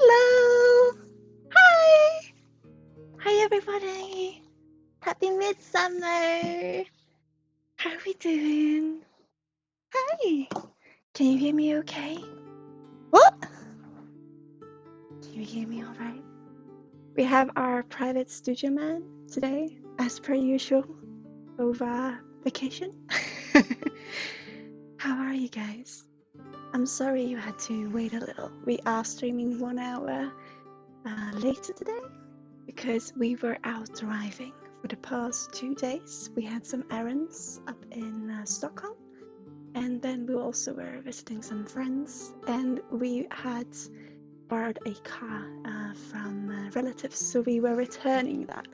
Hello! Hi! Hi everybody! Happy Midsummer! How are we doing? Hi! Can you hear me okay? What? Can you hear me alright? We have our private studio man today, as per usual, over vacation. How are you guys? I'm sorry you had to wait a little. We are streaming 1 hour later today because we were out driving for the past 2 days. We had some errands up in Stockholm, and then we also were visiting some friends, and we had borrowed a car from relatives, so we were returning that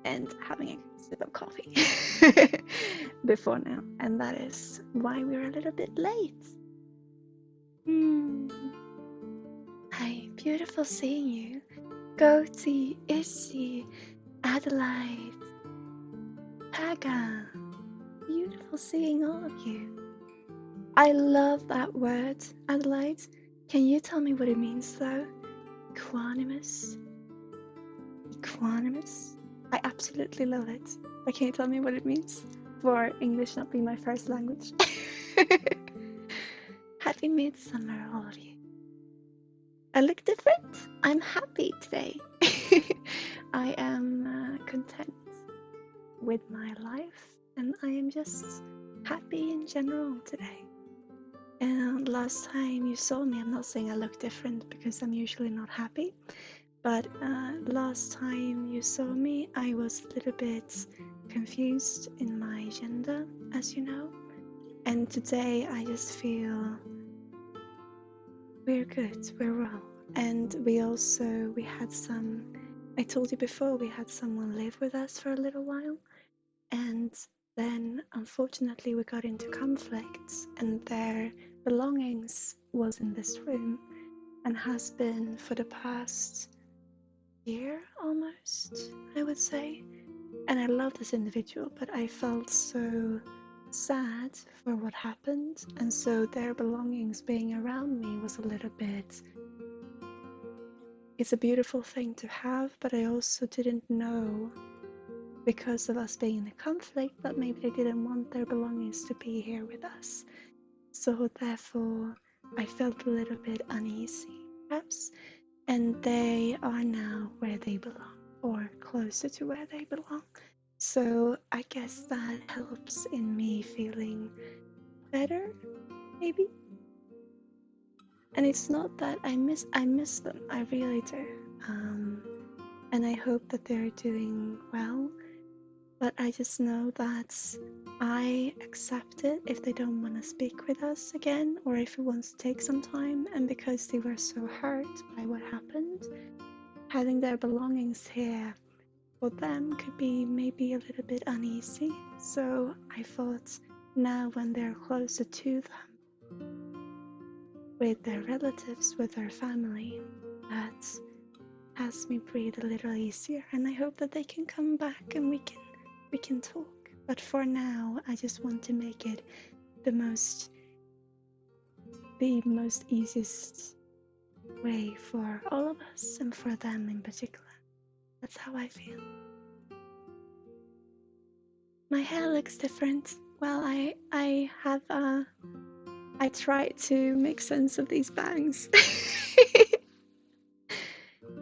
and having a sip of coffee before now, and that is why we're a little bit late. Hi, beautiful seeing you. Goatee, Issy, Adelaide, Paga. Beautiful seeing all of you. I love that word, Adelaide. Can you tell me what it means though? Equanimous? Equanimous? I absolutely love it. But can you tell me what it means? For English not being my first language. Happy Midsummer, all of you. I look different. I'm happy today. I am content with my life, and I am just happy in general today. And last time you saw me, I'm not saying I look different because I'm usually not happy, but last time you saw me, I was a little bit confused in my gender, as you know. And today I just feel we're good, we're well. And we had some, I told you before, we had someone live with us for a little while. And then unfortunately we got into conflicts, and their belongings was in this room and has been for the past year almost, I would say. And I love this individual, but I felt so sad for what happened, and so their belongings being around me was a little bit, it's a beautiful thing to have, but I also didn't know, because of us being in a conflict, that maybe they didn't want their belongings to be here with us. So therefore I felt a little bit uneasy perhaps, and they are now where they belong, or closer to where they belong. So I guess that helps in me feeling better, maybe. And it's not that I miss them, I really do. And I hope that they're doing well. But I just know that I accept it if they don't want to speak with us again, or if it wants to take some time. And because they were so hurt by what happened, having their belongings here for them could be maybe a little bit uneasy. So I thought now when they're closer to them, with their relatives, with their family, that has me breathe a little easier. And I hope that they can come back and we can we can talk. But for now, I just want to make it the most easiest way for all of us and for them in particular. That's how I feel. My hair looks different. Well, I have I tried to make sense of these bangs.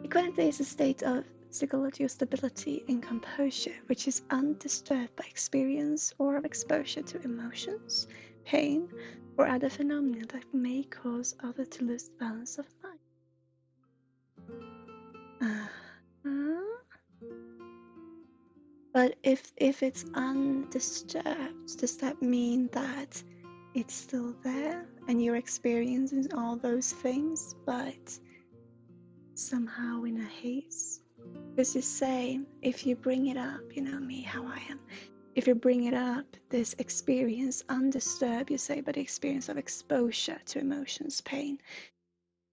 Equanimity is a state of psychological stability and composure, which is undisturbed by experience or of exposure to emotions, pain, or other phenomena that may cause others to lose the balance of mind. But if it's undisturbed, does that mean that it's still there and you're experiencing all those things, but somehow in a haze? Because you say, if you bring it up, you know me, how I am. If you bring it up, this experience undisturbed, you say, but the experience of exposure to emotions, pain,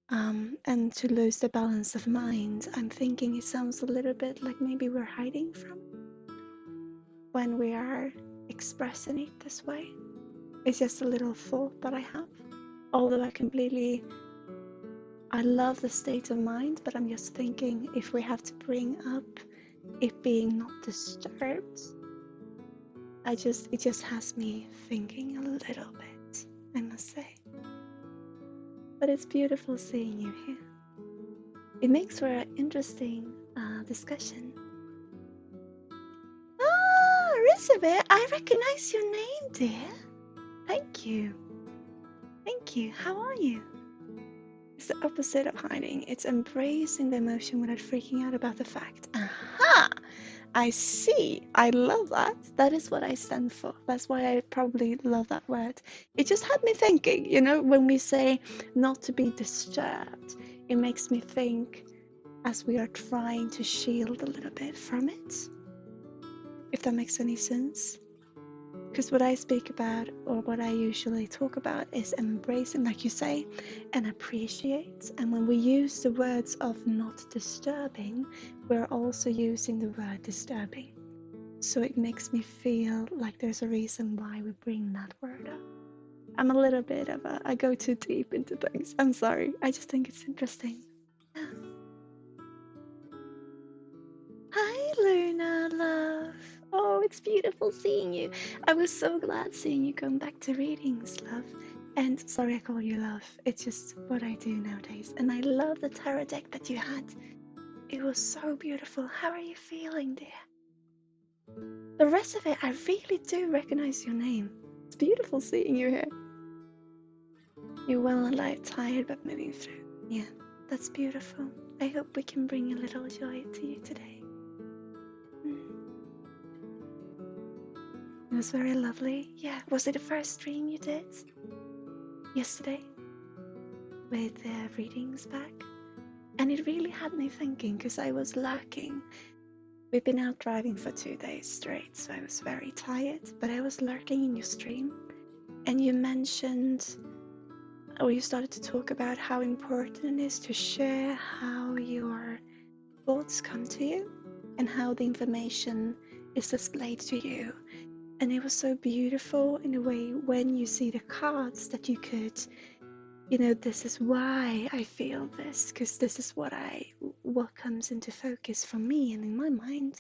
and to lose the balance of mind, I'm thinking it sounds a little bit like maybe we're hiding from when we are expressing it this way. It's just a little thought that I have. Although I love the state of mind, but I'm just thinking if we have to bring up it being not disturbed, it just has me thinking a little bit, I must say. But it's beautiful seeing you here. It makes for an interesting discussion. Ah, Elizabeth, I recognize your name, dear. Thank you. Thank you. How are you? It's the opposite of hiding. It's embracing the emotion without freaking out about the fact. Aha! I see. I love that. That is what I stand for. That's why I probably love that word. It just had me thinking, you know, when we say not to be disturbed, it makes me think as we are trying to shield a little bit from it. If that makes any sense. Because what I speak about, or what I usually talk about, is embracing, like you say, and appreciate. And when we use the words of not disturbing, we're also using the word disturbing. So it makes me feel like there's a reason why we bring that word up. I'm a little bit of I go too deep into things. I'm sorry. I just think it's interesting. Yeah. Hi, Luna, love. Oh, it's beautiful seeing you. I was so glad seeing you come back to readings, love. And sorry I call you love. It's just what I do nowadays. And I love the tarot deck that you had. It was so beautiful. How are you feeling, dear? The rest of it, I really do recognize your name. It's beautiful seeing you here. You're well and light, tired, but moving through. Yeah, that's beautiful. I hope we can bring a little joy to you today. It was very lovely. Yeah, was it the first stream you did yesterday with the readings back? And it really had me thinking because I was lurking. We've been out driving for 2 days straight, so I was very tired, but I was lurking in your stream and you mentioned, or you started to talk about how important it is to share how your thoughts come to you and how the information is displayed to you. And it was so beautiful in a way when you see the cards that you could, you know, this is why I feel this, because this is what comes into focus for me and in my mind.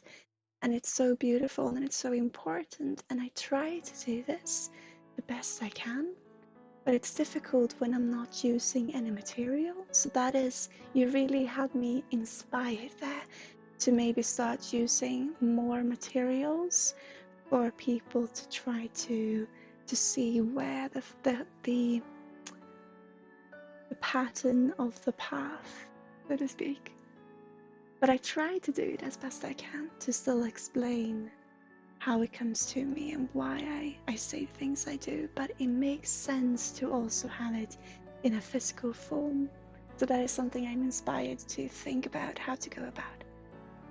And it's so beautiful and it's so important. And I try to do this the best I can, but it's difficult when I'm not using any material. So that is, you really had me inspired there to maybe start using more materials for people to try to see where the pattern of the path, so to speak. But I try to do it as best I can to still explain how it comes to me and why I say things I do, but it makes sense to also have it in a physical form. So that is something I'm inspired to think about how to go about.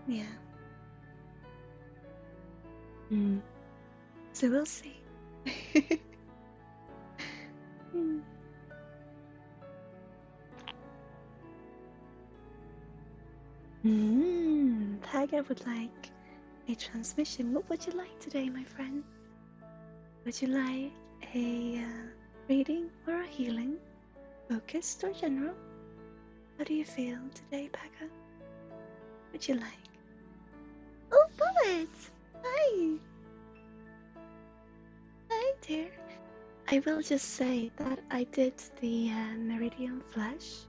Yeah. So we'll see. Tiger would like a transmission. What would you like today, my friend? Would you like a reading or a healing? Focused or general? How do you feel today, Becca? What would you like? Oh, Bullet! Hi! Hi, dear. I will just say that I did the Meridian Flash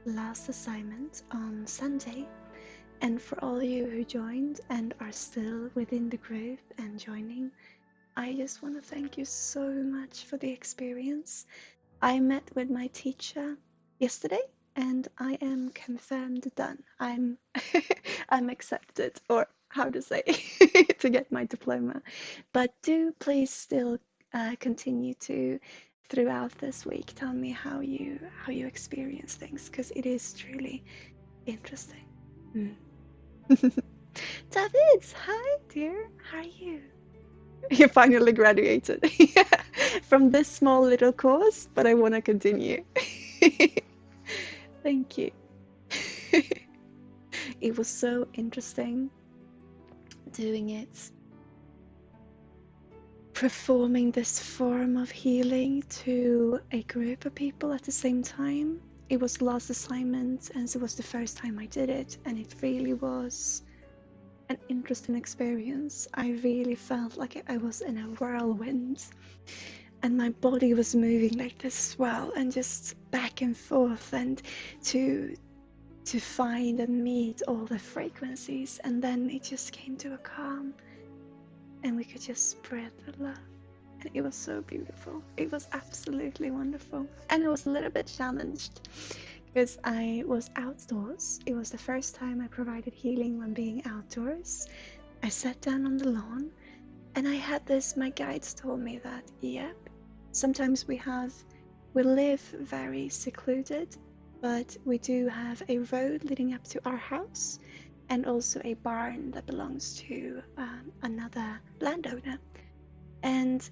last assignment on Sunday, and for all of you who joined and are still within the group and joining, I just want to thank you so much for the experience. I met with my teacher yesterday and I am confirmed done. I'm I'm accepted, or how to say, to get my diploma. But do please still continue to throughout this week tell me how you experience things, because it is truly interesting. David, hi dear, how are you? You finally graduated. From this small little course, but I want to continue. Thank you. It was so interesting doing it, performing this form of healing to a group of people at the same time. It was last assignment, and it was the first time I did it, and it really was an interesting experience. I really felt like I was in a whirlwind, and my body was moving like this as well, and just back and forth, and to find and meet all the frequencies, and then it just came to a calm, and we could just spread the love. And it was so beautiful. It was absolutely wonderful. And I was a little bit challenged because I was outdoors. It was the first time I provided healing when being outdoors. I sat down on the lawn, and I had this, my guides told me that, yep, sometimes we live very secluded, but we do have a road leading up to our house, and also a barn that belongs to another landowner. And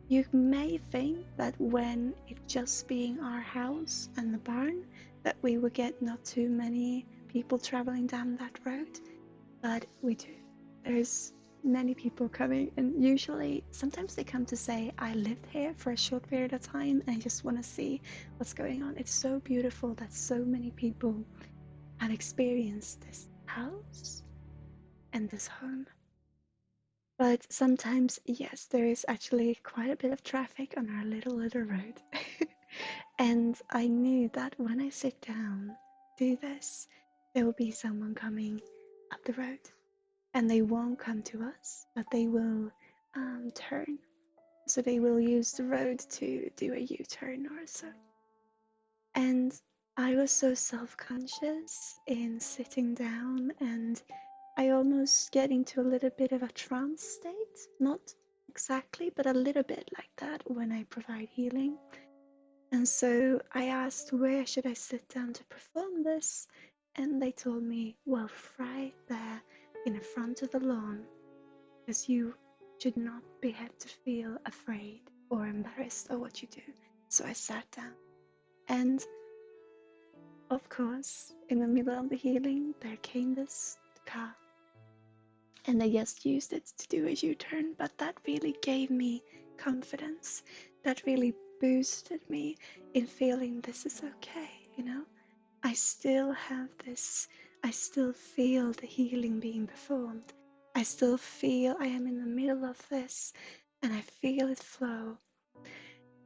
you may think that when it just being our house and the barn, that we would get not too many people traveling down that road, but we do. There's many people coming, and usually sometimes they come to say, I lived here for a short period of time and I just want to see what's going on. It's so beautiful that so many people have experienced this house and this home. But sometimes, yes, there is actually quite a bit of traffic on our little road. And I knew that when I sit down, do this, there will be someone coming up the road. And they won't come to us, but they will turn. So they will use the road to do a U-turn or so. And I was so self-conscious in sitting down, and I almost get into a little bit of a trance state. Not exactly, but a little bit like that when I provide healing. And so I asked, where should I sit down to perform this? And they told me, well, right there in the front of the lawn, because you should not have to feel afraid or embarrassed of what you do. So I sat down. And of course, in the middle of the healing, there came this car. And I just used it to do a U-turn, but that really gave me confidence. That really boosted me in feeling this is okay, you know? I still have this, I still feel the healing being performed. I still feel I am in the middle of this, and I feel it flow.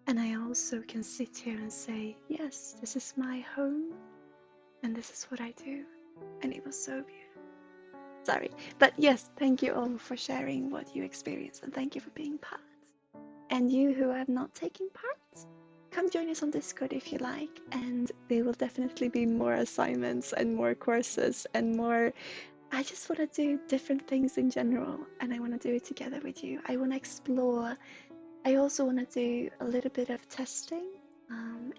And I also can sit here and say, yes, this is my home, and this is what I do. And it was so beautiful. Sorry, but yes, thank you all for sharing what you experienced, and thank you for being part. And you who have not taken part, come join us on Discord if you like, and there will definitely be more assignments and more courses and more. I just want to do different things in general, and I want to do it together with you. I want to explore. I also want to do a little bit of testing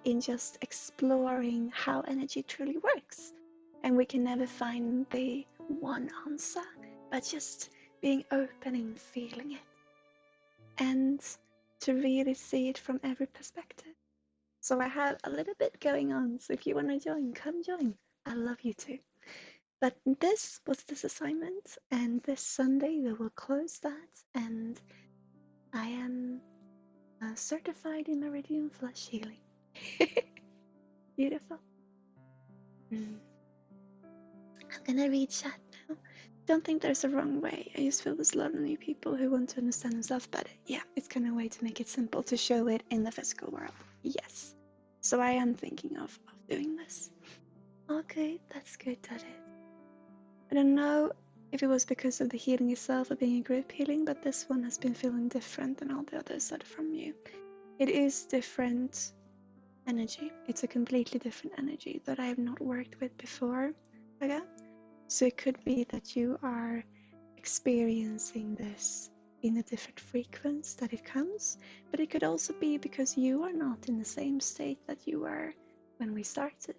in just exploring how energy truly works. And we can never find the one answer, but just being open and feeling it, and to really see it from every perspective. So I have a little bit going on, so if you want to join, come join. I love you too. But this was this assignment, and this Sunday we will close that, and I am certified in meridian flesh healing. Beautiful. I'm gonna read chat now. Don't think there's a wrong way. I just feel there's a lot of new people who want to understand themselves better. Yeah, it's kind of a way to make it simple to show it in the physical world. Yes. So I am thinking of doing this. Okay, that's good, that is. I don't know if it was because of the healing itself or being a group healing, but this one has been feeling different than all the others that are from you. It is different energy. It's a completely different energy that I have not worked with before. Okay? So it could be that you are experiencing this in a different frequency that it comes, but it could also be because you are not in the same state that you were when we started,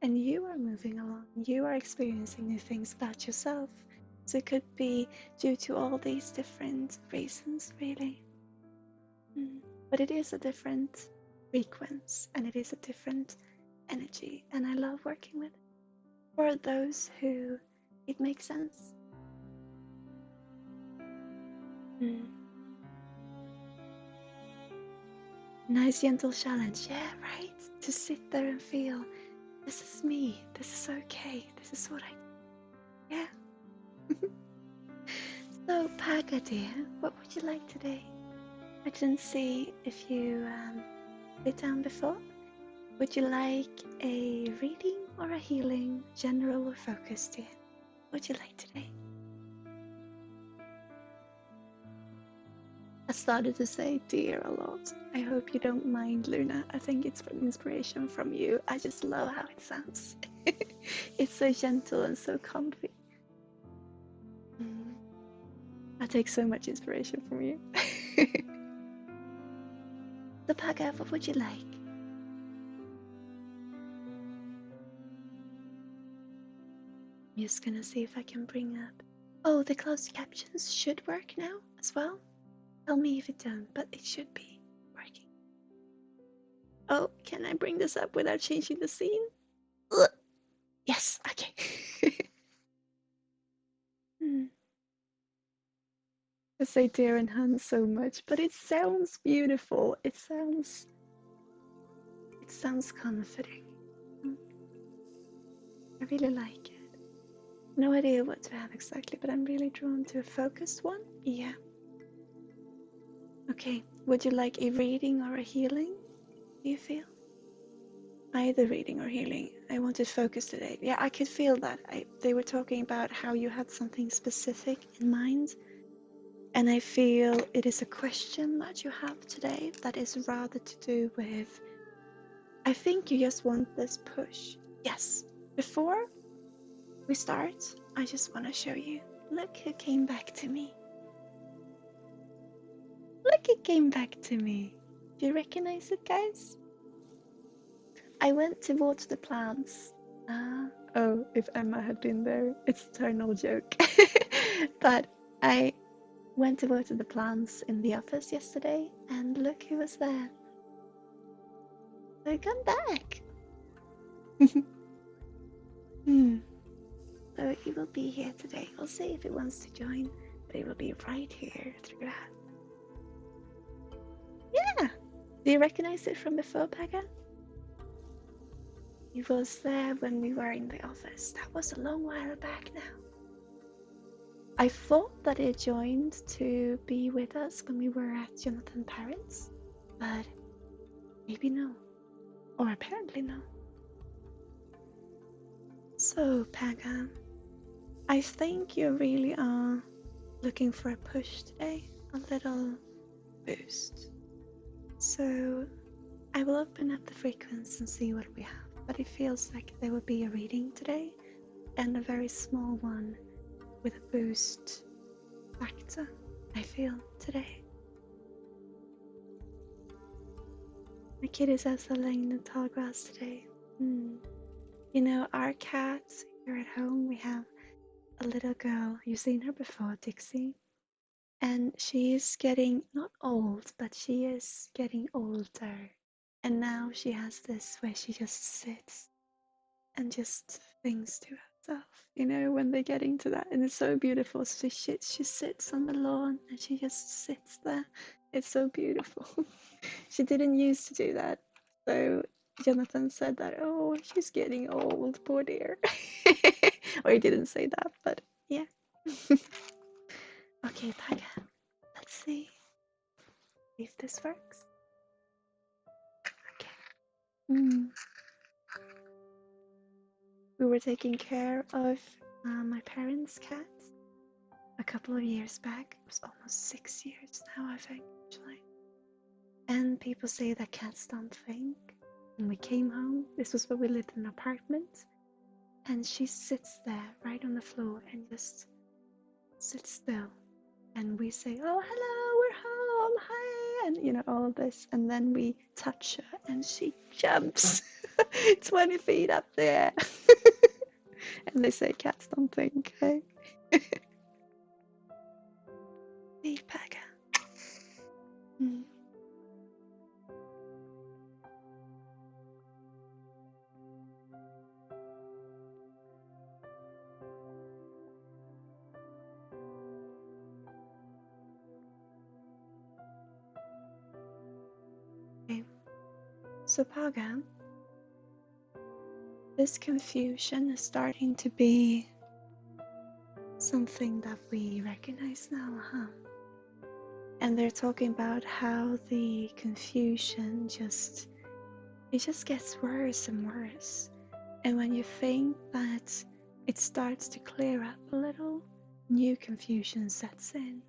and you are moving along. You are experiencing new things about yourself. So it could be due to all these different reasons, really. But it is a different frequency and it is a different energy, and I love working with it. For those who it makes sense. Nice gentle challenge, yeah, right? To sit there and feel, this is me, this is okay, this is what I, yeah. So, Paga dear, what would you like today? I didn't see if you sit down before. Would you like a reading or a healing, general or focused, dear? What would you like today? I started to say dear a lot. I hope you don't mind, Luna. I think it's an inspiration from you. I just love how it sounds. It's so gentle and so comfy. I take so much inspiration from you. The Paga, what would you like? I'm just gonna see if I can bring up. Oh, the closed captions should work now as well. Tell me if it don't, but it should be working. Oh, can I bring this up without changing the scene? Ugh. Yes, okay. I say dear and hun so much, but it sounds beautiful. It sounds comforting. I really like it. No idea what to have exactly, but I'm really drawn to a focused one. Yeah. Okay, would you like a reading or a healing? Do you feel? Either reading or healing. I wanted focus today. Yeah, I could feel that. They were talking about how you had something specific in mind, and I feel it is a question that you have today that is rather to do with, I think you just want this push. Yes. Before we start, I just want to show you. Look who came back to me. Look, it came back to me. Do you recognize it, guys? I went to water the plants. Oh, if Emma had been there, it's an eternal joke. But I went to water the plants in the office yesterday, and look who was there. So come back. So he will be here today. We'll see if he wants to join, but he will be right here throughout. Yeah! Do you recognize it from before, Paga? He was there when we were in the office. That was a long while back now. I thought that he joined to be with us when we were at Jonathan's parents, but maybe no. Or apparently no. So, Paga, I think you really are looking for a push today, a little boost. So I will open up the frequency and see what we have, but it feels like there will be a reading today, and a very small one with a boost factor, I feel, today. My kid is also laying in the tall grass today. You know, our cat here at home, we have a little girl. You've seen her before, Dixie. And she is getting, not old, but she is getting older. And now she has this where she just sits and just thinks to stuff, you know, when they get into that. And it's so beautiful. So she sits on the lawn and she just sits there. It's so beautiful. She didn't used to do that. So Jonathan said that, oh, she's getting old, poor dear. Or he didn't say that, but yeah. Okay, Paga, let's see if this works. Okay. We were taking care of my parents' cat a couple of years back. It was almost 6 years now, I think, actually. And people say that cats don't think. And we came home. This was where we lived in an apartment. And she sits there right on the floor and just sits still. And we say, oh, hello, we're home, hi, and you know, all of this. And then we touch her and she jumps 20 feet up there. And they say cats don't think, hey? Leave Paga. Okay. So Paga, this confusion is starting to be something that we recognize now, huh? And they're talking about how the confusion just gets worse and worse. And when you think that it starts to clear up a little, new confusion sets in.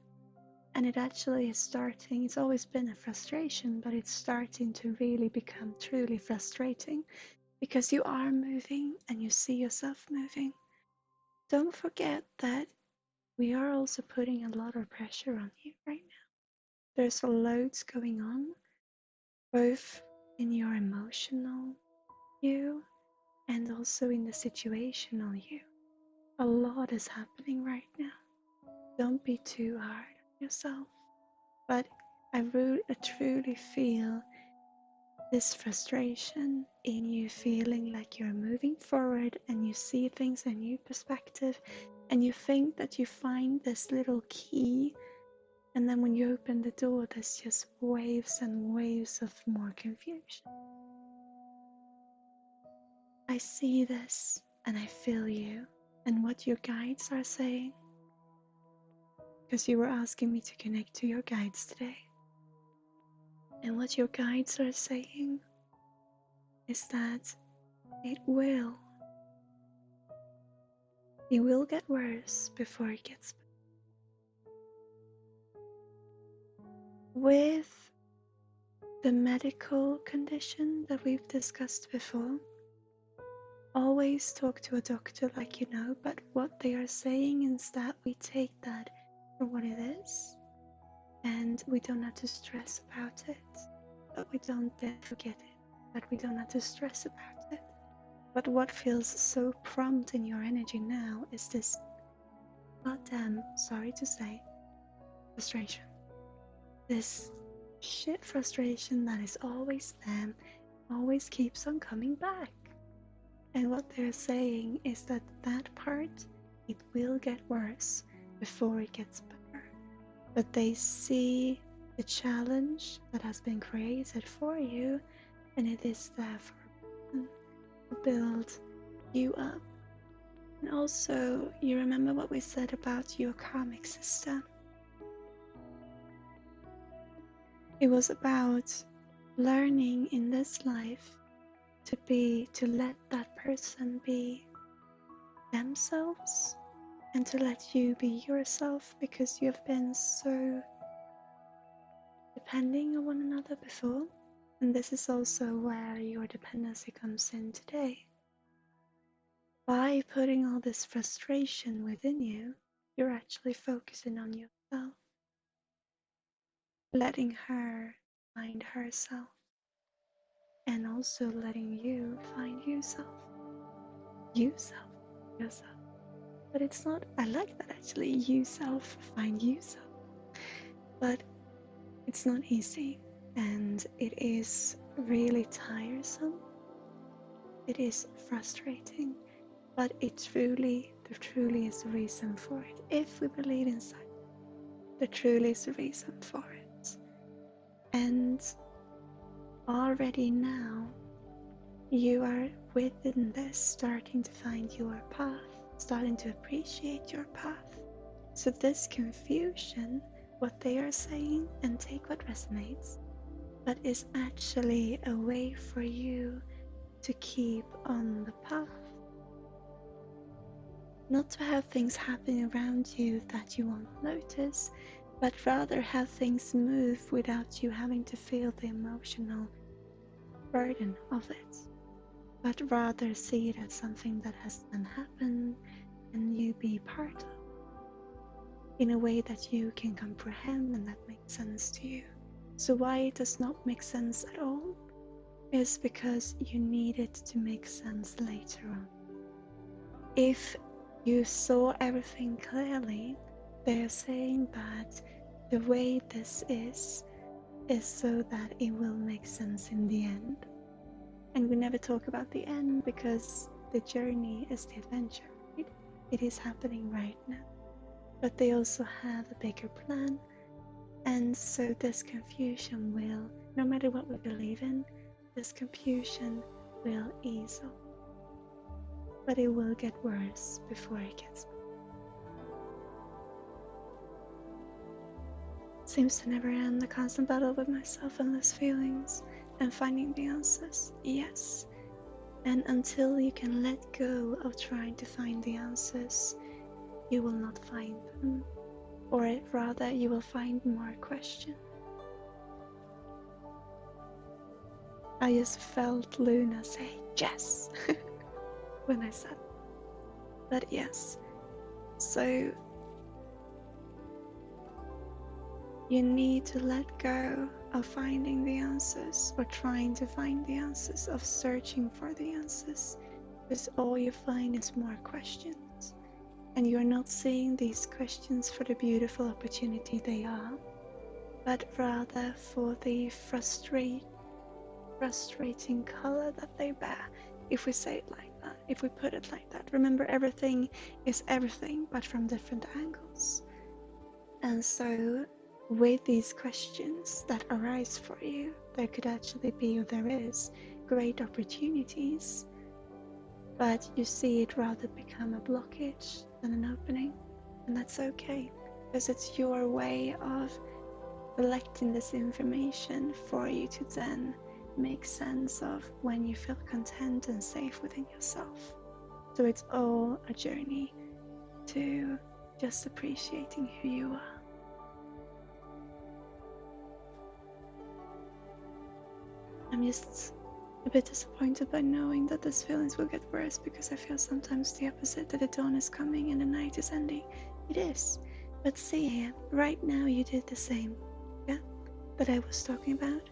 And it actually is starting, it's always been a frustration, but it's starting to really become truly frustrating because you are moving and you see yourself moving. Don't forget that we are also putting a lot of pressure on you right now. There's loads going on, both in your emotional you and also in the situational you. A lot is happening right now. Don't be too hard on yourself. But I truly feel this frustration in you, feeling like you're moving forward and you see things in a new perspective and you think that you find this little key, and then when you open the door there's just waves and waves of more confusion. I see this and I feel you and what your guides are saying, because you were asking me to connect to your guides today. And what your guides are saying is that it will get worse before it gets better. With the medical condition that we've discussed before, always talk to a doctor, like you know, but what they are saying is that we take that for what it is and we don't have to stress about it, but we don't forget it, but we don't have to stress about it. But what feels so prompt in your energy now is this goddamn, sorry to say, frustration. This shit frustration that is always there, always keeps on coming back. And what they're saying is that part, it will get worse before it gets better. But they see the challenge that has been created for you, and it is there for to build you up. And also, you remember what we said about your karmic sister? It was about learning in this life to let that person be themselves and to let you be yourself, because you've been so depending on one another before. And this is also where your dependency comes in today. By putting all this frustration within you, you're actually focusing on yourself, letting her find herself, and also letting you find yourself. Yourself. But it's not, I like that actually, yourself, find yourself. But it's not easy, and it is really tiresome. It is frustrating, but there truly is a reason for it. If we believe inside, there truly is a reason for it. And already now, you are within this, starting to find your path, starting to appreciate your path. So this confusion, what they are saying, and take what resonates, but is actually a way for you to keep on the path. Not to have things happening around you that you won't notice, but rather have things move without you having to feel the emotional burden of it. But rather see it as something that has then happened and you be part of, in a way that you can comprehend and that makes sense to you. So why it does not make sense at all is because you need it to make sense later on. If you saw everything clearly, they are saying that the way this is so that it will make sense in the end. And we never talk about the end because the journey is the adventure, right? It is happening right now. But they also have a bigger plan. And so this confusion will, no matter what we believe in, this confusion will ease off. But it will get worse before it gets better. Seems to never end, the constant battle with myself and those feelings and finding the answers. Yes. And until you can let go of trying to find the answers, you will not find them. Or rather, you will find more questions. I just felt Luna say yes when I said that. Yes. So you need to let go of finding the answers or trying to find the answers, of searching for the answers, because all you find is more questions. And you're not seeing these questions for the beautiful opportunity they are, but rather for the frustrating color that they bear, if we say it like that, if we put it like that. Remember, everything is everything, but from different angles. And so with these questions that arise for you, there could actually be, or there is, great opportunities, but you see it rather become a blockage than an opening. And that's okay, because it's your way of collecting this information for you to then make sense of when you feel content and safe within yourself. So it's all a journey to just appreciating who you are. I'm just a bit disappointed by knowing that these feelings will get worse, because I feel sometimes the opposite, that the dawn is coming and the night is ending. It is. But see here, right now you did the same, yeah, that I was talking about.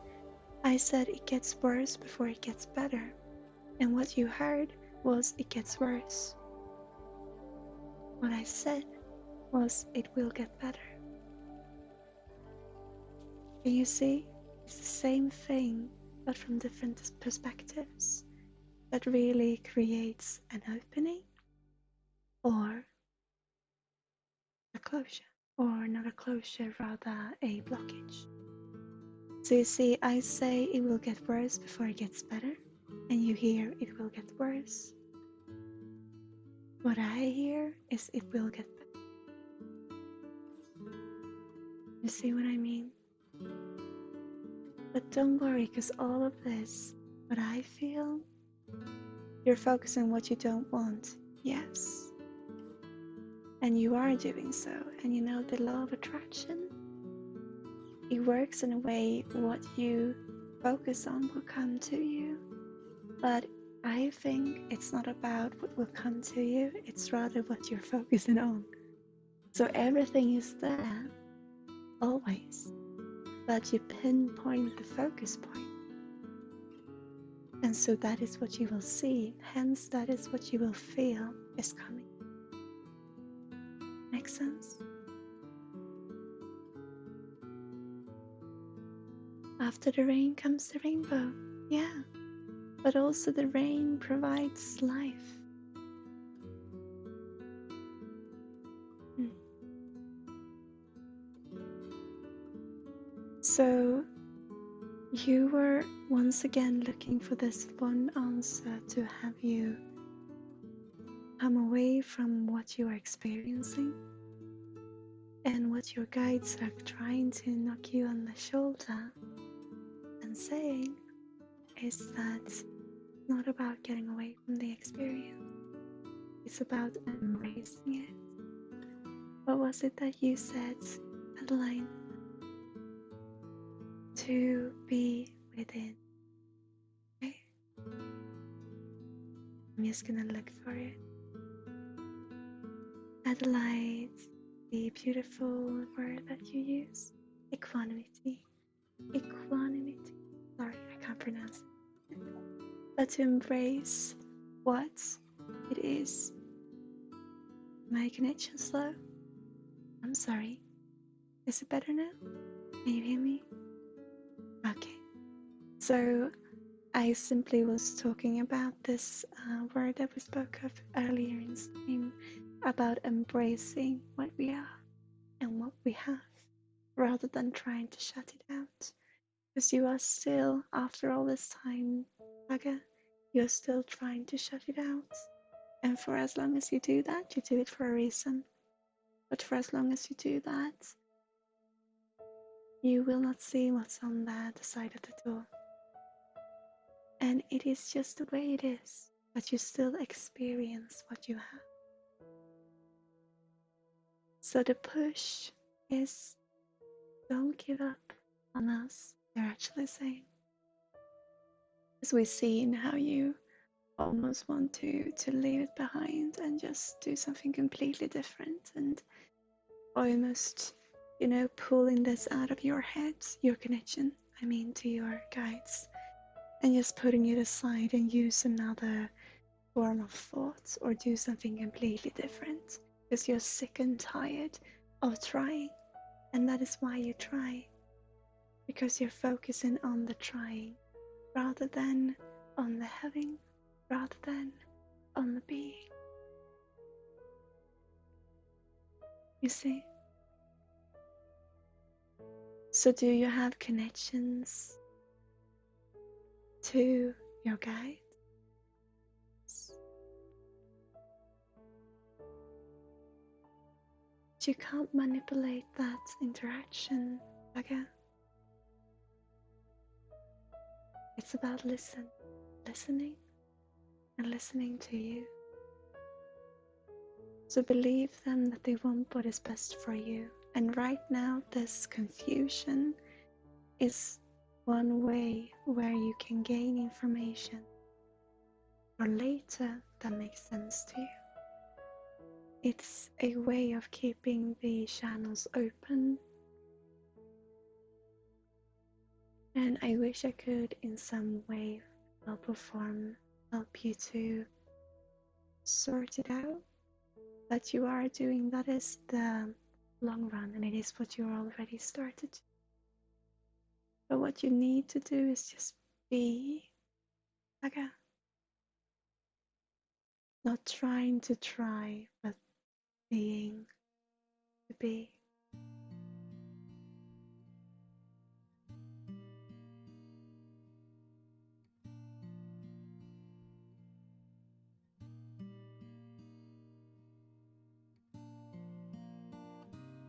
I said it gets worse before it gets better. And what you heard was it gets worse. What I said was it will get better. And you see, it's the same thing, but from different perspectives, that really creates an opening or a closure, or not a closure, rather a blockage. So you see, I say it will get worse before it gets better, and you hear it will get worse. What I hear is it will get better. You see what I mean? But don't worry, because all of this, what I feel, you're focusing on what you don't want, yes. And you are doing so. And you know the law of attraction? It works in a way what you focus on will come to you. But I think it's not about what will come to you, it's rather what you're focusing on. So everything is there, always. But you pinpoint the focus point. And so that is what you will see, hence that is what you will feel is coming. Make sense? After the rain comes the rainbow, yeah. But also the rain provides life. So you were once again looking for this one answer to have you come away from what you are experiencing, and what your guides are trying to knock you on the shoulder and saying is that it's not about getting away from the experience, it's about embracing it. What was it that you said, Adeline? To be within. Okay? I'm just gonna look for it. Adelaide, the beautiful word that you use, equanimity. Equanimity. Sorry, I can't pronounce it. But to embrace what it is. My connection slow? I'm sorry. Is it better now? Can you hear me? Okay. So I simply was talking about this word that we spoke of earlier in stream, about embracing what we are and what we have, rather than trying to shut it out. Because you are still, after all this time, Saga, you're still trying to shut it out. And for as long as you do that, you do it for a reason. But for as long as you do that, you will not see what's on the other side of the door. And it is just the way it is, but you still experience what you have. So the push is, don't give up on us, they're actually saying. As we've seen how you almost want to leave it behind and just do something completely different, and almost, pulling this out of your head, your connection, to your guides, and just putting it aside and use another form of thought or do something completely different because you're sick and tired of trying. And that is why you try, because you're focusing on the trying rather than on the having, rather than on the being. You see? So do you have connections to your guide? You can't manipulate that interaction, Saga. It's about listening, and listening to you. So believe them that they want what is best for you. And right now, this confusion is one way where you can gain information for later that makes sense to you. It's a way of keeping the channels open. And I wish I could in some way, help you to sort it out. But you are doing, that is the long run, and it is what you already started. But what you need to do is just be, Saga. Not trying to try, but being to be.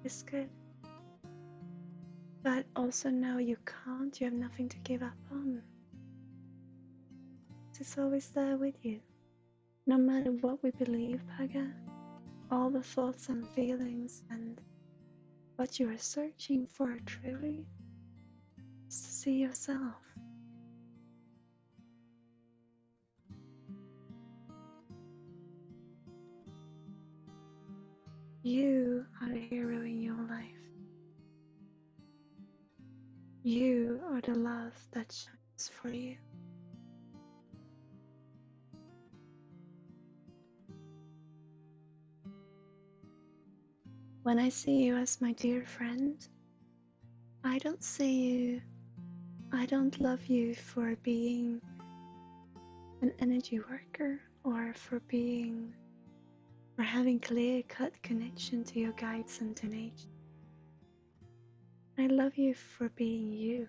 It's good. But also know you can't, you have nothing to give up on. It's always there with you. No matter what we believe, Paga, all the thoughts and feelings and what you are searching for truly is to see yourself. You are the hero in your life. You are the love that shines for you. When I see you as my dear friend, I don't love you for being an energy worker or for having clear-cut connection to your guides and to nature. I I love you for being you.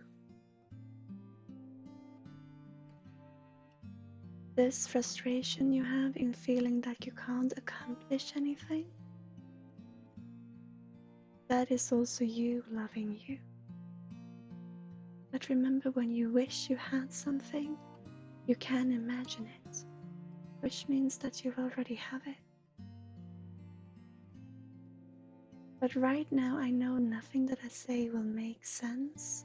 This frustration you have in feeling that you can't accomplish anything, that is also you loving you. But remember, when you wish you had something, you can imagine it, which means that you already have it. But right now, I know nothing that I say will make sense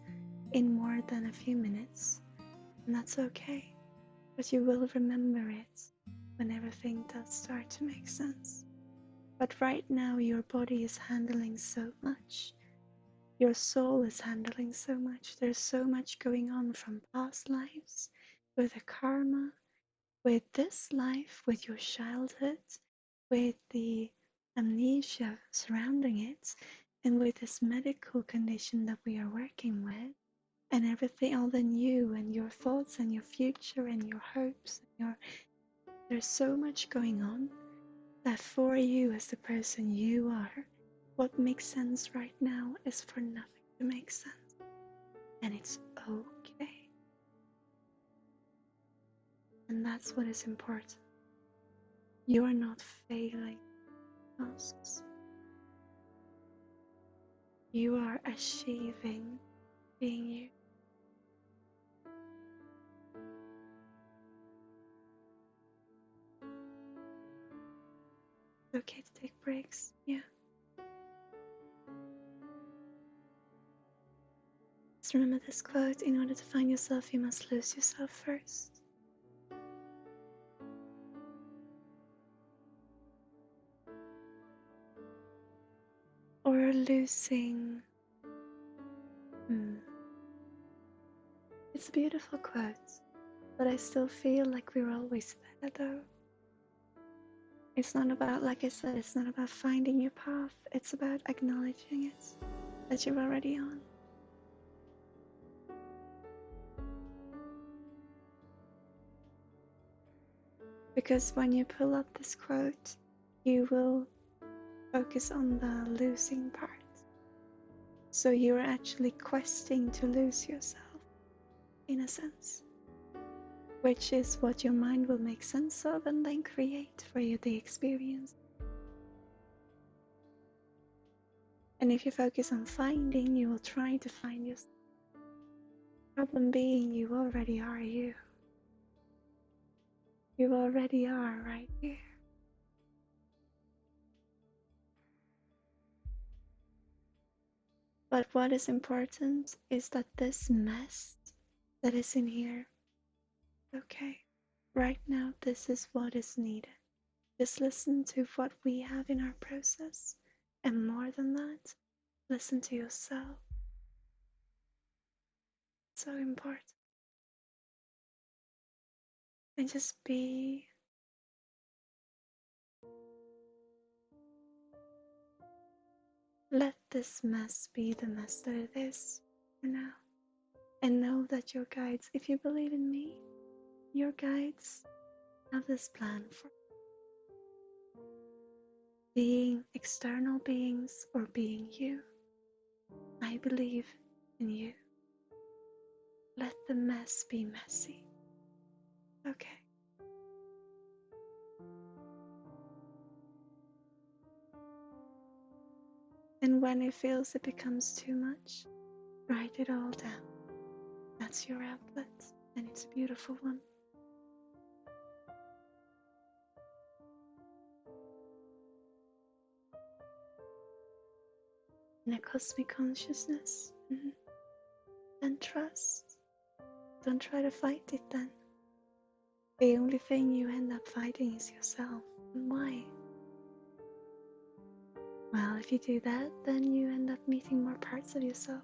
in more than a few minutes, and that's okay. But you will remember it when everything does start to make sense. But right now your body is handling so much. Your soul is handling so much. There's so much going on from past lives, with the karma, with this life, with your childhood, with the amnesia surrounding it, and with this medical condition that we are working with. And everything, all the new, and your thoughts and your future and your hopes and there's so much going on that for you as the person you are, what makes sense right now is for nothing to make sense. And it's okay. And that's what is important. You are not failing tasks. You are achieving being you. It's okay to take breaks, yeah. Just remember this quote: in order to find yourself, you must lose yourself first. Or losing. It's a beautiful quote, but I still feel like we're always there though. It's not about, like I said, it's not about finding your path. It's about acknowledging it, that you're already on. Because when you pull up this quote, you will focus on the losing part. So you're actually questing to lose yourself, in a sense, which is what your mind will make sense of and then create for you the experience. And if you focus on finding, you will try to find yourself. Problem being, you already are you. You already are right here. But what is important is that this mess that is in here, okay, right now this is what is needed. Just listen to what we have in our process, and more than that, listen to yourself. It's so important. And just be. Let this mess be the mess that it is for now. And know that your guides, if you believe in me, your guides have this plan for being external beings or being you. I believe in you. Let the mess be messy. Okay. And when it feels it becomes too much, write it all down. That's your outlet, and it's a beautiful one. In a cosmic consciousness, then trust. Don't try to fight it then. The only thing you end up fighting is yourself. And why? Well, if you do that, then you end up meeting more parts of yourself.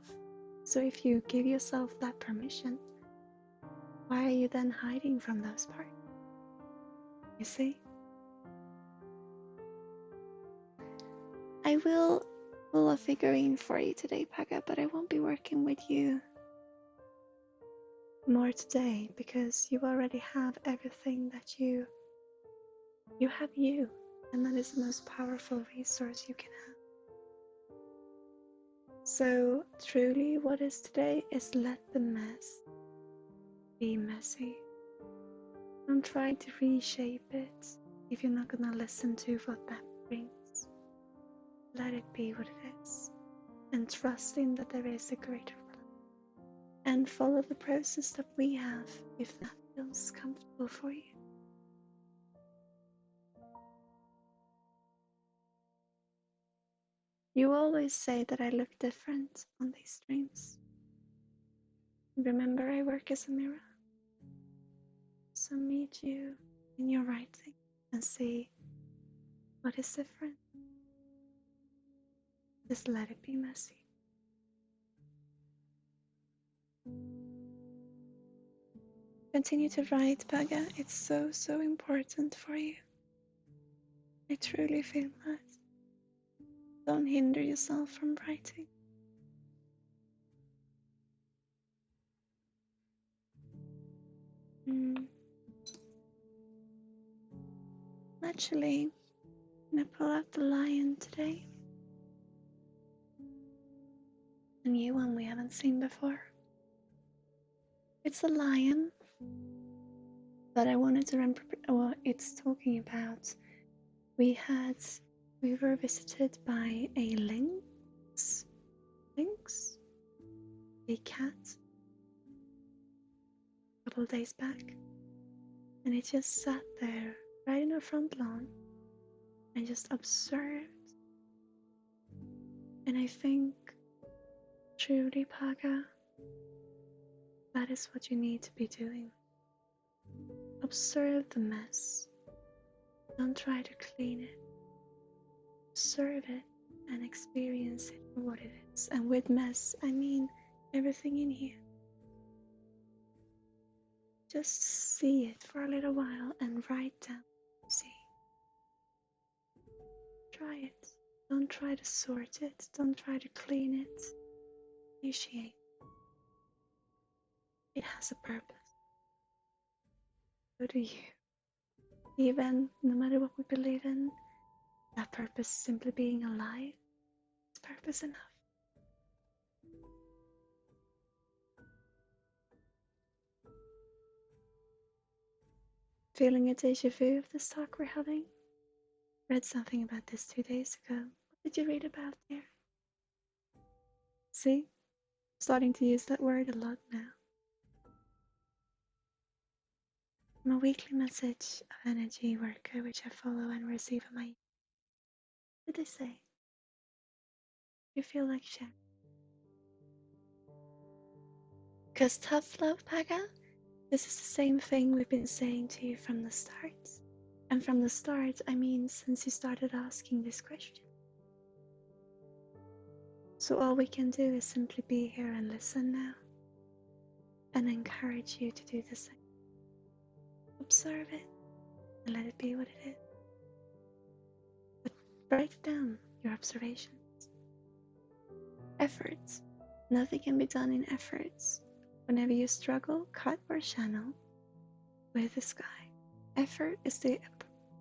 So if you give yourself that permission, why are you then hiding from those parts? You see? I will pull a figurine for you today, Paga, but I won't be working with you more today because you already have everything that you have you, and that is the most powerful resource you can have. So truly what is today is let the mess be messy. Don't try to reshape it if you're not gonna listen to what that brings. Let it be what it is, and trust in that there is a greater plan. And follow the process that we have if that feels comfortable for you. You always say that I look different on these streams. Remember, I work as a mirror. So meet you in your writing and see what is different. Just let it be messy. Continue to write, Paga. It's so important for you. I truly feel that. Don't hinder yourself from writing. Actually, I'm gonna pull out the lion today. A new one we haven't seen before. It's a lion, but I wanted to remember what it's talking about. We were visited by a lynx, a cat, a couple of days back, and it just sat there right in our front lawn and just observed. And I think truly, Paga, that is what you need to be doing. Observe the mess. Don't try to clean it. Observe it and experience it for what it is. And with mess, I mean everything in here. Just see it for a little while and write down. See. Try it. Don't try to sort it. Don't try to clean it. Appreciate. It has a purpose. So do you. Even no matter what we believe in, that purpose simply being alive is purpose enough. Feeling a deja vu of this talk we're having? Read something about this 2 days ago. What did you read about there? See? Starting to use that word a lot now. I'm a weekly message of energy worker which I follow and receive on my. What did they say? You feel like sharing? Because tough love, Paga, this is the same thing we've been saying to you from the start. And from the start, I mean since you started asking this question. So all we can do is simply be here and listen now. And encourage you to do the same. Observe it and let it be what it is. But write down your observations. Efforts. Nothing can be done in efforts. Whenever you struggle, cut or channel with the sky. Effort is the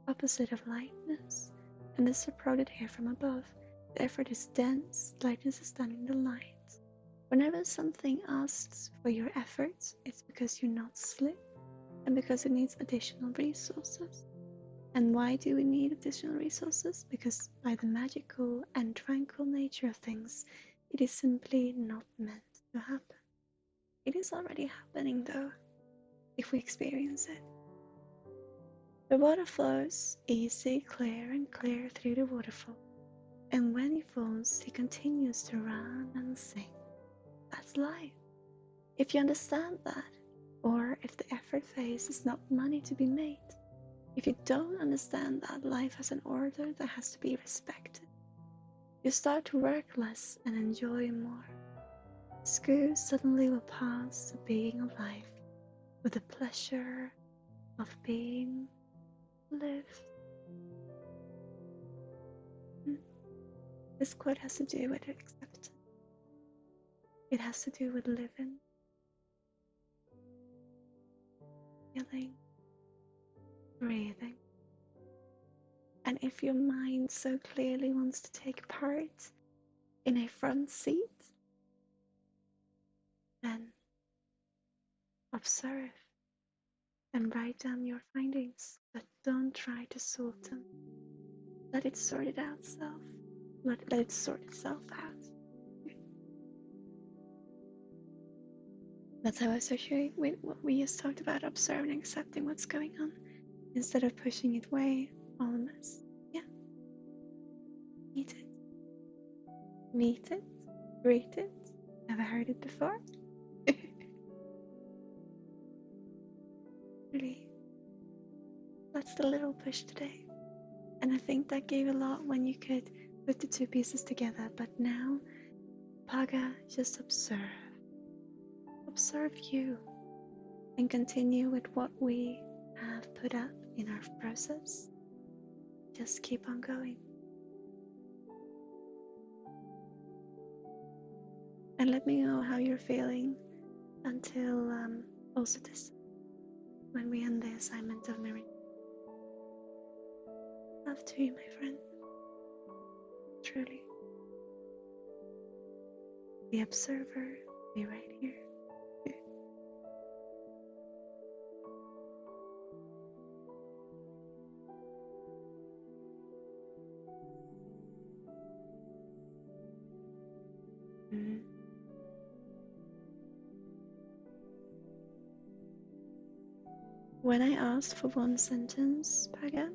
opposite of lightness, and is supported here from above. The effort is dense, lightness is done in the light. Whenever something asks for your efforts, it's because you're not slick and because it needs additional resources. And why do we need additional resources? Because by the magical and tranquil nature of things, it is simply not meant to happen. It is already happening though, if we experience it. The water flows easy, clear and clear through the waterfall. And when he falls, he continues to run and sing. That's life. If you understand that, or if the effort phase is not money to be made, if you don't understand that life has an order that has to be respected, you start to work less and enjoy more. School suddenly will pass to being alive with the pleasure of being lived. This quote has to do with acceptance. It has to do with living, feeling, breathing. And if your mind so clearly wants to take part in a front seat, Then observe and write down your findings, but don't try to sort them. Let it sort it out self. Let it sort itself out. That's how I associate with what we just talked about, observing and accepting what's going on instead of pushing it away all a mess. Yeah. Meet it. Meet it. Greet it. Never heard it before? Really. That's the little push today. And I think that gave a lot when you could put the two pieces together. But now, Paga, just observe. Observe you. And continue with what we have put up in our process. Just keep on going. And let me know how you're feeling until also this, when we end the assignment of mirroring. Love to you, my friend. Truly. The observer, be right here. When I asked for one sentence, Paga,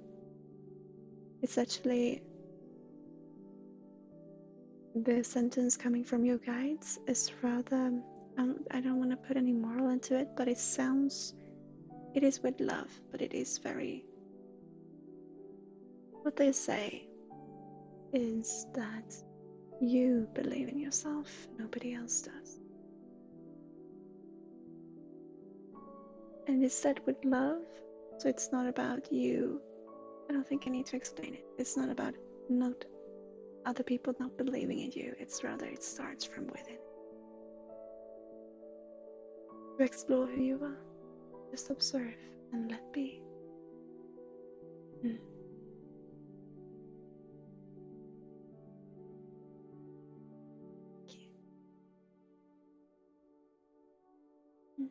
it's actually the sentence coming from your guides is rather, I don't want to put any moral into it, but it is with love, but it is very, what they say is that you believe in yourself, nobody else does. And it's said with love, so it's not about you. I don't think I need to explain it. It's not about not other people not believing in you. It's rather it starts from within. To explore who you are, just observe and let be. Mm. Thank you. Mm.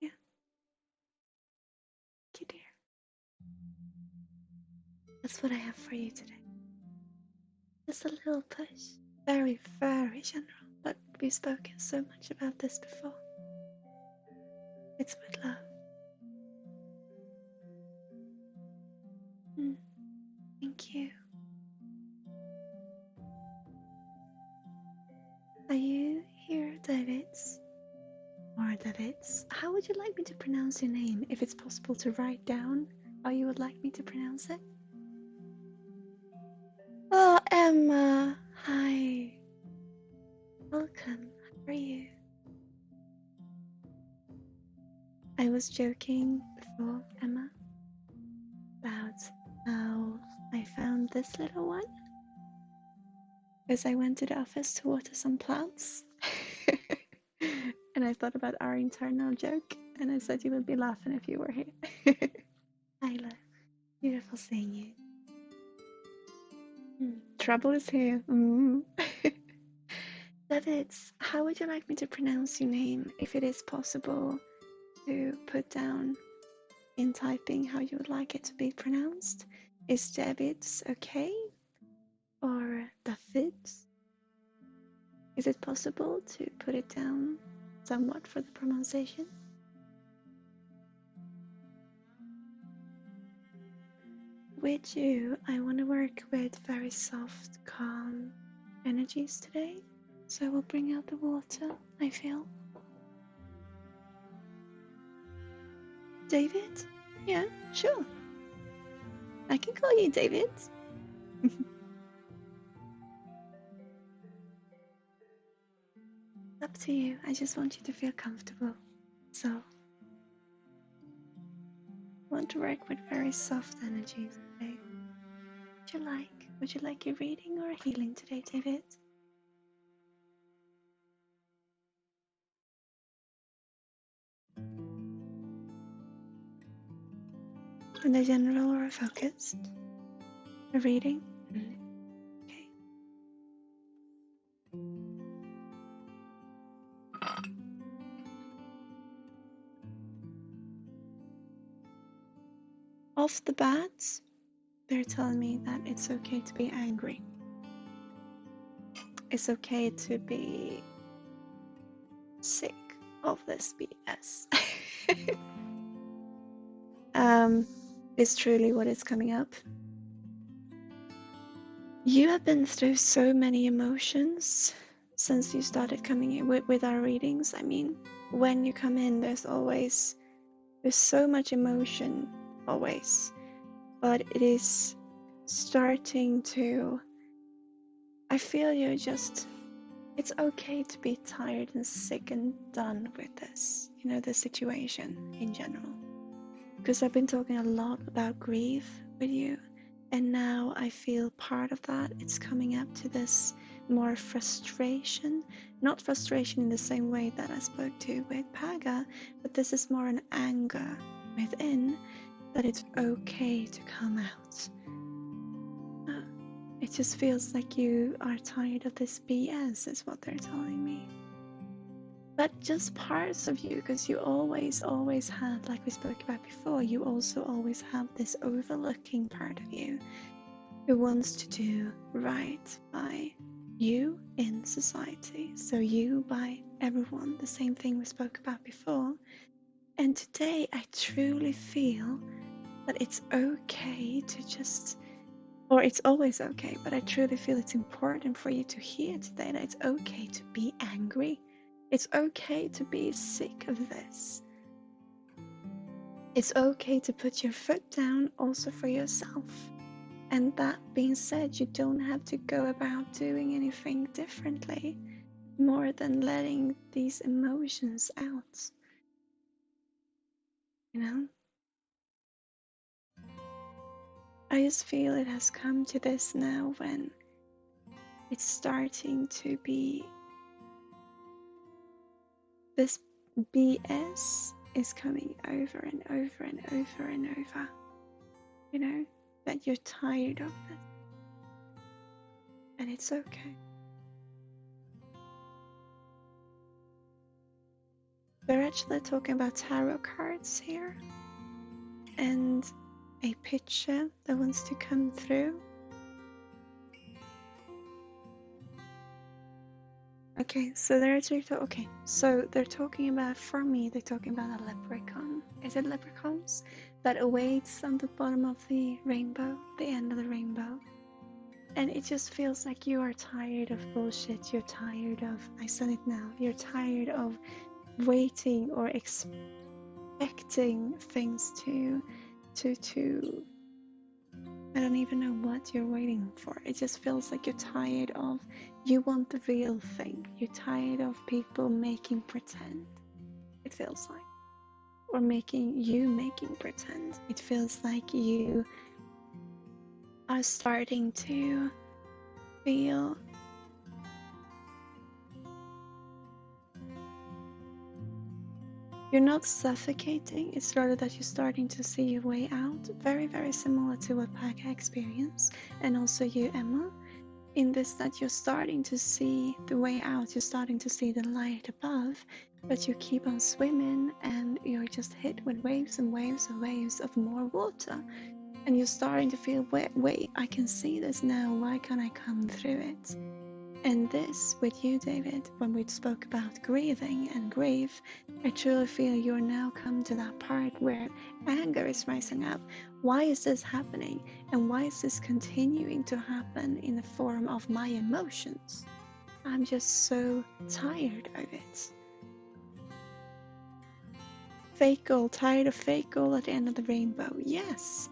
Yeah. Thank you, dear. That's what I have for you today. Just a little push. Very, very general, but we've spoken so much about this before. It's with love. Thank you. Are you here, Davids? Or Davids? How would you like me to pronounce your name? If it's possible to write down how you would like me to pronounce it? Oh, Emma. Hi. Welcome. How are you? I was joking before, Emma, about how I found this little one. Because I went to the office to water some plants. And I thought about our internal joke. And I said you would be laughing if you were here. Isla, beautiful seeing you. Trouble is here. Davids, how would you like me to pronounce your name? If it is possible to put down in typing how you would like it to be pronounced. Is Davids okay? Or Davids? Is it possible to put it down somewhat for the pronunciation? With you, I want to work with very soft, calm energies today. So I will bring out the water, I feel. David? Yeah, sure. I can call you David. Up to you. I just want you to feel comfortable. So, I want to work with very soft energies today. Would you like a reading or a healing today, David? In a general or a focused? A reading? Okay. off the bat, they're telling me that it's okay to be angry. It's okay to be sick of this BS. Is truly what is coming up. You have been through so many emotions since you started coming in with our readings. I mean, when you come in, there's so much emotion always, but it is starting to, I feel it's okay to be tired and sick and done with this, the situation in general. Because I've been talking a lot about grief with you, and now I feel part of that. It's coming up to this more frustration, not frustration in the same way that I spoke to with Paga, but this is more an anger within that it's okay to come out. It just feels like you are tired of this BS, is what they're telling me. But just parts of you, because you always had, like we spoke about before, you also always have this overlooking part of you who wants to do right by you in society. So you by everyone, the same thing we spoke about before. And today I truly feel that it's okay to just, or it's always okay, but I truly feel it's important for you to hear today that it's okay to be angry. It's okay to be sick of this. It's okay to put your foot down also for yourself. And that being said, you don't have to go about doing anything differently more than letting these emotions out. I just feel it has come to this now when it's starting to be, this BS is coming over and over and over and over. That you're tired of this. And it's okay. They're actually talking about tarot cards here. And a picture that wants to come through. Okay, so they're actually they're talking about, for me, they're talking about a leprechaun. Is it leprechauns that awaits on the bottom of the rainbow, the end of the rainbow? And it just feels like you are tired of bullshit. You're tired of, I said it now, you're tired of waiting or expecting things to I don't even know what you're waiting for. It just feels like you're tired of, you want the real thing. You're tired of people making pretend, it feels like. Or making pretend. It feels like you are starting to feel you're not suffocating, it's rather that you're starting to see a way out. Very, very similar to what Paga experienced, and also you, Emma, in this, that you're starting to see the way out, you're starting to see the light above, but you keep on swimming and you're just hit with waves and waves and waves of more water. And you're starting to feel, wait, I can see this now, why can't I come through it? And this, with you, David, when we spoke about grieving and grief, I truly feel you're now come to that part where anger is rising up. Why is this happening? And why is this continuing to happen in the form of my emotions? I'm just so tired of it. Fake goal, tired of fake goal at the end of the rainbow. Yes.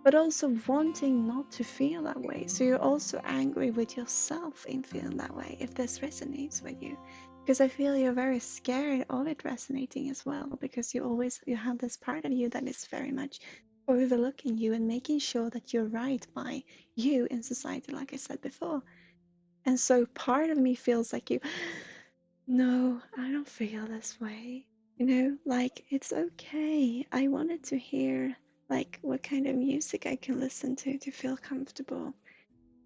But also wanting not to feel that way. So you're also angry with yourself in feeling that way, if this resonates with you. Because I feel you're very scared of it resonating as well, because you have this part of you that is very much overlooking you and making sure that you're right by you in society, like I said before. And so part of me feels like no, I don't feel this way. Like, it's okay. I wanted to hear like what kind of music I can listen to feel comfortable.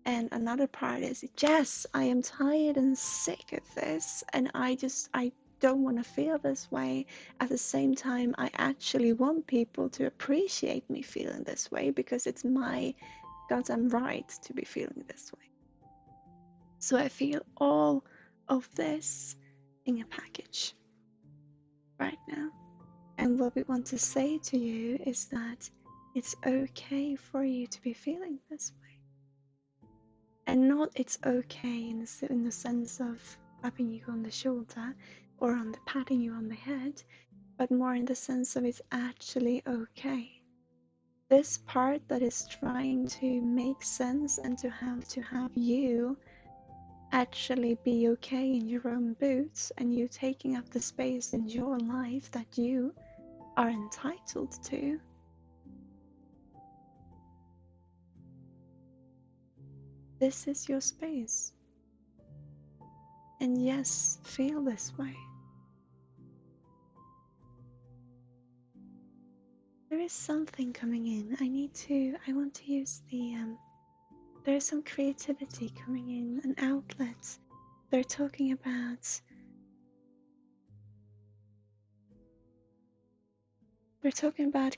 And another part is, yes, I am tired and sick of this, and I don't want to feel this way. At the same time, I actually want people to appreciate me feeling this way because it's my goddamn right to be feeling this way. So I feel all of this in a package right now. And what we want to say to you is that it's okay for you to be feeling this way. And not it's okay in the sense of tapping you on the shoulder or on the patting you on the head, but more in the sense of it's actually okay. This part that is trying to make sense and to have you actually be okay in your own boots and you taking up the space in your life that you are entitled to. This is your space. And yes, feel this way. There is something coming in. I want to use there is some creativity coming in, an outlet. They're talking about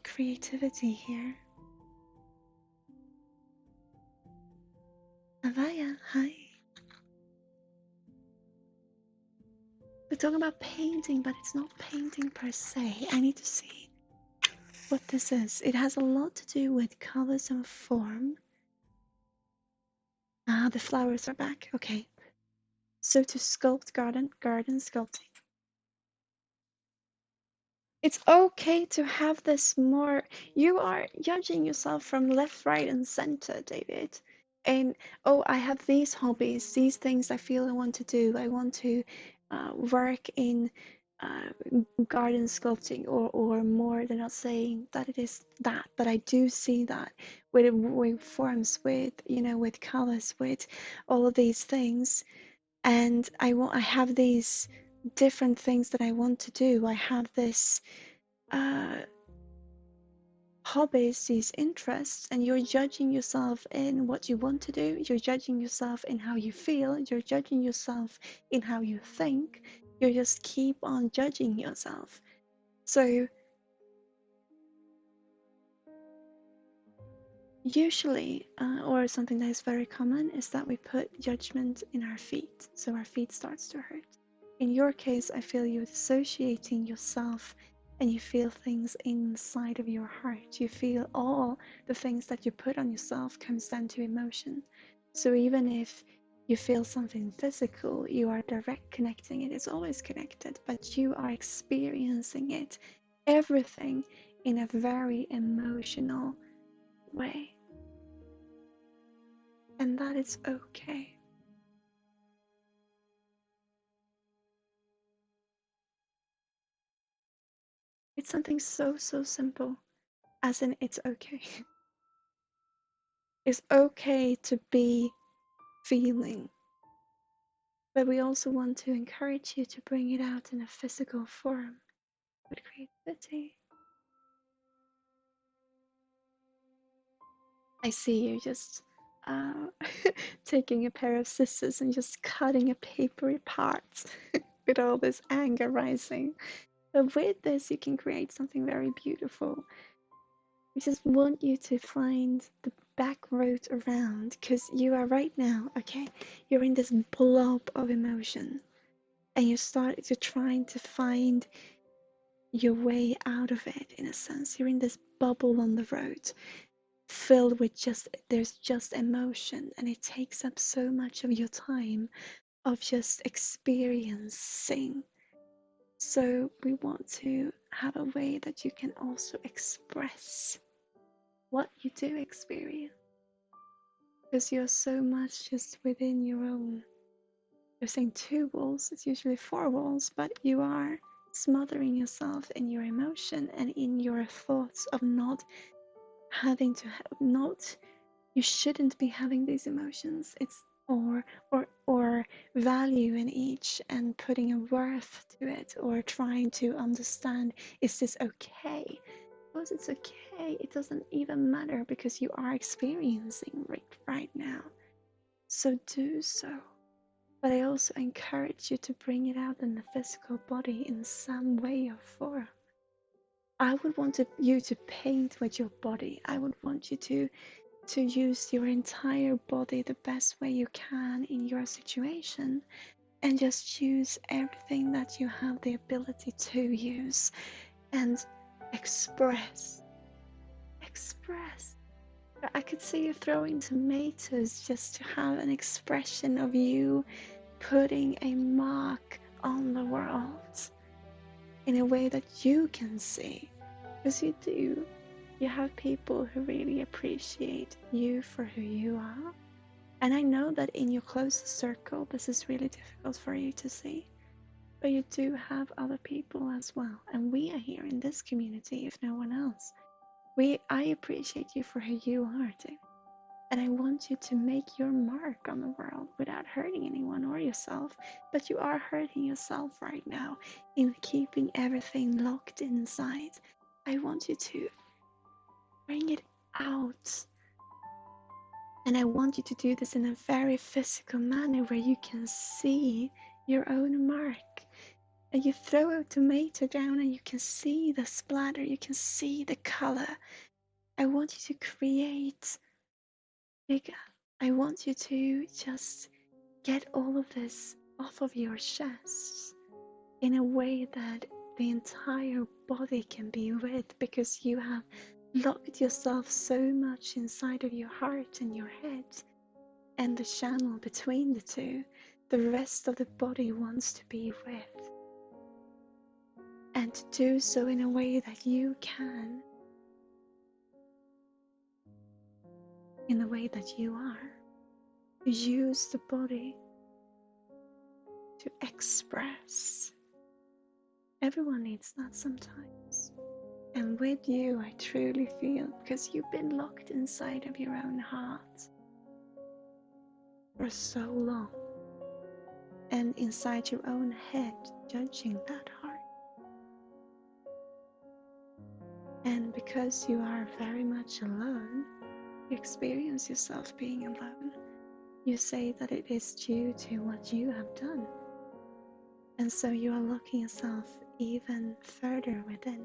creativity here. Avaya, hi. They're talking about painting, but it's not painting per se. I need to see what this is. It has a lot to do with colors and form. Ah, the flowers are back. Okay. So to sculpt garden sculpting. It's okay to have this more. You are judging yourself from left, right, and center, David. And oh, I have these hobbies, these things I feel I want to do. I want to work in uh, garden sculpting, or more. They're not saying that it is that, but I do see that with forms, with with colors, with all of these things. And I have these different things that I want to do. I have this hobbies, these interests, and you're judging yourself in what you want to do. You're judging yourself in how you feel. You're judging yourself in how you think. You just keep on judging yourself. So usually, or something that is very common, is that we put judgment in our feet, so our feet starts to hurt. In your case, I feel you dissociating yourself and you feel things inside of your heart. You feel all the things that you put on yourself comes down to emotion. So even if you feel something physical, you are direct connecting it. It's always connected, but you are experiencing it, everything, in a very emotional way. And that is okay. It's something so simple, as in it's okay. It's okay to be feeling, but we also want to encourage you to bring it out in a physical form with creativity. I see you just taking a pair of scissors and just cutting a paper apart with all this anger rising. But with this, you can create something very beautiful. We just want you to find the back road around, because you are right now, okay? You're in this blob of emotion and you're trying to find your way out of it, in a sense. You're in this bubble on the road filled with there's just emotion, and it takes up so much of your time of just experiencing. So we want to have a way that you can also express what you do experience, because you're so much just within your own. You're saying 2 walls, it's usually 4 walls, but you are smothering yourself in your emotion and in your thoughts of not having to have, not, you shouldn't be having these emotions. It's or value in each and putting a worth to it, or trying to understand, is this okay? Because it's okay, it doesn't even matter, because you are experiencing it right now. So do so. But I also encourage you to bring it out in the physical body in some way or form. I would want you to paint with your body. I would want you to use your entire body the best way you can in your situation, and just use everything that you have the ability to use and express. I could see you throwing tomatoes just to have an expression of you putting a mark on the world in a way that you can see, because you do. You have people who really appreciate you for who you are. And I know that in your closest circle, this is really difficult for you to see. But you do have other people as well. And we are here in this community, if no one else. I appreciate you for who you are, too. And I want you to make your mark on the world without hurting anyone or yourself. But you are hurting yourself right now in keeping everything locked inside. I want you to bring it out. And I want you to do this in a very physical manner where you can see your own mark. And you throw a tomato down and you can see the splatter, you can see the color. I want you to create bigger. I want you to just get all of this off of your chest in a way that the entire body can be read, because you have locked yourself so much inside of your heart and your head and the channel between the two. The rest of the body wants to be read, and to do so in a way that you can, in the way that you are. Use the body to express. Everyone needs that sometimes. And with you, I truly feel, because you've been locked inside of your own heart for so long, and inside your own head, judging that heart. And because you are very much alone, you experience yourself being alone. You say that it is due to what you have done. And so you are locking yourself even further within,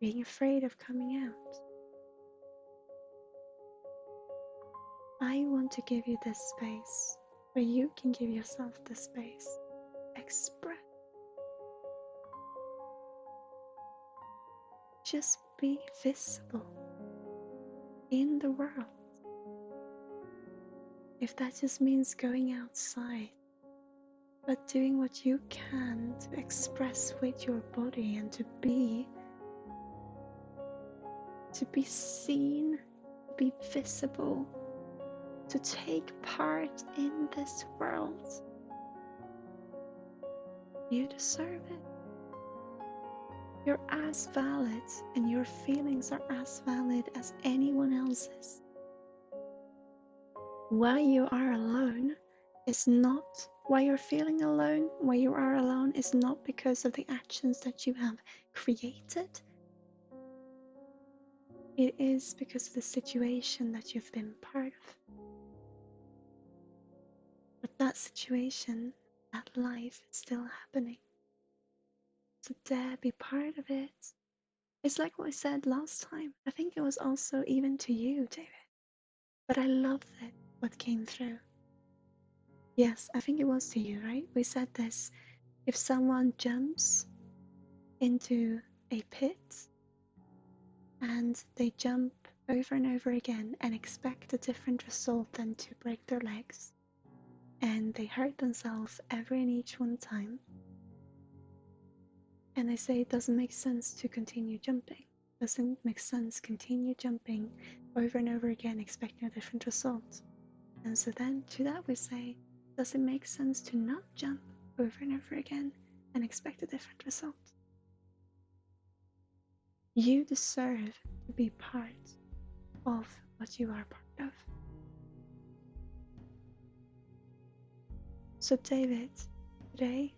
being afraid of coming out. I want to give you this space where you can give yourself the space. Express. Just be visible in the world. If that just means going outside, but doing what you can to express with your body and to be seen, to be visible, to take part in this world. You deserve it. You're as valid, and your feelings are as valid as anyone else's. Why you are alone is not, why you're feeling alone, why you are alone is not because of the actions that you have created. It is because of the situation that you've been part of. But that situation, that life is still happening. So dare be part of it. It's like what I said last time. I think it was also even to you, David. But I loved it, what came through. Yes, I think it was to you, right? We said this. If someone jumps into a pit and they jump over and over again and expect a different result than to break their legs, and they hurt themselves every and each one time, and they say it doesn't make sense to continue jumping. Doesn't make sense continue jumping over and over again expecting a different result. And so then to that we say, does it make sense to not jump over and over again and expect a different result? You deserve to be part of what you are part of. So David, today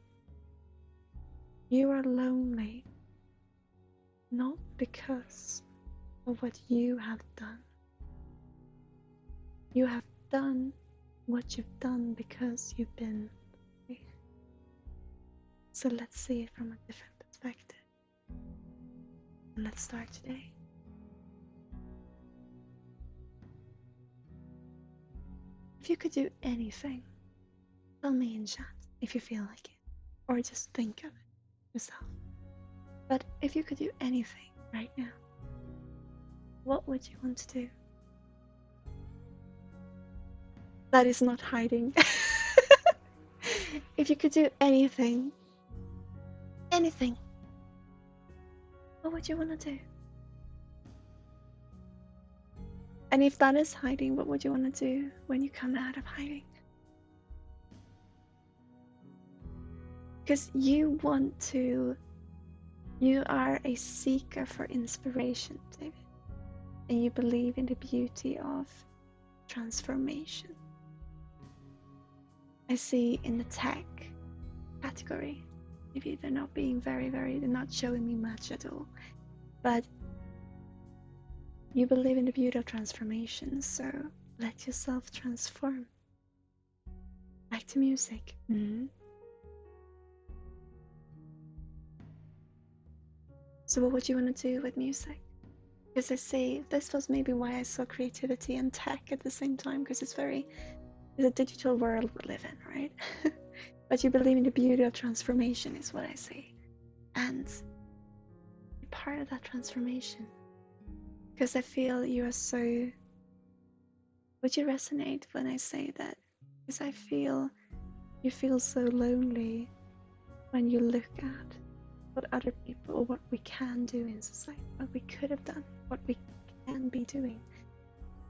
you are lonely, not because of what you have done. You have done what you've done because you've been free. So let's see it from a different perspective. And let's start today. If you could do anything, tell me in chat if you feel like it, or just think of it yourself. But if you could do anything right now, what would you want to do? That is not hiding. If you could do anything, what would you want to do? And if that is hiding, what would you want to do when you come out of hiding? Because you are a seeker for inspiration, David. And you believe in the beauty of transformation. I see in the tech category, maybe they're not being they're not showing me much at all, but you believe in the beauty of transformation, so let yourself transform. Back to music. So what would you want to do with music? Because I see this was maybe why I saw creativity and tech at the same time, because it's a digital world we live in, right? But you believe in the beauty of transformation is what I see. And be part of that transformation. Because I feel you are so... Would you resonate when I say that? Because I feel you feel so lonely when you look at what other people, or what we can do in society, what we could have done, what we can be doing.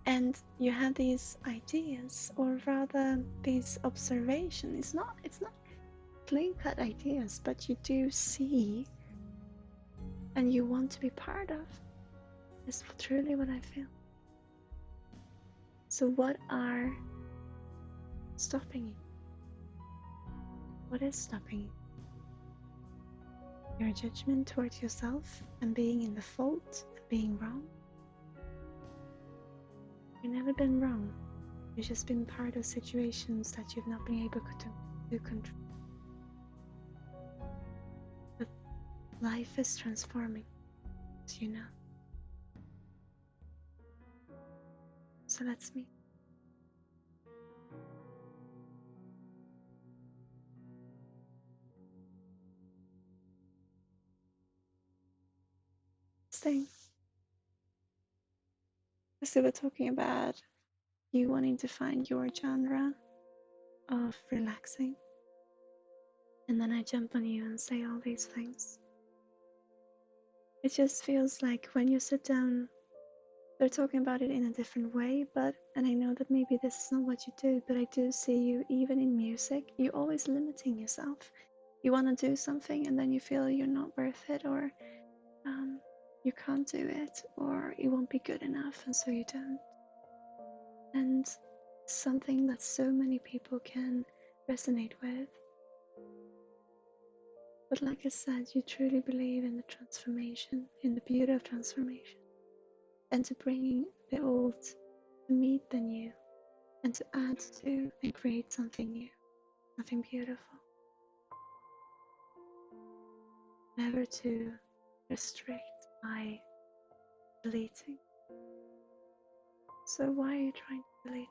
And you have these ideas, or rather these observations. It's not clean-cut ideas, but you do see and you want to be part of. Is truly what I feel. So what are stopping you? What is stopping you? Your judgment towards yourself and being in the fault and being wrong? You've never been wrong. You've just been part of situations that you've not been able to control. But life is transforming, as you know. So let's meet. Thing. So we're talking about you wanting to find your genre of relaxing. And then I jump on you and say all these things. It just feels like when you sit down, they're talking about it in a different way, and I know that maybe this is not what you do, but I do see you, even in music, you're always limiting yourself. You want to do something and then you feel you're not worth it, or you can't do it, or it won't be good enough, and so you don't. And something that so many people can resonate with. But like I said, you truly believe in the transformation, in the beauty of transformation, and to bringing the old to meet the new, and to add to and create something new, something beautiful. Never to restrict by deleting. So why are you trying to delete it?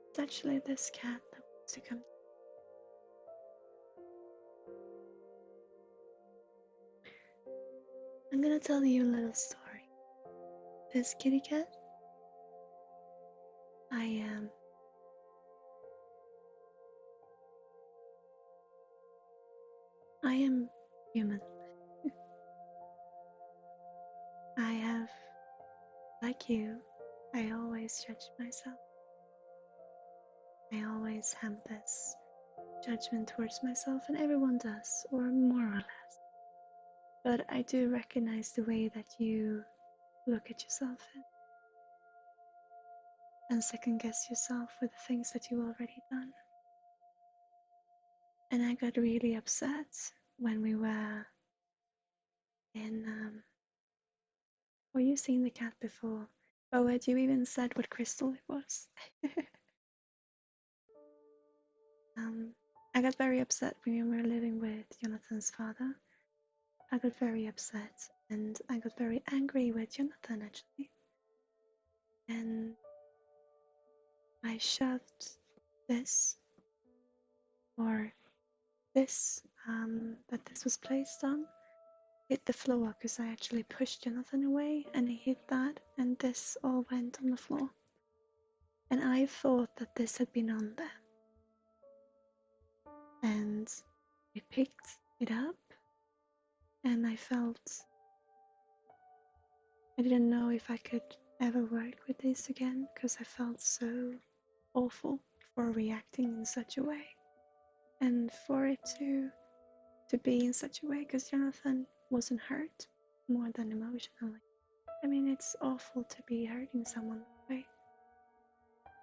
It's actually this cat that wants to come. I'm gonna tell you a little story. This kitty cat, I am human. I have, like you, I always judge myself. I always have this judgment towards myself, and everyone does, or more or less. But I do recognize the way that you look at yourself in. and second guess yourself with the things that you've already done. And I got really upset when we were in. Well, you've seen the cat before. Oh, had you even said what crystal it was? I got very upset when we were living with Jonathan's father. I got very upset and I got very angry with Jonathan actually. And I shoved this, or this, that this was placed on, hit the floor because I actually pushed Jonathan away and he hit that and this all went on the floor. And I thought that this had been on there. And I picked it up and I felt I didn't know if I could ever work with this again because I felt so awful for reacting in such a way and for it to be in such a way because Jonathan wasn't hurt more than emotionally. I mean, it's awful to be hurting someone that way,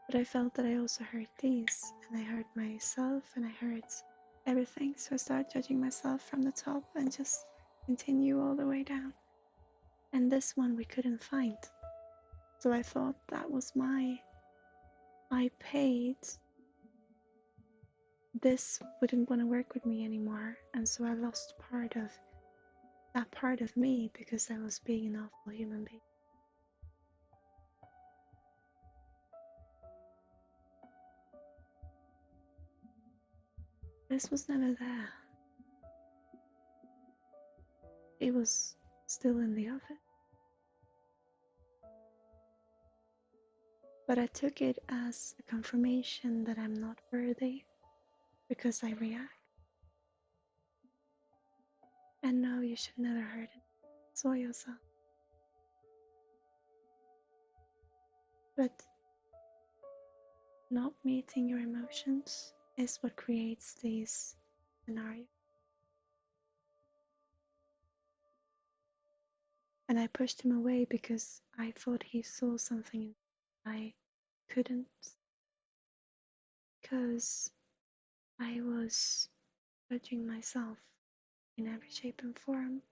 but I felt that I also hurt these and I hurt myself and I hurt everything, so I started judging myself from the top and just continue all the way down. And this one we couldn't find, so I thought that was I paid, this wouldn't want to work with me anymore, and so I lost part of that part of me because I was being an awful human being. This was never there. It was still in the oven. But I took it as a confirmation that I'm not worthy because I react. And no, you should never hurt it. So yourself. But not meeting your emotions is what creates these scenarios. And I pushed him away because I thought he saw something I couldn't, because I was judging myself in every shape and form.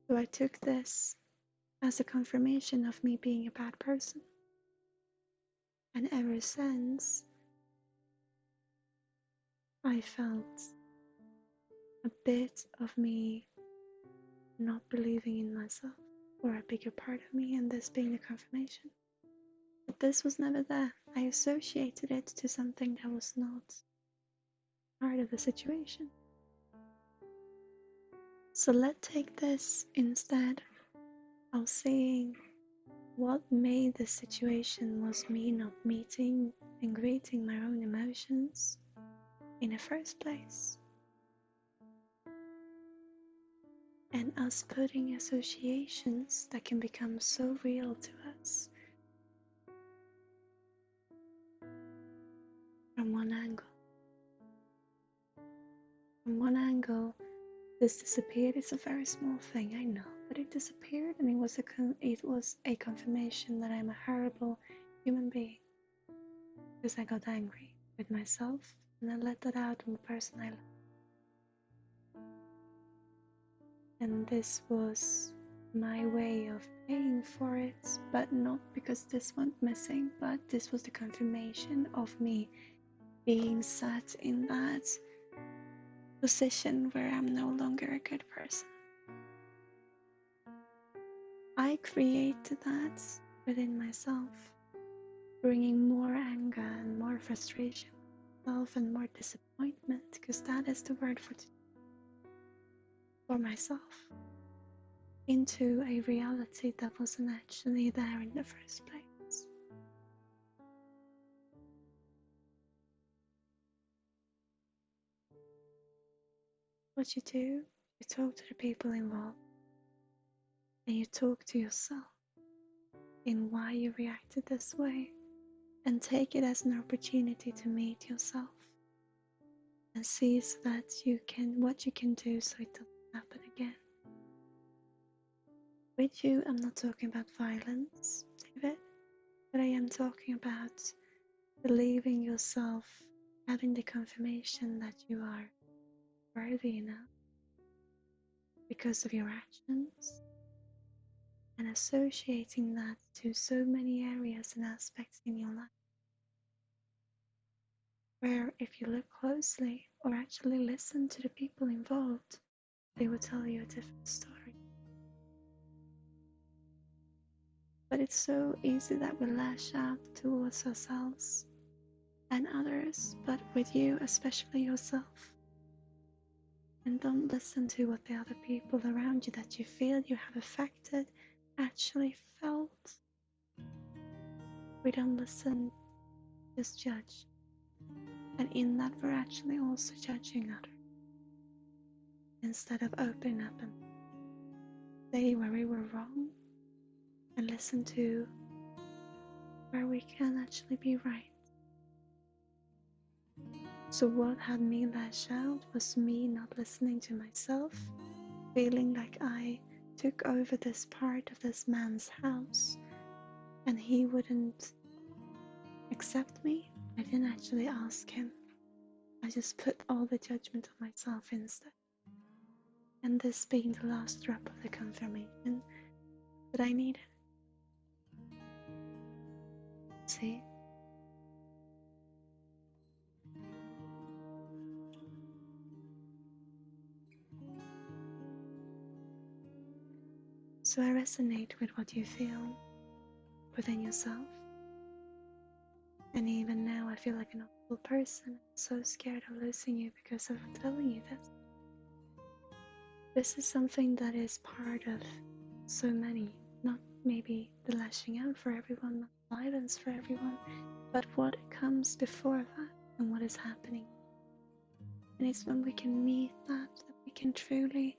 So I took this as a confirmation of me being a bad person. And ever since, I felt a bit of me not believing in myself, or a bigger part of me, and this being a confirmation. But this was never there. I associated it to something that was not part of the situation. So let's take this instead of seeing what made the situation was me not meeting and greeting my own emotions in the first place. And us putting associations that can become so real to us from one angle. From one angle, this disappeared. It's a very small thing, I know, but it disappeared, and it was a confirmation that I'm a horrible human being because I got angry with myself and I let that out on the person I love. And this was my way of paying for it, but not because this went missing, but this was the confirmation of me being sat in that position where I'm no longer a good person. I created that within myself, bringing more anger and more frustration with myself and more disappointment, because that is the word for myself, into a reality that wasn't actually there in the first place. What you do, you talk to the people involved, and you talk to yourself in why you reacted this way, and take it as an opportunity to meet yourself and see so that what you can do so it doesn't happen again. With you, I'm not talking about violence, David, but I am talking about believing yourself, having the confirmation that you are worthy enough because of your actions, and associating that to so many areas and aspects in your life, where if you look closely or actually listen to the people involved, they will tell you a different story. But it's so easy that we lash out towards ourselves and others, but with you, especially yourself. And don't listen to what the other people around you that you feel you have affected actually felt. We don't listen, just judge. And in that, we're actually also judging others. Instead of opening up and say where we were wrong and listen to where we can actually be right. So what had me lash out was me not listening to myself, feeling like I took over this part of this man's house and he wouldn't accept me. I didn't actually ask him. I just put all the judgment on myself instead. And this being the last drop of the confirmation that I needed. See? So I resonate with what you feel within yourself. And even now I feel like an awful person. I'm so scared of losing you because of telling you this. This is something that is part of so many, not maybe the lashing out for everyone, not violence for everyone, but what comes before that and what is happening. And it's when we can meet that we can truly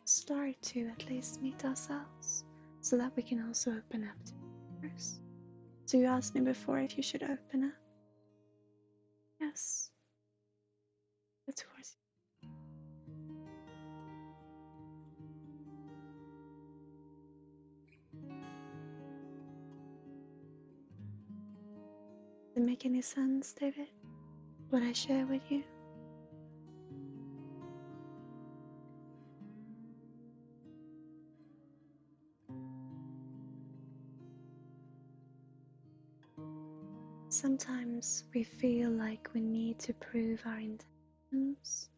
start to at least meet ourselves, so that we can also open up to others. So you asked me before if you should open up. Yes, of course. Does it make any sense, David? What I share with you? Sometimes we feel like we need to prove our intentions,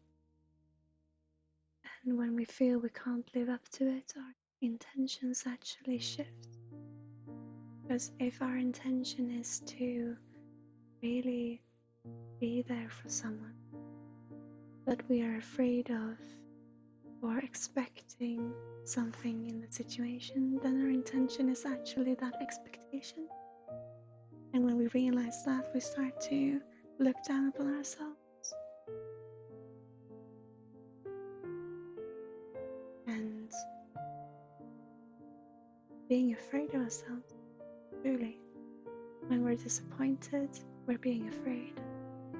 and when we feel we can't live up to it, our intentions actually shift. Because if our intention is to really be there for someone, but we are afraid of or expecting something in the situation, then our intention is actually that expectation. And when we realize that, we start to look down upon ourselves. And being afraid of ourselves, truly. When we're disappointed, we're being afraid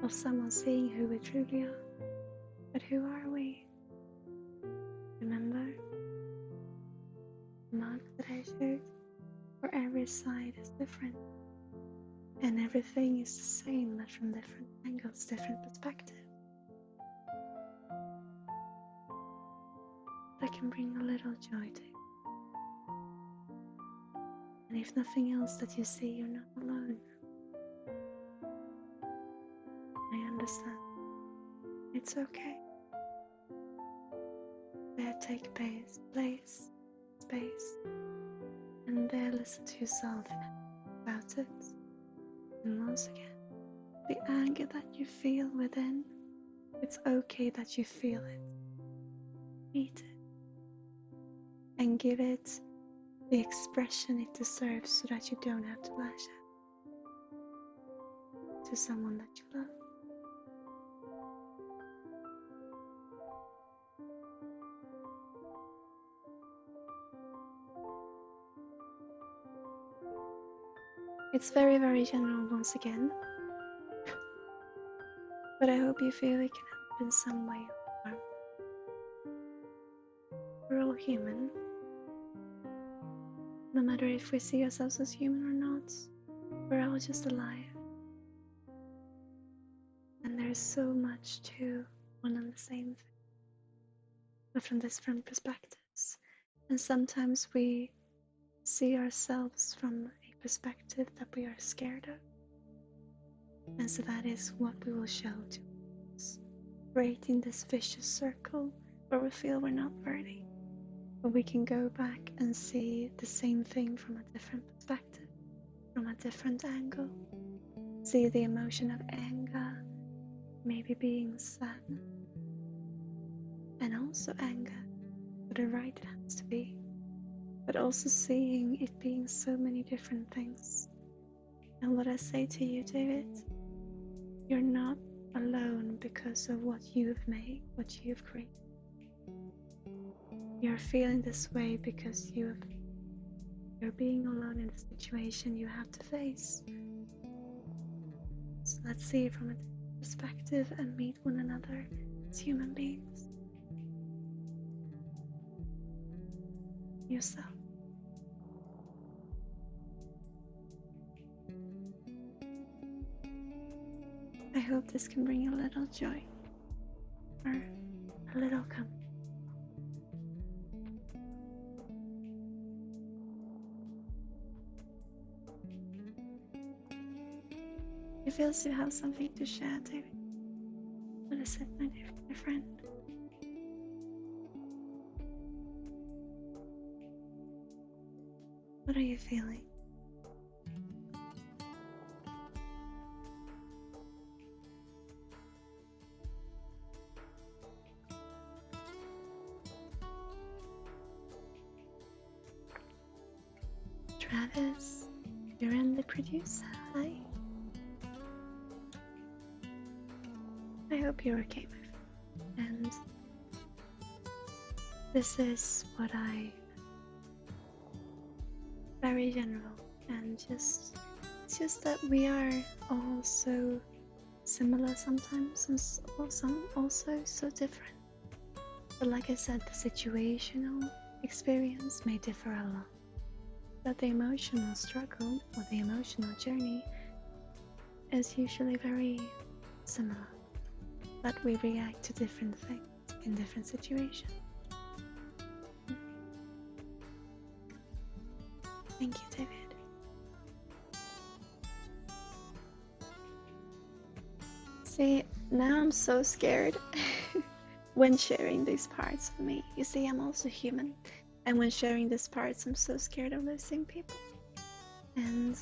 of someone seeing who we truly are. But who are we? Remember the mark that I showed? For every side is different. And everything is the same, but from different angles, different perspectives. That can bring a little joy to you. And if nothing else, that you see you're not alone. I understand. It's okay. There, take place, space, and there listen to yourself about it. And once again, the anger that you feel within, it's okay that you feel it. Meet it. And give it the expression it deserves, so that you don't have to lash out to someone that you love. It's very, very general once again, but I hope you feel it can help in some way or form. We're all human, no matter if we see ourselves as human or not, we're all just alive. And there's so much to one and the same thing, but from different perspectives. And sometimes we see ourselves from a perspective that we are scared of. And so that is what we will show to us, creating this vicious circle where we feel we're not worthy. But we can go back and see the same thing from a different perspective, from a different angle. See the emotion of anger, maybe being sad, and also anger for the right it has to be, but also seeing it being so many different things. And what I say to you, David, you're not alone because of what you've made, what you've created. You're feeling this way because you're being alone in the situation you have to face. So let's see it from a different perspective and meet one another as human beings. Yourself. I hope this can bring you a little joy or a little comfort. It feels you have something to share, David. What is it, my dear friend? What are you feeling? Travis, you're in the producer. Hi. I hope you're okay, my friend. And this is what very general, and it's just that we are all so similar sometimes, and some also so different. But like I said, the situational experience may differ a lot, but the emotional struggle or the emotional journey is usually very similar. But we react to different things in different situations. Thank you, David. See, now I'm so scared when sharing these parts of me. You see, I'm also human. And when sharing these parts, I'm so scared of losing people. And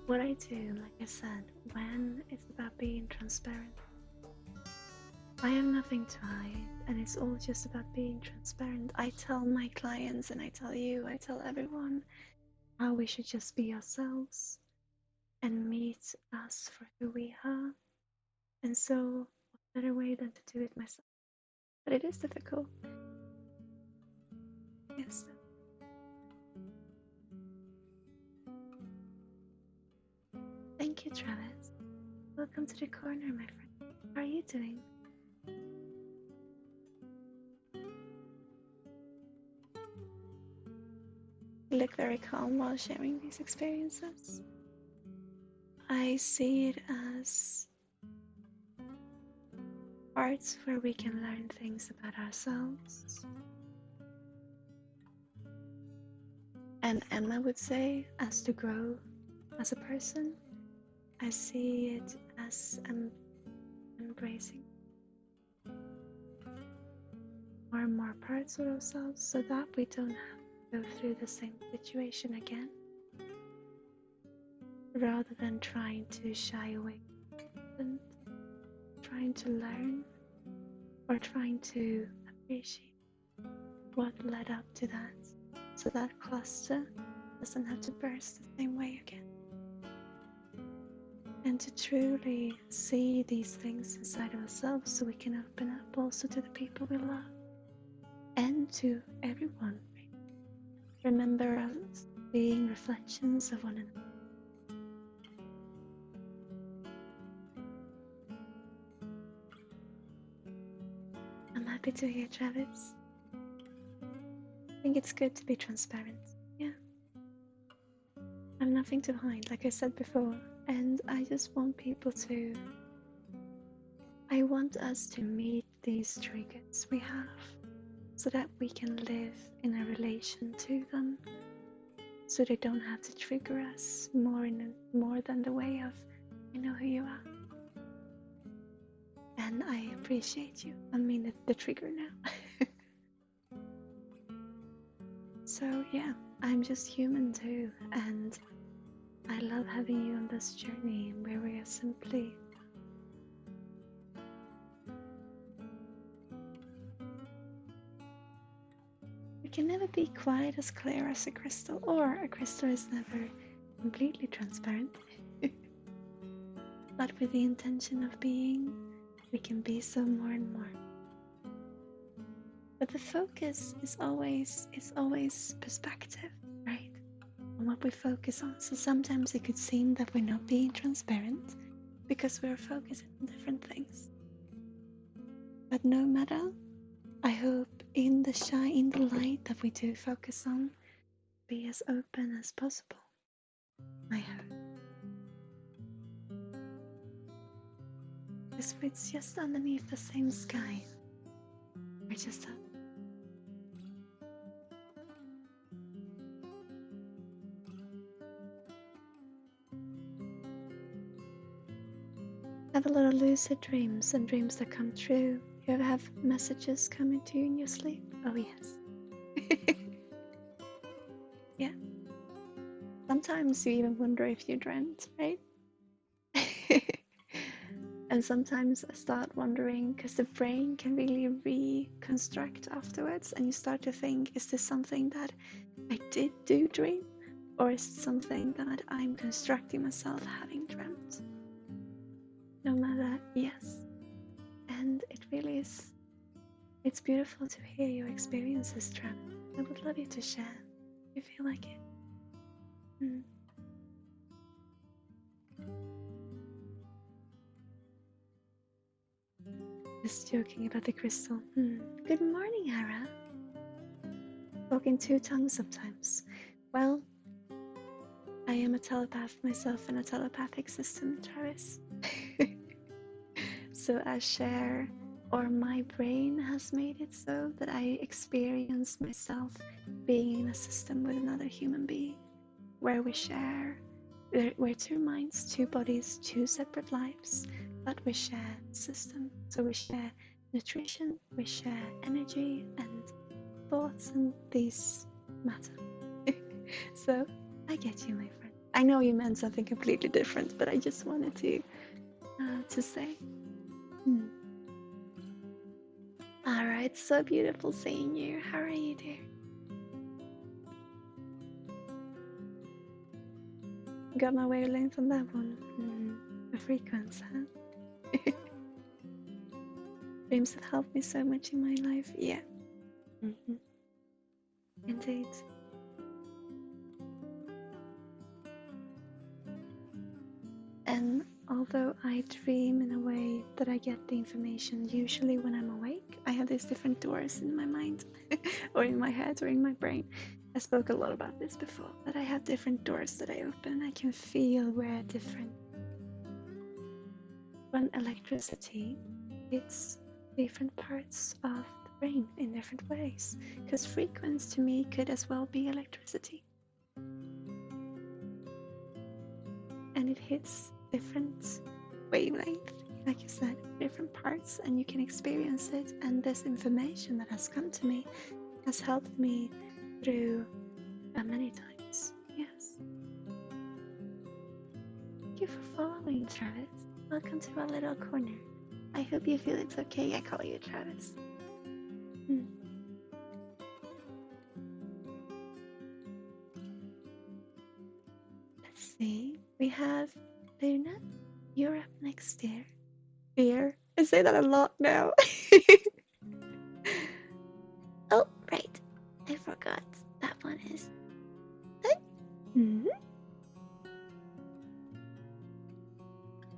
what I do, like I said, when it's about being transparent, I have nothing to hide, and it's all just about being transparent. I tell my clients, and I tell you, I tell everyone how we should just be ourselves and meet us for who we are. And so, what better way than to do it myself? But it is difficult. Yes. Thank you, Travis. Welcome to the corner, my friend. How are you doing? You look very calm while sharing these experiences. I see it as parts where we can learn things about ourselves. And Emma would say, as to grow as a person, I see it as embracing more and more parts of ourselves so that we don't have to go through the same situation again, rather than trying to shy away and trying to learn or trying to appreciate what led up to that, so that cluster doesn't have to burst the same way again. And to truly see these things inside ourselves so we can open up also to the people we love and to everyone. Remember us being reflections of one another. I'm happy to hear, Travis. I think it's good to be transparent. I have nothing to hide, like I said before, and I just want people to. I want us to meet these triggers we have so that we can live in a relation to them, so they don't have to trigger us more than the way of, I know who you are. And I appreciate you. I mean the trigger now. So yeah, I'm just human too, and I love having you on this journey where we are simply we can never be quite as clear as a crystal, or a crystal is never completely transparent. But with the intention of being, we can be so more and more. But the focus is always perspective, right? On what we focus on. So sometimes it could seem that we're not being transparent because we're focusing on different things. But no matter, I hope in the light that we do focus on, be as open as possible. I hope. Because it's just underneath the same sky. We're just up. Have a lot of lucid dreams and dreams that come true. You ever have messages coming to you in your sleep? Oh yes. Yeah. Sometimes you even wonder if you dreamt, right? And sometimes I start wondering, because the brain can really reconstruct afterwards, and you start to think, is this something that I did do dream? Or is it something that I'm constructing myself having dreamt? No matter, yes. And it really is, it's beautiful to hear your experiences, Tram. I would love you to share if you feel like it. Just joking about the crystal. Good morning, Hara. Talking two tongues sometimes. Well, I am a telepath myself in a telepathic system, Travis. So I share, or my brain has made it so that I experience myself being in a system with another human being, where we share, we're two minds, two bodies, two separate lives, but we share system. So we share nutrition, we share energy and thoughts, and these matter. So I get you, my friend. I know you meant something completely different, but I just wanted to say. Alright, so beautiful seeing you. How are you, dear? Got my wavelength on that one. A frequency, huh? Dreams have helped me so much in my life. Yeah. Indeed. And although I dream in a way that I get the information usually when I'm awake, I have these different doors in my mind or in my head or in my brain. I spoke a lot about this before, but I have different doors that I open. I can feel where when electricity hits different parts of the brain in different ways, because frequency to me could as well be electricity. And it hits different wavelength, like you said, different parts, and you can experience it. And this information that has come to me has helped me through many times. Yes. Thank you for following, Travis. Welcome to our little corner. I hope you feel it's okay I call you Travis. Let's see. We have Luna. You're up next, dear. Dear. I say that a lot now. Oh, right. I forgot. That one is.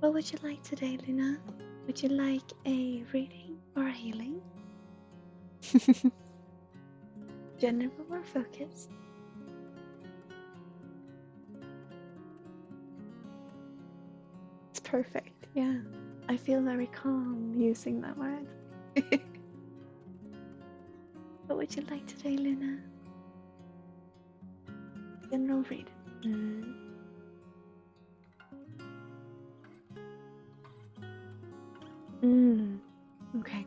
What would you like today, Luna? Would you like a reading or a healing? General or focused? perfect. Yeah, I feel very calm using that word. What would you like today, Luna? General read. Okay.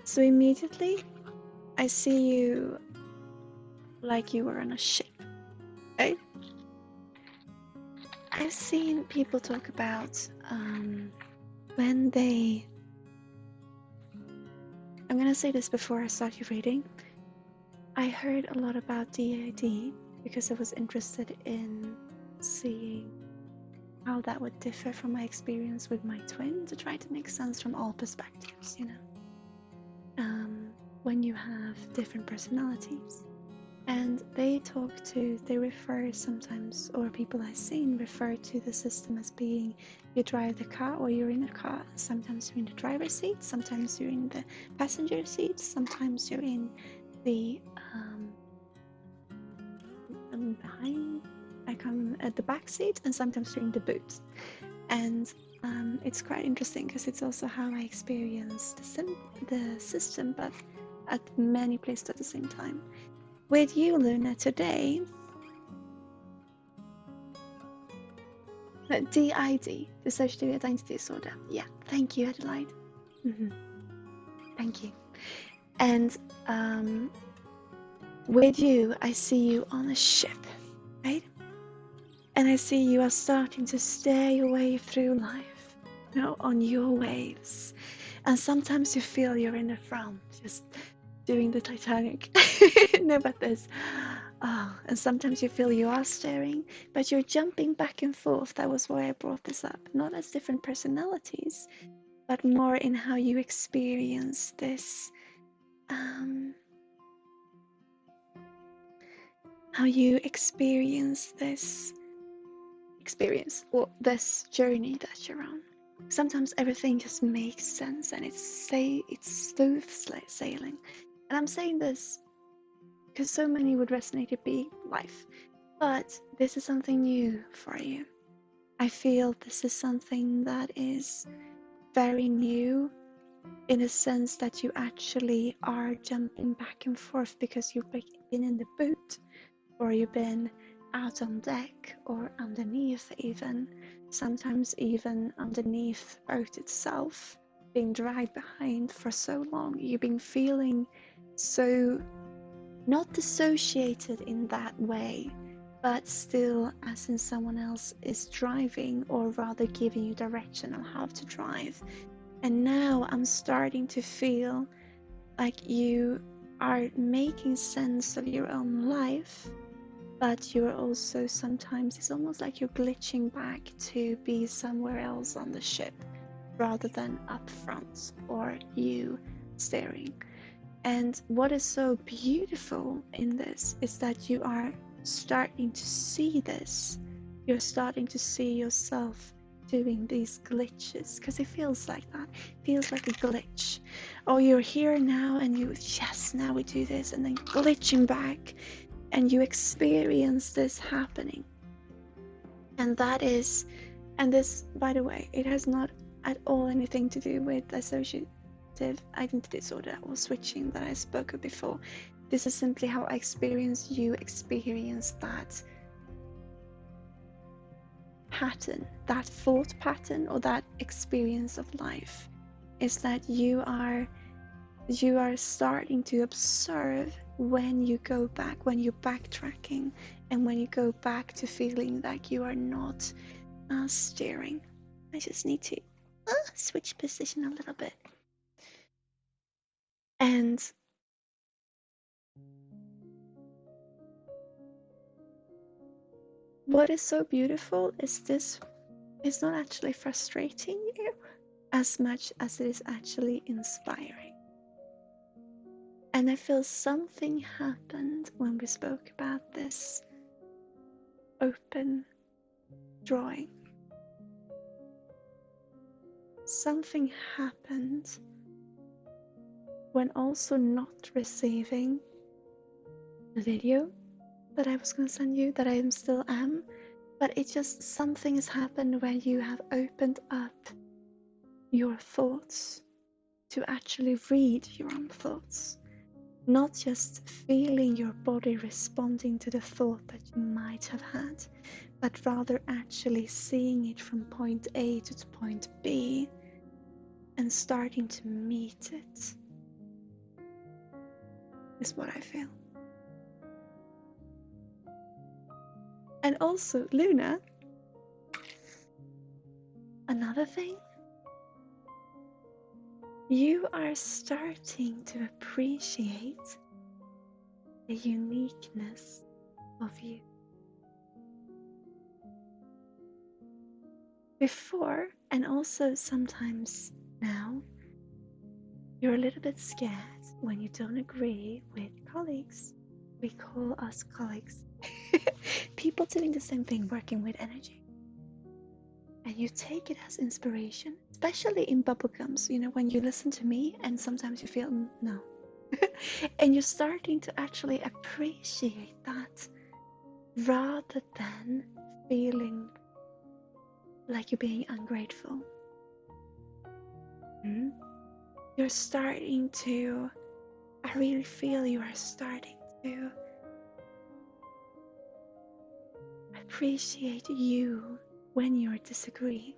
So immediately, I see you like you were on a ship, right? I've seen people talk about when they. I'm gonna say this before I start your reading. I heard a lot about DID because I was interested in seeing how that would differ from my experience with my twin, to try to make sense from all perspectives, you know. When you have different personalities. And they refer sometimes, or people I've seen refer to the system as being you drive the car or you're in a car. Sometimes you're in the driver's seat, sometimes you're in the passenger seat, sometimes you're in the behind, at the back seat, and sometimes you're in the boot. And it's quite interesting because it's also how I experience the system, but at many places at the same time. With you, Luna, today, DID, dissociative identity disorder. Yeah, thank you, Adelaide. Thank you. And with you, I see you on a ship, right? And I see you are starting to steer your way through life, you know, on your waves. And sometimes you feel you're in the front, just doing the Titanic. No, but this. Oh, and sometimes you feel you are steering, but you're jumping back and forth. That was why I brought this up. Not as different personalities, but more in how you experience this. How you experience this or this journey that you're on. Sometimes everything just makes sense and it's smooth sailing. And I'm saying this because so many would resonate to be life. But this is something new for you. I feel this is something that is very new in a sense that you actually are jumping back and forth because you've been in the boot, or you've been out on deck, or underneath even, sometimes even underneath the boat itself, being dragged behind for so long. You've been feeling so not dissociated in that way, but still as in someone else is driving, or rather giving you direction on how to drive. And now I'm starting to feel like you are making sense of your own life, but you're also sometimes, it's almost like you're glitching back to be somewhere else on the ship rather than up front or you steering. And what is so beautiful in this is that you are starting to see this. You're starting to see yourself doing these glitches, because it feels like that. It feels like a glitch. Oh, you're here now and yes, now we do this, and then glitching back, and you experience this happening. And this, by the way, it has not at all anything to do with associative identity disorder or switching that I spoke of before. This is simply how I experience you experience that pattern, that thought pattern, or that experience of life, is that you are starting to observe when you go back, when you're backtracking, and when you go back to feeling like you are not steering. I just need to switch position a little bit. And what is so beautiful is this is not actually frustrating you as much as it is actually inspiring. And I feel something happened when we spoke about this open drawing. Something happened when also not receiving the video that I was going to send you, that I still am, but it's just something has happened where you have opened up your thoughts to actually read your own thoughts, not just feeling your body responding to the thought that you might have had, but rather actually seeing it from point A to point B and starting to meet it, is what I feel. And also, Luna, another thing, you are starting to appreciate the uniqueness of you. Before, and also sometimes now, you're a little bit scared when you don't agree with colleagues. We call us colleagues. People doing the same thing, working with energy. And you take it as inspiration, especially in bubblegums, when you listen to me and sometimes you feel, no. And you're starting to actually appreciate that rather than feeling like you're being ungrateful. You're starting to, I really feel you are starting to appreciate you when you're disagreeing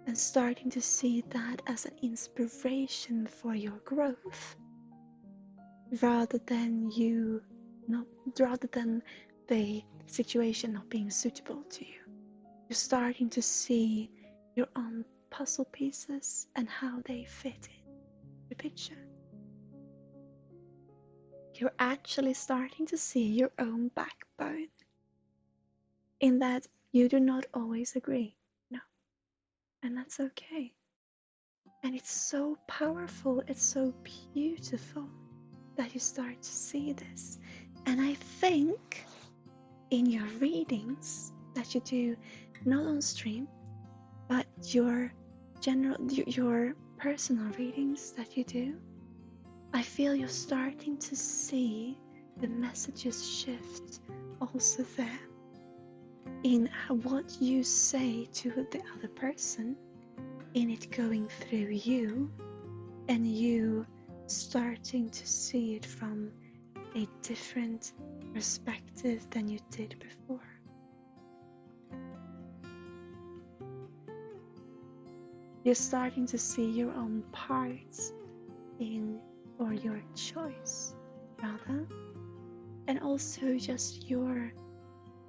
and starting to see that as an inspiration for your growth rather than the situation not being suitable to you. You're starting to see your own puzzle pieces and how they fit in the picture. You're actually starting to see your own backbone in that you do not always agree. No. And that's okay. And it's so powerful, it's so beautiful that you start to see this. And I think in your readings that you do, not on stream, but your personal readings that you do, I feel you're starting to see the messages shift also there in what you say to the other person, in it going through you, and you starting to see it from a different perspective than you did before. You're starting to see your own parts or your choice rather, and also just your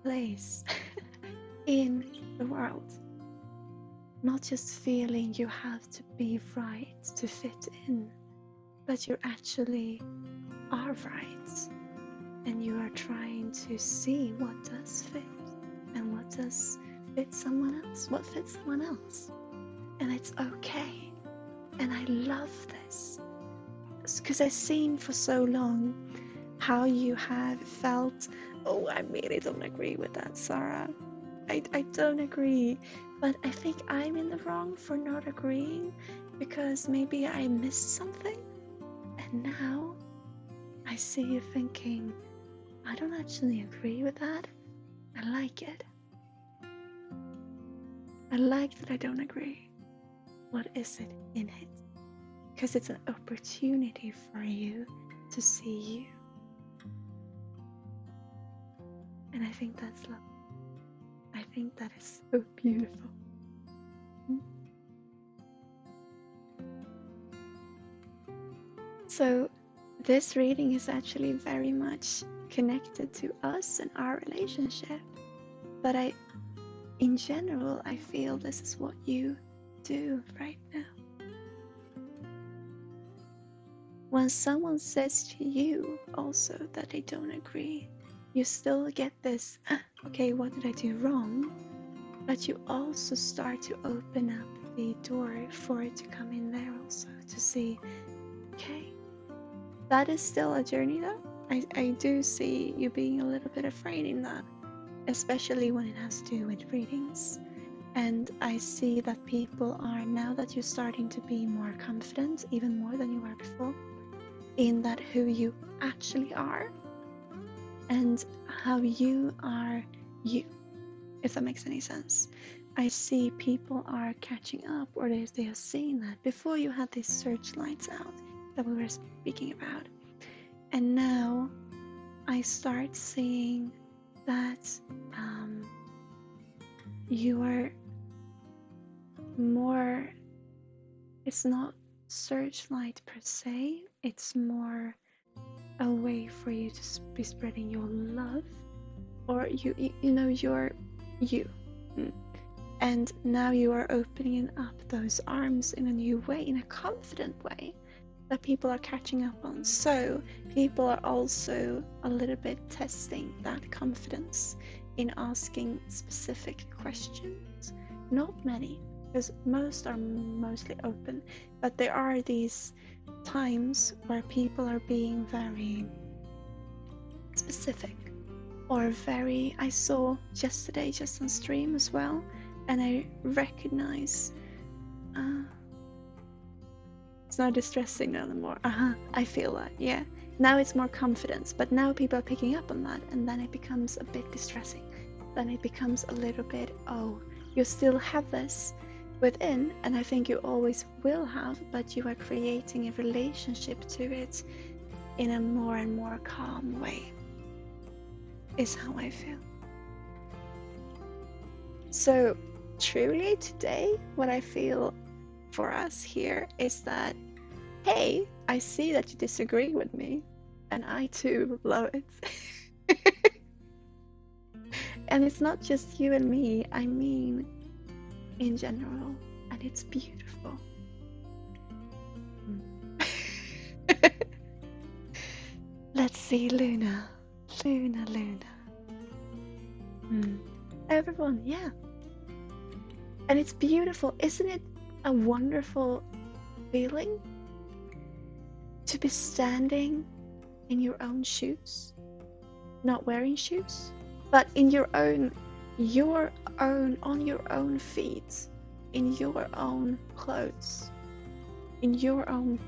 place in the world. Not just feeling you have to be right to fit in, but you actually are right, and you are trying to see what does fit and what does fit someone else, what fits someone else. And it's okay. And I love this because I've seen for so long how you have felt, oh, I really don't agree with that, Sarah. I don't agree. But I think I'm in the wrong for not agreeing because maybe I missed something. And now I see you thinking, I don't actually agree with that. I like it. I like that I don't agree. What is it in it? Because it's an opportunity for you to see you. And I think that's love. I think that is so beautiful. So this reading is actually very much connected to us and our relationship. But in general, I feel this is what you do right now. When someone says to you also that they don't agree, you still get this, okay, what did I do wrong? But you also start to open up the door for it to come in there also, to see, okay, that is still a journey though. I do see you being a little bit afraid in that, especially when it has to do with readings. And I see that people are, now that you're starting to be more confident, even more than you were before, in that who you actually are, and how you are you, if that makes any sense. I see people are catching up, or they are seeing that. Before you had these searchlights out that we were speaking about, and now I start seeing that you are more, it's not searchlight per se, it's more a way for you to be spreading your love, or you know, you're you. And now you are opening up those arms in a new way, in a confident way that people are catching up on. So people are also a little bit testing that confidence in asking specific questions. Not many, because most are mostly open, but there are these times where people are being very specific, or very, I saw yesterday just on stream as well, and I recognize it's not distressing anymore. I feel that, yeah. Now it's more confidence, but now people are picking up on that, and then it becomes a bit distressing. Then it becomes a little bit, oh, you still have this within, and I think you always will have, but you are creating a relationship to it in a more and more calm way, is how I feel. So truly today, what I feel for us here is that, hey, I see that you disagree with me, and I too love it. And it's not just you and me, I mean in general, and it's beautiful. Let's see, Luna. Everyone, yeah. And it's beautiful. Isn't it a wonderful feeling to be standing in your own shoes? Not wearing shoes, but in your own, on your own feet, in your own clothes, in your own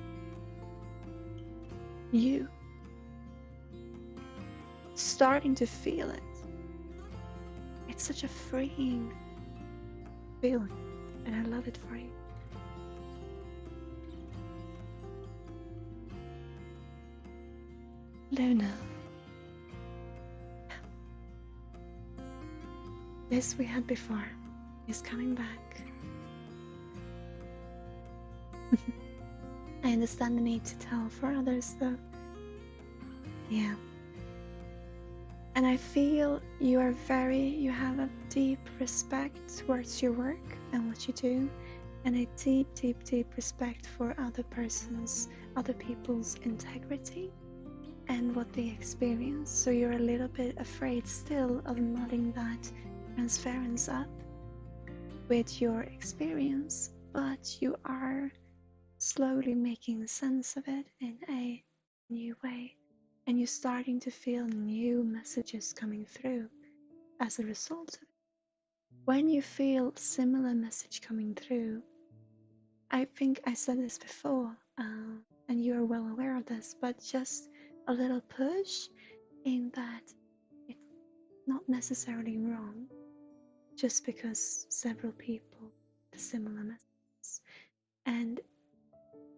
you. Starting to feel it. It's such a freeing feeling, and I love it for you. Luna. This we had before is coming back. I understand the need to tell for others though. Yeah. And I feel you have a deep respect towards your work and what you do, and a deep respect for other people's integrity and what they experience. So you're a little bit afraid still of mudding that transference up with your experience, but you are slowly making sense of it in a new way, and you're starting to feel new messages coming through as a result of it. When you feel similar message coming through, I think I said this before, and you are well aware of this, but just a little push in that it's not necessarily wrong just because several people have similar messages. And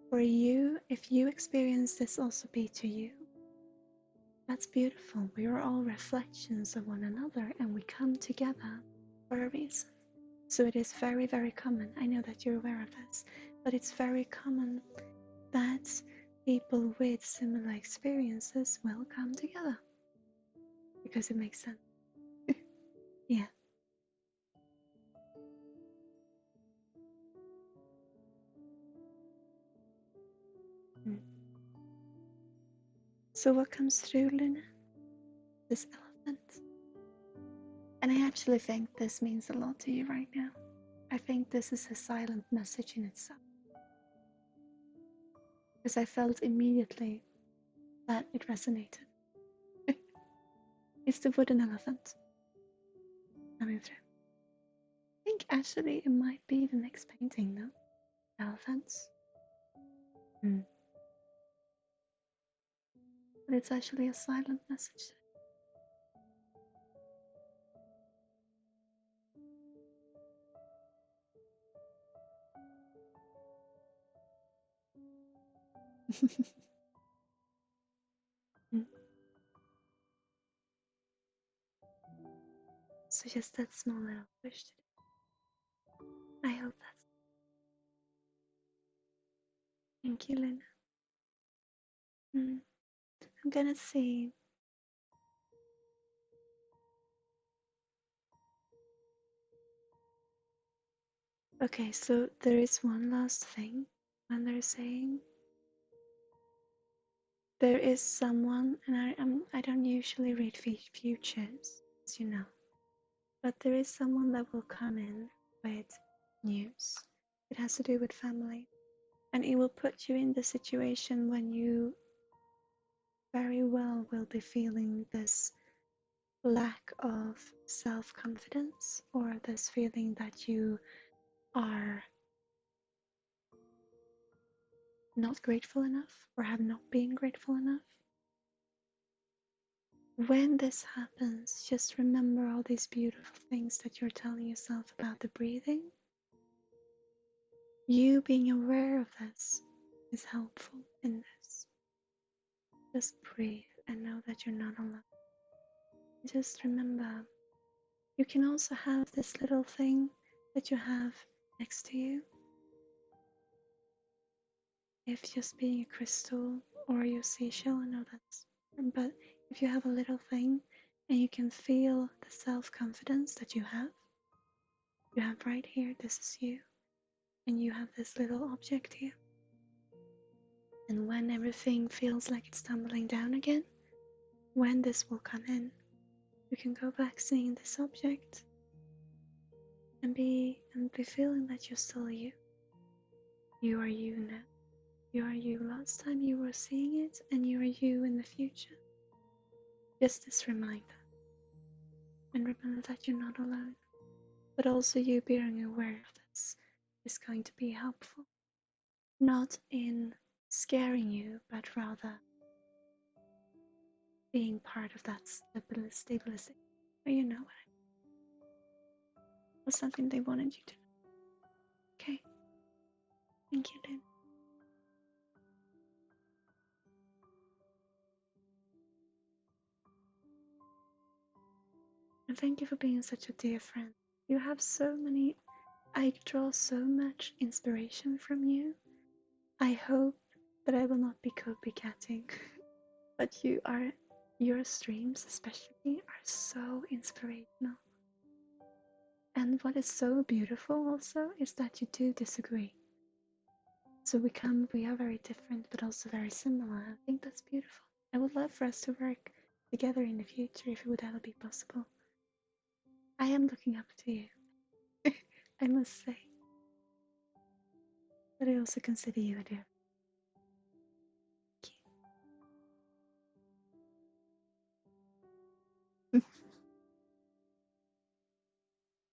for you, if you experience this also be to you, that's beautiful. We are all reflections of one another, and we come together for a reason. So it is very, very common. I know that you're aware of this, but it's very common that people with similar experiences will come together because it makes sense. Yeah. So what comes through, Luna? This elephant. And I actually think this means a lot to you right now. I think this is a silent message in itself. Because I felt immediately that it resonated. It's the wooden elephant coming through. I think actually it might be the next painting, no? Elephants. But it's actually a silent message. Mm. So just that small little push today. I hope that's. Thank you, Lena. I'm gonna see. Okay, so there is one last thing when they're saying there is someone, and I don't usually read futures, as you know, but there is someone that will come in with news. It has to do with family, and it will put you in the situation when you very well will be feeling this lack of self-confidence, or this feeling that you are not grateful enough or have not been grateful enough. When this happens, just remember all these beautiful things that you're telling yourself about the breathing. You being aware of this is helpful in this. Just breathe and know that you're not alone. Just remember, you can also have this little thing that you have next to you. If just being a crystal or your seashell, I know that's, but if you have a little thing and you can feel the self-confidence that you have right here, this is you, and you have this little object here. And when everything feels like it's tumbling down again, when this will come in, you can go back seeing this object and be feeling that you're still you. You are you now. You are you last time you were seeing it, and you are you in the future. Just this reminder. And remember that you're not alone. But also you being aware of this is going to be helpful. Not in scaring you, but rather being part of that stabilization. But you know what I mean. Was something they wanted you to know. Okay. Thank you, Lynn. And thank you for being such a dear friend. You have so many, I draw so much inspiration from you. I hope that I will not be copycatting, but your streams especially are so inspirational. And what is so beautiful also is that you do disagree. So we are very different, but also very similar. I think that's beautiful. I would love for us to work together in the future if it would ever be possible. I am looking up to you, I must say. But I also consider you a dear.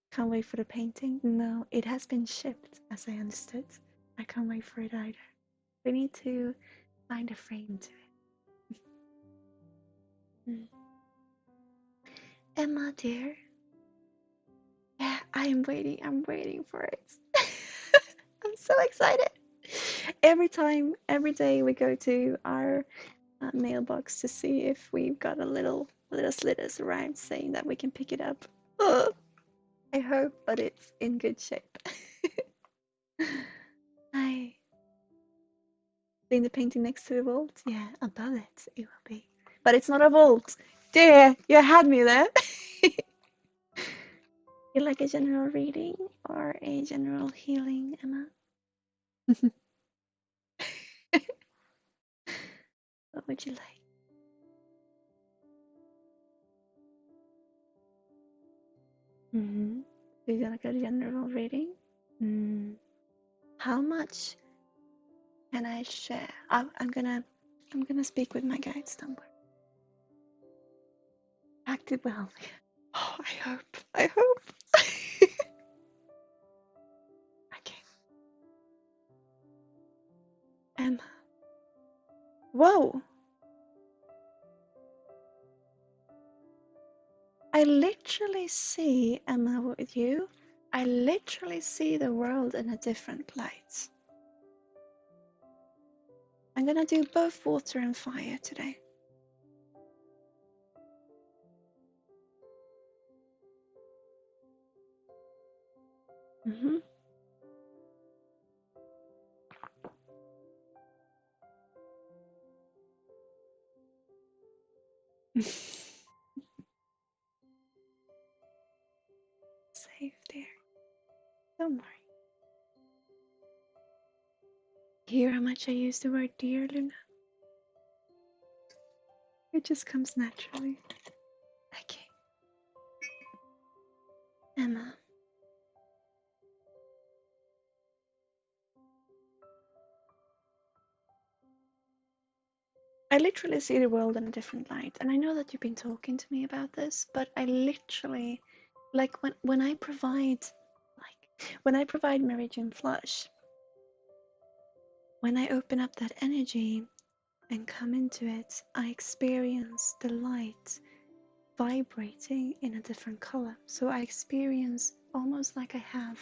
Can't wait for the painting. No, it has been shipped, as I understood. I can't wait for it either. We need to find a frame to it. Emma, dear. Yeah, I am waiting. I'm waiting for it. I'm so excited. Every day we go to our mailbox to see if we've got a little slitters arrived saying that we can pick it up. Ugh, I hope, but it's in good shape. I seen the painting next to the vault. Yeah, above it will be, but it's not a vault. Dear, you had me there. You like a general reading or a general healing, Emma? What would you like? So you like a general reading? How much can I share? I'm gonna speak with my guides. Don't worry. Active well. Oh, I hope. I hope. Okay. Emma. Whoa. I literally see, Emma, with you. I literally see the world in a different light. I'm gonna do both water and fire today. Mm-hmm. Safe, dear. Don't worry. Hear how much I use the word dear, Luna? It just comes naturally. Okay. Emma. I literally see the world in a different light. And I know that you've been talking to me about this, but I literally, like when I provide, Meridian Flush, when I open up that energy and come into it, I experience the light vibrating in a different color. So I experience almost like I have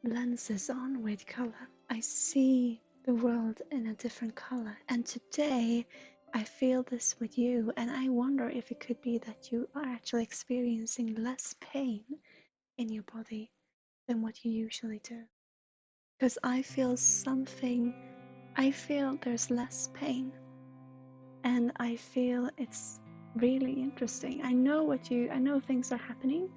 lenses on with color. I see the world in a different color. And today I feel this with you, and I wonder if it could be that you are actually experiencing less pain in your body than what you usually do. Because I feel there's less pain, and I feel it's really interesting. I know things are happening,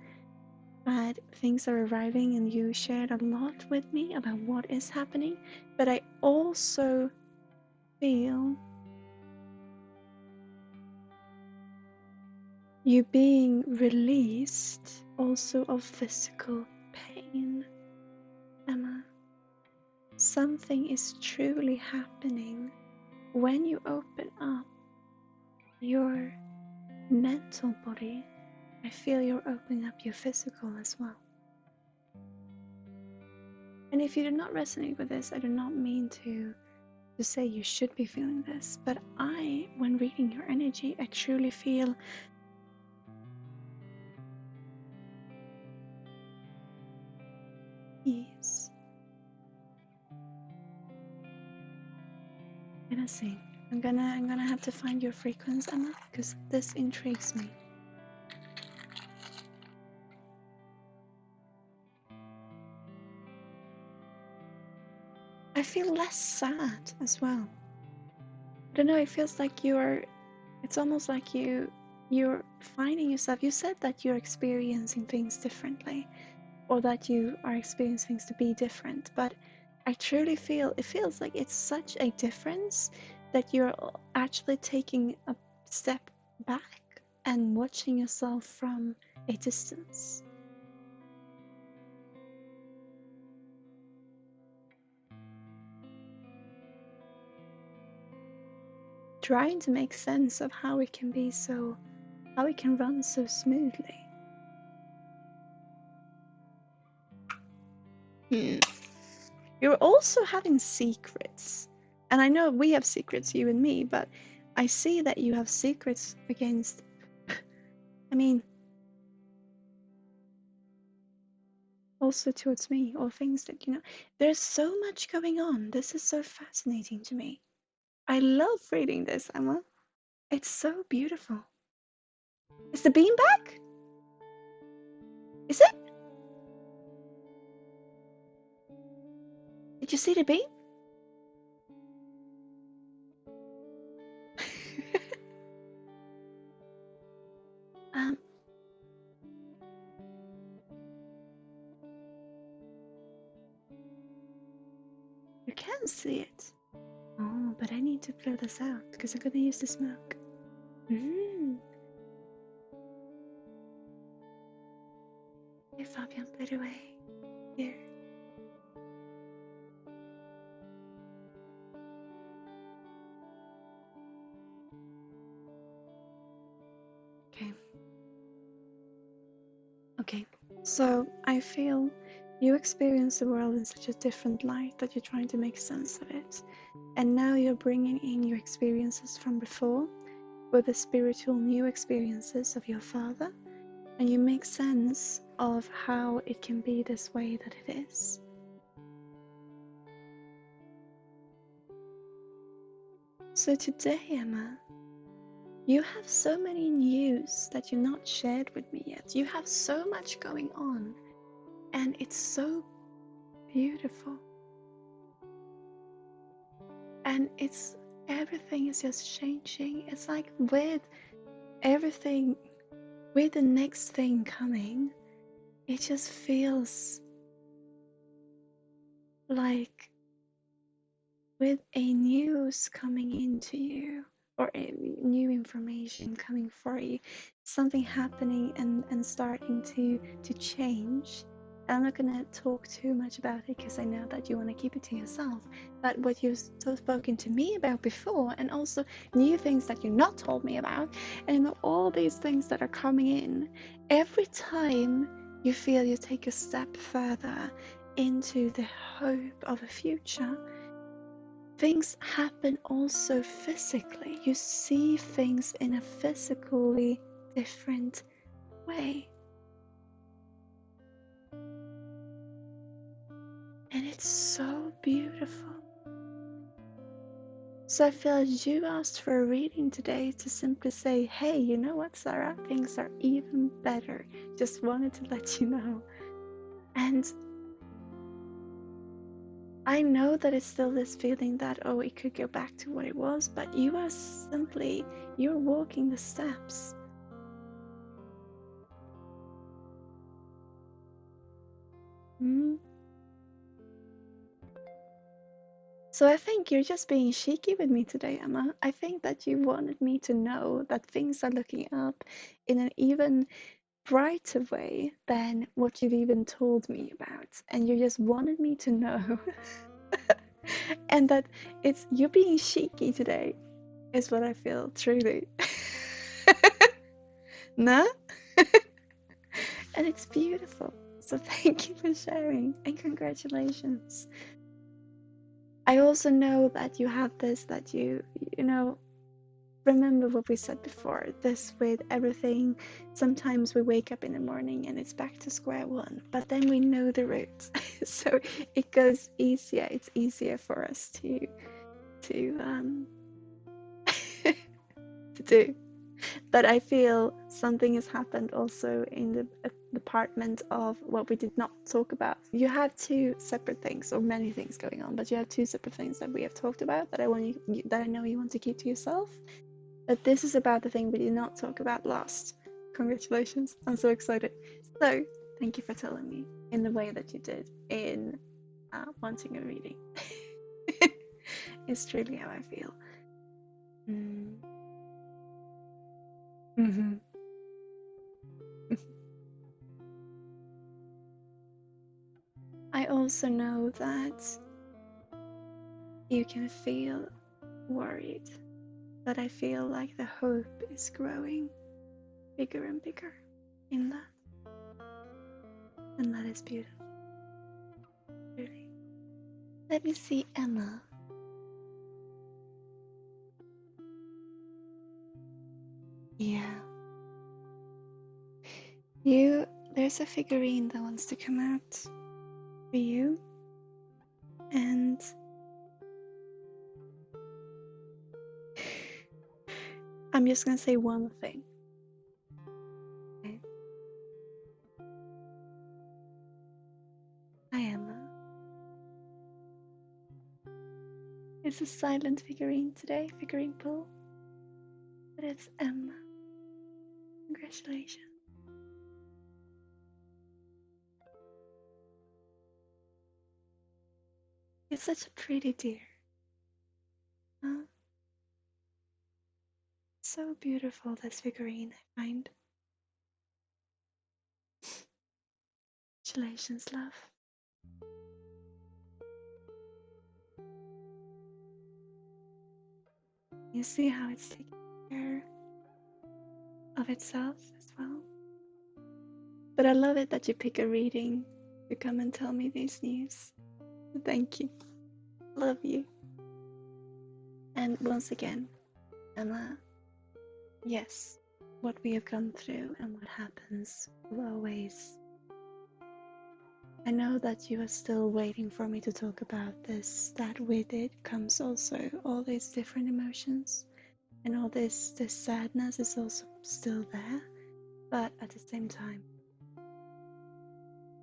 but things are arriving, and you shared a lot with me about what is happening. But I also feel you being released also of physical pain, Emma. Something is truly happening when you open up your mental body. I feel you're opening up your physical as well. And if you do not resonate with this, I do not mean to say you should be feeling this, but when reading your energy, I truly feel ease. I'm gonna see. I'm gonna have to find your frequency, Emma, because this intrigues me. I feel less sad as well. I don't know, it feels like it's almost like you're finding yourself. You said that you're experiencing things differently, or that you are experiencing things to be different, but I truly feel it feels like it's such a difference that you're actually taking a step back and watching yourself from a distance. Trying to make sense of how it can run so smoothly. You're also having secrets. And I know we have secrets, you and me, but I see that you have secrets against, I mean, also towards me, or things that, there's so much going on. This is so fascinating to me. I love reading this, Emma. It's so beautiful. Is the beam back? Is it? Did you see the beam? You can see it. Oh, but I need to blow this out because I'm gonna use the smoke. Hey, Fabian, blow it away. Here. Okay. So I feel you experience the world in such a different light that you're trying to make sense of it. And now you're bringing in your experiences from before with the spiritual new experiences of your father. And you make sense of how it can be this way that it is. So today, Emma, you have so many news that you've not shared with me yet. You have so much going on, and it's so beautiful. And everything is just changing. It's like with everything, with the next thing coming, it just feels like with a news coming into you or a new information coming for you, something happening and starting to change. And I'm not gonna talk too much about it because I know that you want to keep it to yourself. But what you've spoken to me about before, and also new things that you've not told me about, and all these things that are coming in, every time you feel you take a step further into the hope of a future, things happen also physically. You see things in a physically different way. And it's so beautiful. So I feel like you asked for a reading today to simply say, hey, you know what, Sarah? Things are even better. Just wanted to let you know. And I know that it's still this feeling that, oh, it could go back to what it was, but you're walking the steps. So I think you're just being cheeky with me today, Emma. I think that you wanted me to know that things are looking up in an even brighter way than what you've even told me about. And you just wanted me to know. And that you're being cheeky today is what I feel, truly. No? And it's beautiful. So thank you for sharing and congratulations. I also know that you have this, that you know, remember what we said before, this with everything. Sometimes we wake up in the morning and it's back to square one, but then we know the route. So it goes easier. It's easier for us to to do. But I feel something has happened also in the department of what we did not talk about. You have two separate things, or many things going on, but you have two separate things that we have talked about that I know you want to keep to yourself. But this is about the thing we did not talk about last. Congratulations. I'm so excited. So thank you for telling me in the way that you did in wanting a reading. It's truly how I feel. Mm-hmm. I also know that you can feel worried, but I feel like the hope is growing bigger and bigger in that. And that is beautiful. Really. Let me see, Emma. Yeah. There's a figurine that wants to come out for you. And I'm just gonna say one thing. Okay. Hi, Emma. It's a silent figurine today, figurine pull. But it's Emma. Congratulations. It's such a pretty deer. Huh? So beautiful, this figurine, I find. Congratulations, love. You see how it's taking care of itself as well. But I love it that you pick a reading to come and tell me these news. Thank you. Love you. And once again, Emma, yes, what we have gone through and what happens will always I know that you are still waiting for me to talk about this, that with it comes also all these different emotions, and all this sadness is also still there, but at the same time,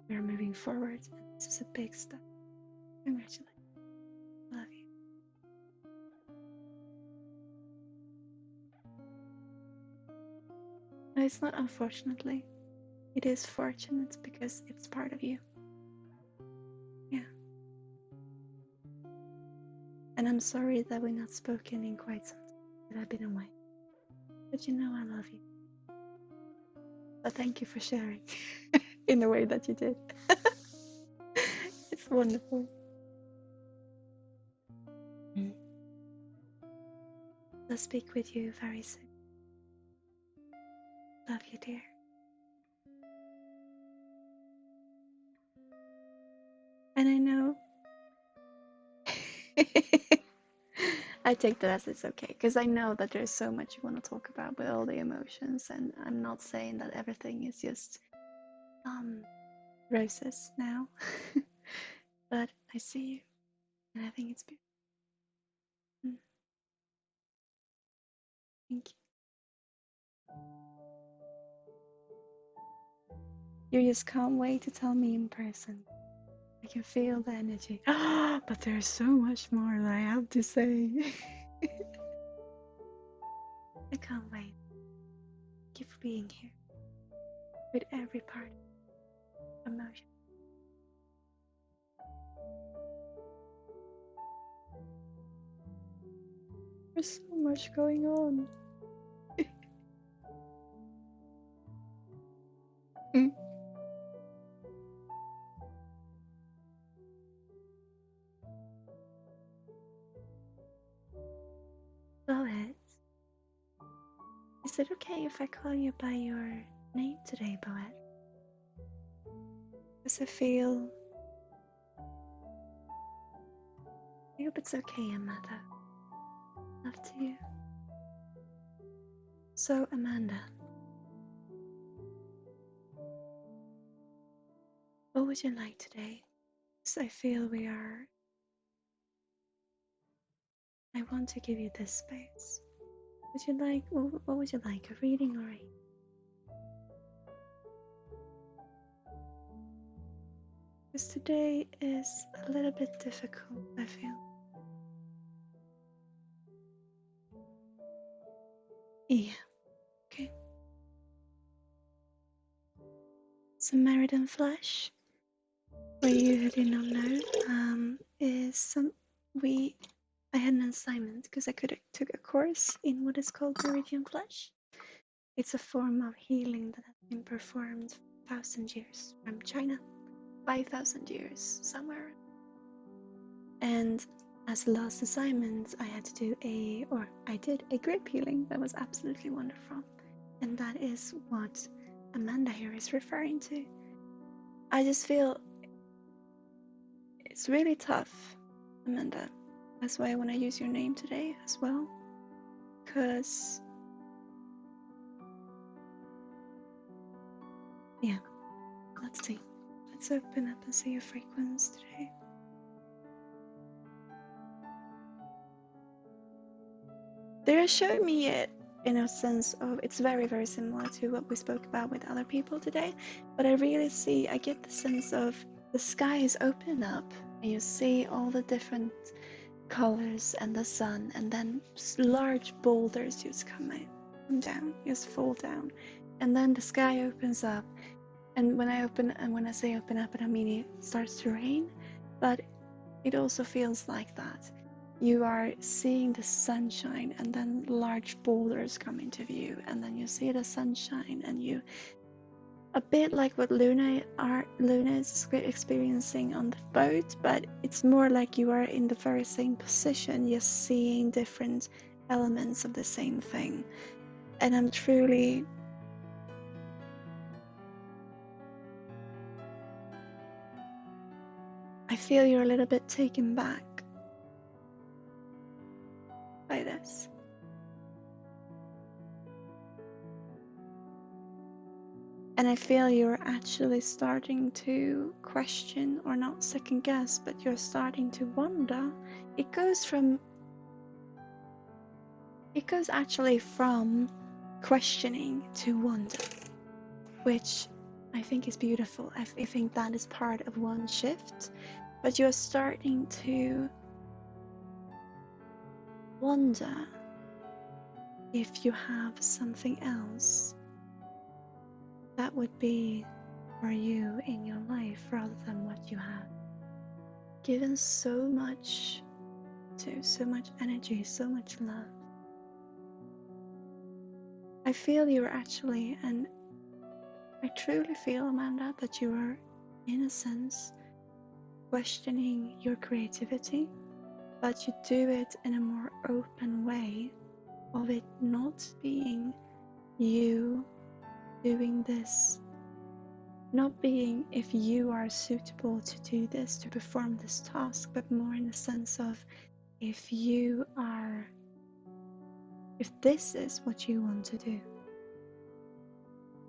we're moving forward, and this is a big step. Congratulations. Love you. No, it's not unfortunately. It is fortunate because it's part of you. Yeah. And I'm sorry that we're not spoken in quite some time, that I've been away. But you know I love you. But thank you for sharing in the way that you did. It's wonderful. I'll speak with you very soon. Love you, dear. And I know I take that as it's okay, because I know that there's so much you want to talk about with all the emotions, and I'm not saying that everything is just roses now. But I see you, and I think it's beautiful. Thank you. You just can't wait to tell me in person. I can feel the energy. But there's so much more that I have to say. I can't wait. Thank you for being here with every part of emotion. There's so much going on. Boet, is it okay if I call you by your name today, Boet? Because I hope it's okay, Amanda. Love to you. So, Amanda, what would you like today? Because I feel I want to give you this space. Would you like, what would you like, a reading or a... Because today is a little bit difficult, I feel. Yeah, okay. So Married in Flesh, for you who do not know, is I had an assignment because I took a course in what is called Meridian Flesh. It's a form of healing that has been performed for 1,000 years from China, 5,000 years somewhere. And as the last assignment, I did a group healing that was absolutely wonderful. And that is what Amanda here is referring to. I just feel it's really tough, Amanda. That's why I want to use your name today as well. Because, yeah, let's see. Let's open up and see your frequency today. They're showing me it in a sense of it's very, very similar to what we spoke about with other people today. But I get the sense of the sky is open up and you see all the different colors and the sun, and then large boulders just come down, just fall down. And then the sky opens up. And when I say open up, I mean it starts to rain, but it also feels like that. You are seeing the sunshine, and then large boulders come into view, and then you see the sunshine, and you, a bit like what Luna is experiencing on the boat, but it's more like you are in the very same position, just seeing different elements of the same thing. And I feel you're a little bit taken back by this. And I feel you're actually starting to question, or not second guess, but you're starting to wonder. It goes actually from questioning to wonder, which I think is beautiful. I think that is part of one shift, but you're starting to wonder if you have something else that would be for you in your life rather than what you have given so much to, so much energy, so much love. I feel you're actually, and I truly feel, Amanda, that you are, in a sense, questioning your creativity, but you do it in a more open way of it not being you doing this, not being if you are suitable to do this, to perform this task, but more in the sense of if you are, if this is what you want to do.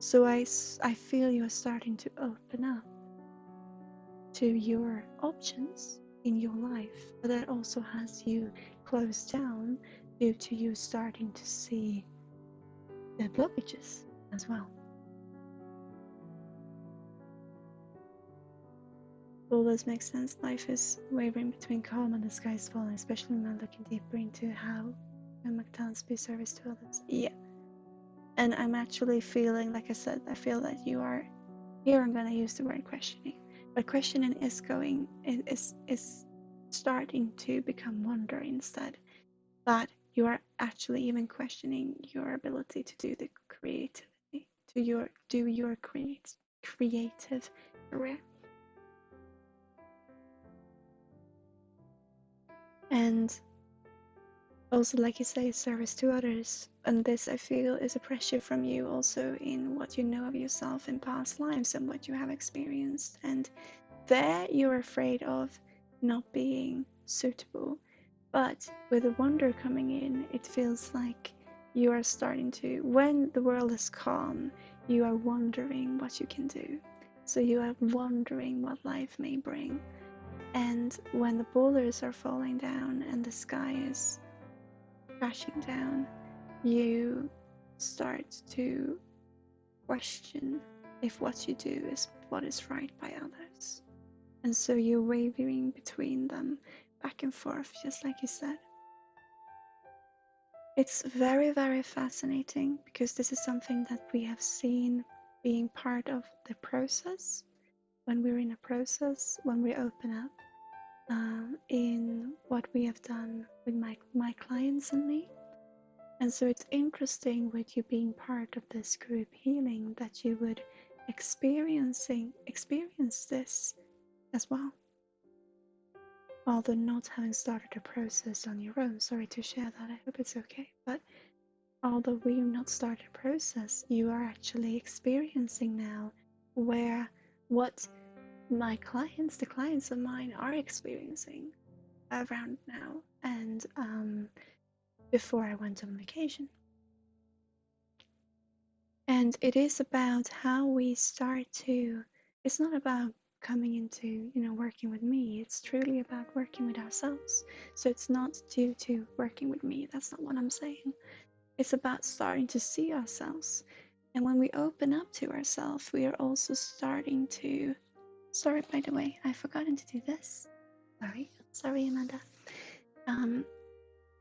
So I feel you're starting to open up to your options in your life, but that also has you closed down due to you starting to see the blockages as well. All this makes sense. Life is wavering between calm and the sky is falling, especially when looking deeper into how McDonald's be service to others. Yeah. And I'm actually feeling, like I said, I feel that you are, here I'm gonna use the word questioning. But questioning is starting to become wonder instead. But you are actually even questioning your ability to do the creativity, to do your creative career. And also, like you say, service to others. And this, I feel, is a pressure from you also in what you know of yourself in past lives and what you have experienced. And there you're afraid of not being suitable. But with the wonder coming in, it feels like you are starting to, when the world is calm, you are wondering what you can do. So you are wondering what life may bring. And when the boulders are falling down and the sky is crashing down, you start to question if what you do is what is right by others. And so you're wavering between them, back and forth, just like you said. It's very, very fascinating because this is something that we have seen being part of the process. When we're in a process, when we open up, in what we have done with my clients and me. And so it's interesting with you being part of this group healing that you would experience this as well, although not having started a process on your own. Sorry to share that, I hope it's okay. But although we've not started a process, you are actually experiencing now what my clients, the clients of mine, are experiencing around now and before I went on vacation. And it is about how we start to, it's not about coming into, working with me. It's truly about working with ourselves. So it's not due to working with me. That's not what I'm saying. It's about starting to see ourselves. And when we open up to ourselves, we are also starting to, sorry, by the way, I've forgotten to do this. Sorry, Amanda.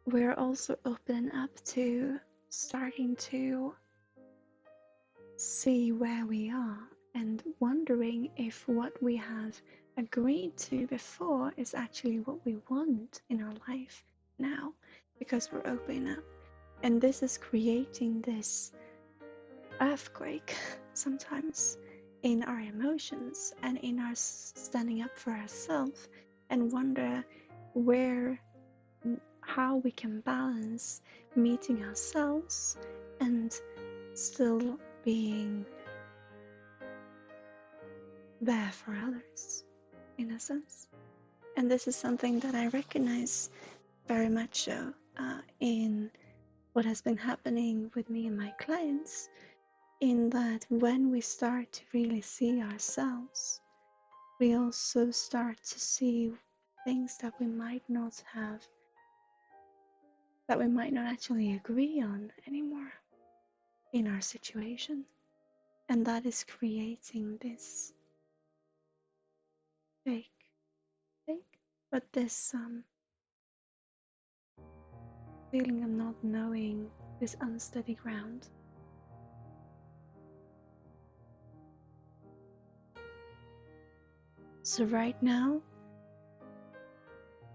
We're also opening up to starting to see where we are and wondering if what we have agreed to before is actually what we want in our life now, because we're opening up. And this is creating this earthquake sometimes in our emotions and in our standing up for ourselves, and wonder how we can balance meeting ourselves and still being there for others, in a sense. And this is something that I recognize very much so in what has been happening with me and my clients, in that when we start to really see ourselves, we also start to see things that we might not have, that we might not actually agree on anymore in our situation. And that is creating this fake, but this feeling of not knowing, this unsteady ground. So right now,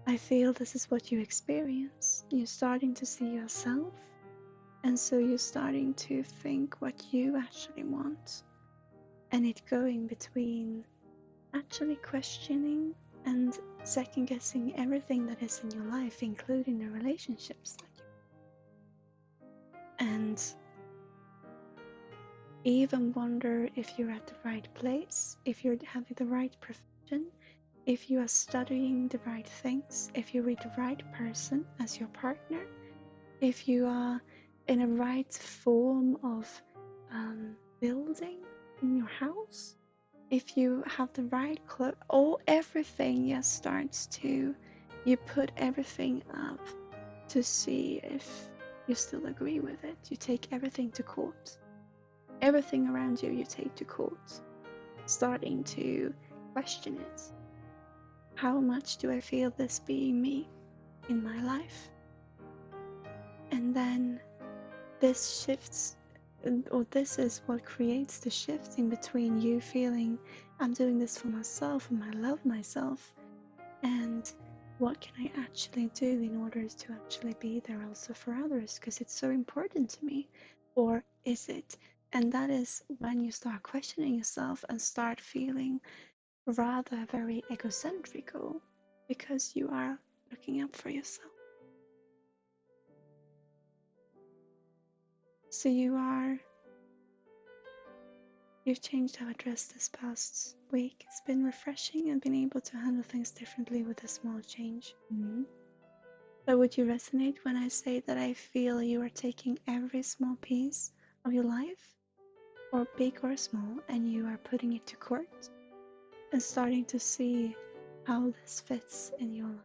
I feel this is what you experience. You're starting to see yourself, and so you're starting to think what you actually want. And it going between actually questioning and second guessing everything that is in your life, including the relationships that you, and even wonder if you're at the right place, if you're having the right profession, if you are studying the right things, if you're with the right person as your partner, if you are in a right form of building in your house, if you have the right clothes, everything just starts to, you put everything up to see if you still agree with it. You take everything to court. Everything around you, you take to court, starting to question it. How much do I feel this being me in my life? And then this shifts, or this is what creates the shift in between you feeling I'm doing this for myself and I love myself, and what can I actually do in order to actually be there also for others because it's so important to me, or is it? And that is when you start questioning yourself and start feeling rather very egocentrical because you are looking up for yourself. So you've changed how I dress this past week. It's been refreshing and been able to handle things differently with a small change. But would you resonate when I say that I feel you are taking every small piece of your life, or big or small, and you are putting it to court and starting to see how this fits in your life?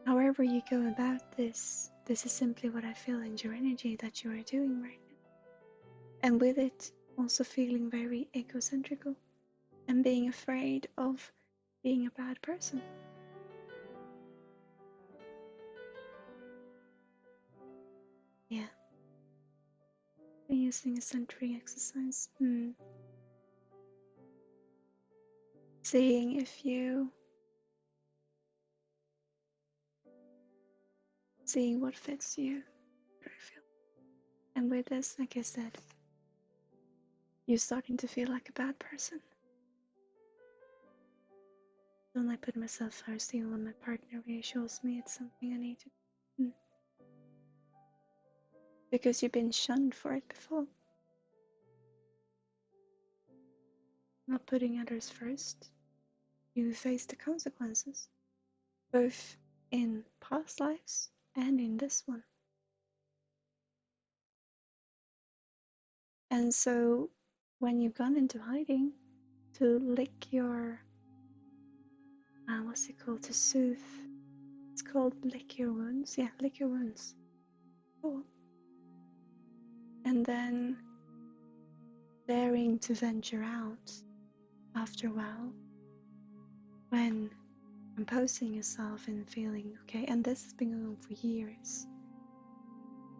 However you go about this is simply what I feel in your energy that you are doing right now. And with it, also feeling very egocentrical and being afraid of being a bad person. Yeah. And using a centering exercise. Seeing if you, seeing what fits you. And with this, like I said, you're starting to feel like a bad person. When I put myself first, even when my partner reassures me it's something I need to do. Because you've been shunned for it before. Not putting others first, you face the consequences, both in past lives and in this one. And so when you've gone into hiding to lick your, what's it called, to soothe, it's called lick your wounds. Yeah, lick your wounds. Cool. And then daring to venture out after a while, when composing yourself and feeling okay, and this has been going on for years,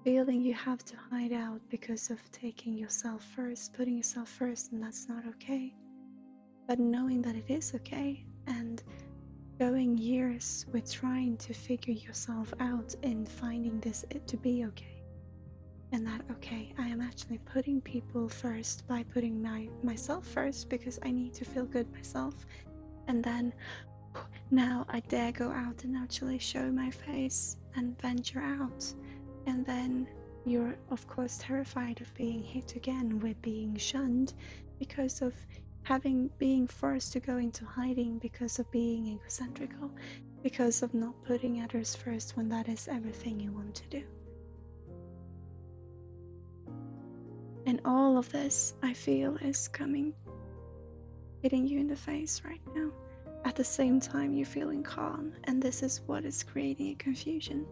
feeling you have to hide out because of taking yourself first, putting yourself first, and that's not okay. But knowing that it is okay, and going years with trying to figure yourself out and finding this to be okay. And that, okay, I am actually putting people first by putting myself first because I need to feel good myself. And then now I dare go out and actually show my face and venture out. And then you're of course terrified of being hit again with being shunned because of being forced to go into hiding because of being egocentrical, because of not putting others first when that is everything you want to do. all of this, I feel, is hitting you in the face right now. At the same time, you're feeling calm, and this is what is creating a confusion.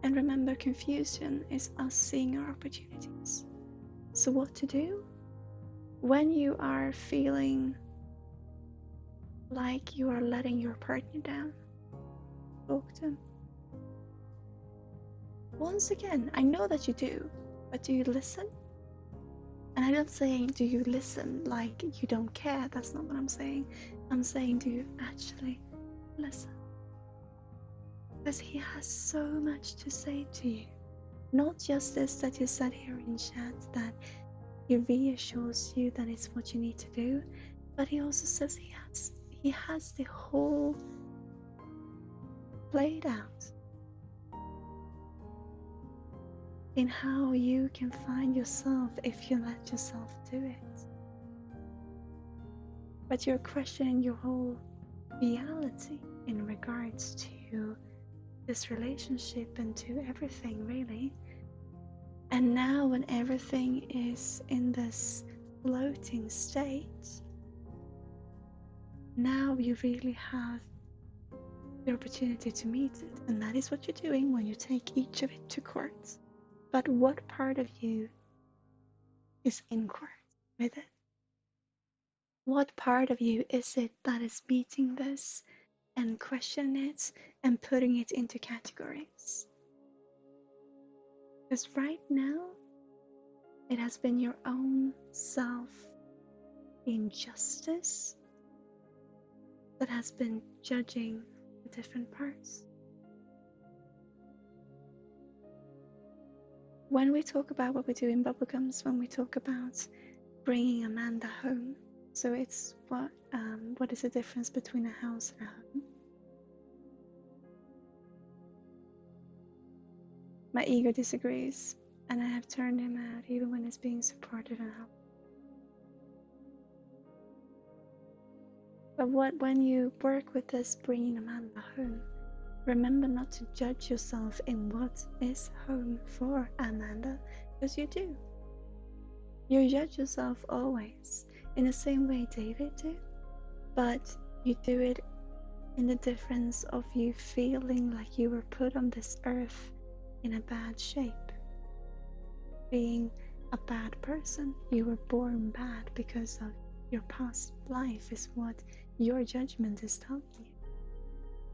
And remember, confusion is us seeing our opportunities. So what to do? When you are feeling like you are letting your partner down, talk to him. Once again, I know that you do, but do you listen? And I'm not saying do you listen like you don't care. That's not what I'm saying. I'm saying do you actually listen? Because he has so much to say to you. Not just this that you said here in chat, that he reassures you that it's what you need to do, but he also says he has the whole played out in how you can find yourself if you let yourself do it. But you're questioning your whole reality in regards to this relationship and to everything, really. And now when everything is in this floating state, now you really have the opportunity to meet it. And that is what you're doing when you take each of it to court. But what part of you is in court with it? What part of you is it that is meeting this and questioning it and putting it into categories? Because right now, it has been your own self-injustice that has been judging the different parts. When we talk about what we do in Bubblegums, when we talk about bringing Amanda home, so it's what is the difference between a house and a home? My ego disagrees, and I have turned him out even when he's being supported and helped. But when you work with this bringing Amanda home, remember not to judge yourself in what is home for Amanda, because you do. You judge yourself always in the same way David did, but you do it in the difference of you feeling like you were put on this earth in a bad shape, being a bad person. You were born bad because of your past life is what your judgment is telling you.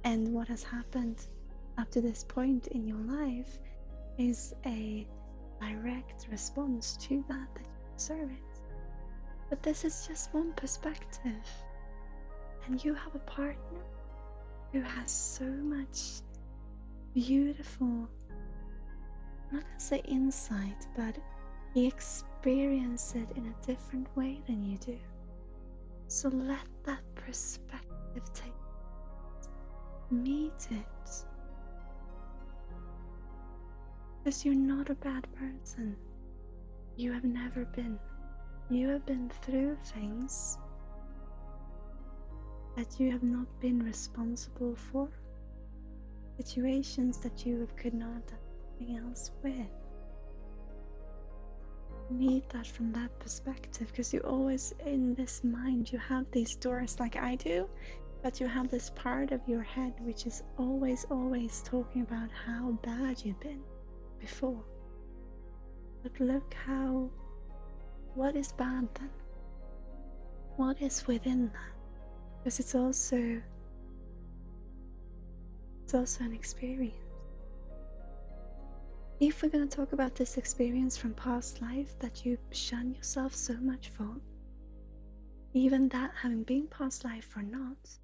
And what has happened up to this point in your life is a direct response to that you deserve it. But this is just one perspective. And you have a partner who has so much beautiful, not to say insight, but he experiences it in a different way than you do. So let that perspective take meet it. Because you're not a bad person. You have never been. You have been through things that you have not been responsible for, situations that you could not have done anything else with. Meet that from that perspective, because you always in this mind, you have these doors like I do, but you have this part of your head which is always talking about how bad you've been before. But look what is bad then? What is within that? Because it's also an experience. If we're going to talk about this experience from past life that you shun yourself so much for, even that having been past life or not,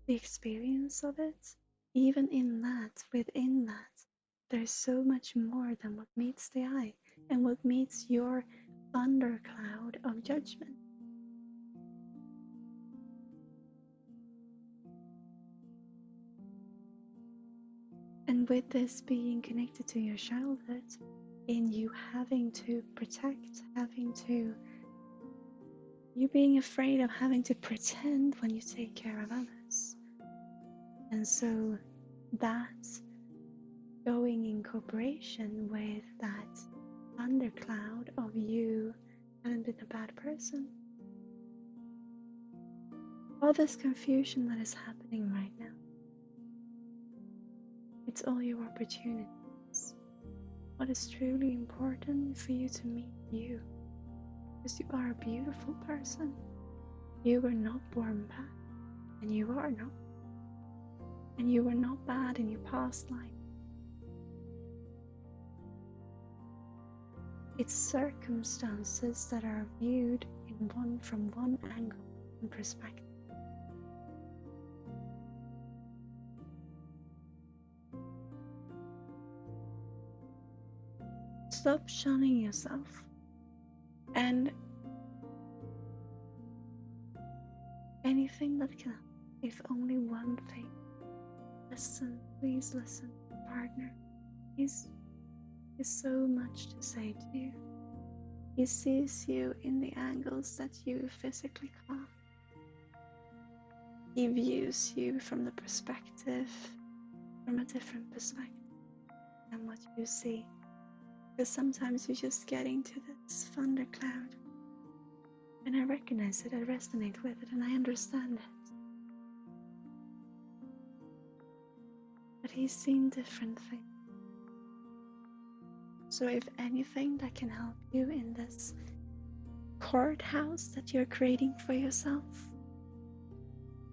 the experience of it, even in that, within that, there's so much more than what meets the eye and what meets your thundercloud of judgment. And with this being connected to your childhood, in you having to protect, you being afraid of having to pretend when you take care of others. And so that going in cooperation with that thundercloud of you haven't been a bad person. All this confusion that is happening right now, it's all your opportunities. What is truly important for you to meet you, because you are a beautiful person. You were not born bad, and you are not. And you were not bad in your past life. It's circumstances that are viewed from one angle and perspective. Stop shunning yourself and anything that can help, if only one thing. Listen, please listen, partner. He's so much to say to you. He sees you in the angles that you physically can't. He views you from a different perspective than what you see. Because sometimes you just get into this thundercloud. And I recognize it, I resonate with it, and I understand it. But he's seen different things. So if anything that can help you in this courthouse that you're creating for yourself,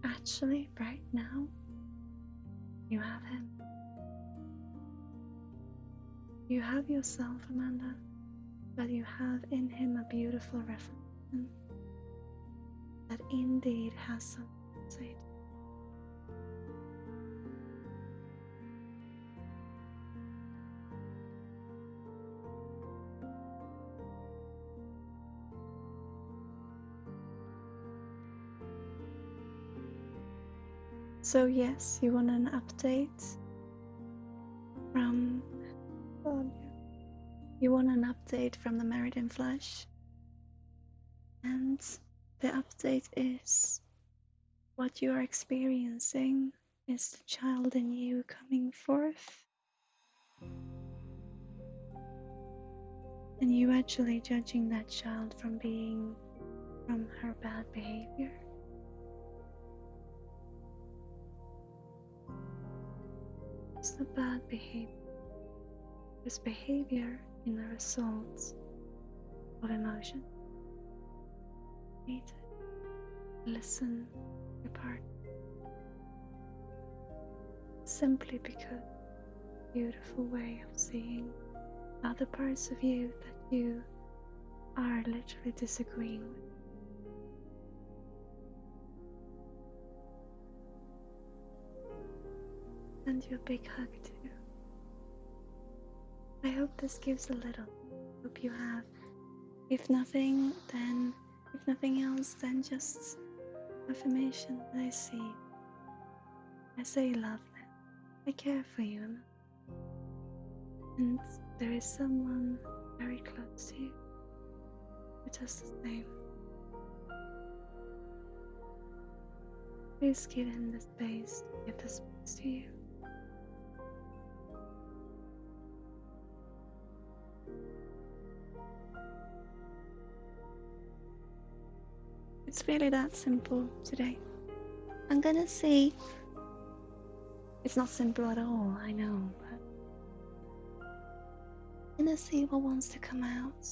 actually right now, you have him. You have yourself, Amanda, but you have in him a beautiful reflection that indeed has something to say to you. So yes, you want an update from the Married in Flesh, and the update is what you are experiencing is the child in you coming forth, and you actually judging that child from her bad behavior. It's not bad behavior. It's behavior in the result of emotion. You need to listen to your partner. Simply because beautiful way of seeing other parts of you that you are literally disagreeing with. Send you a big hug too. I hope this gives a little. Hope you have. If nothing else, then just affirmation that I see. I say love now. I care for you, Emma. And there is someone very close to you who does the same. Please give him the space to give the space to you. It's really that simple today. I'm gonna see. It's not simple at all, I know, but I'm gonna see what wants to come out.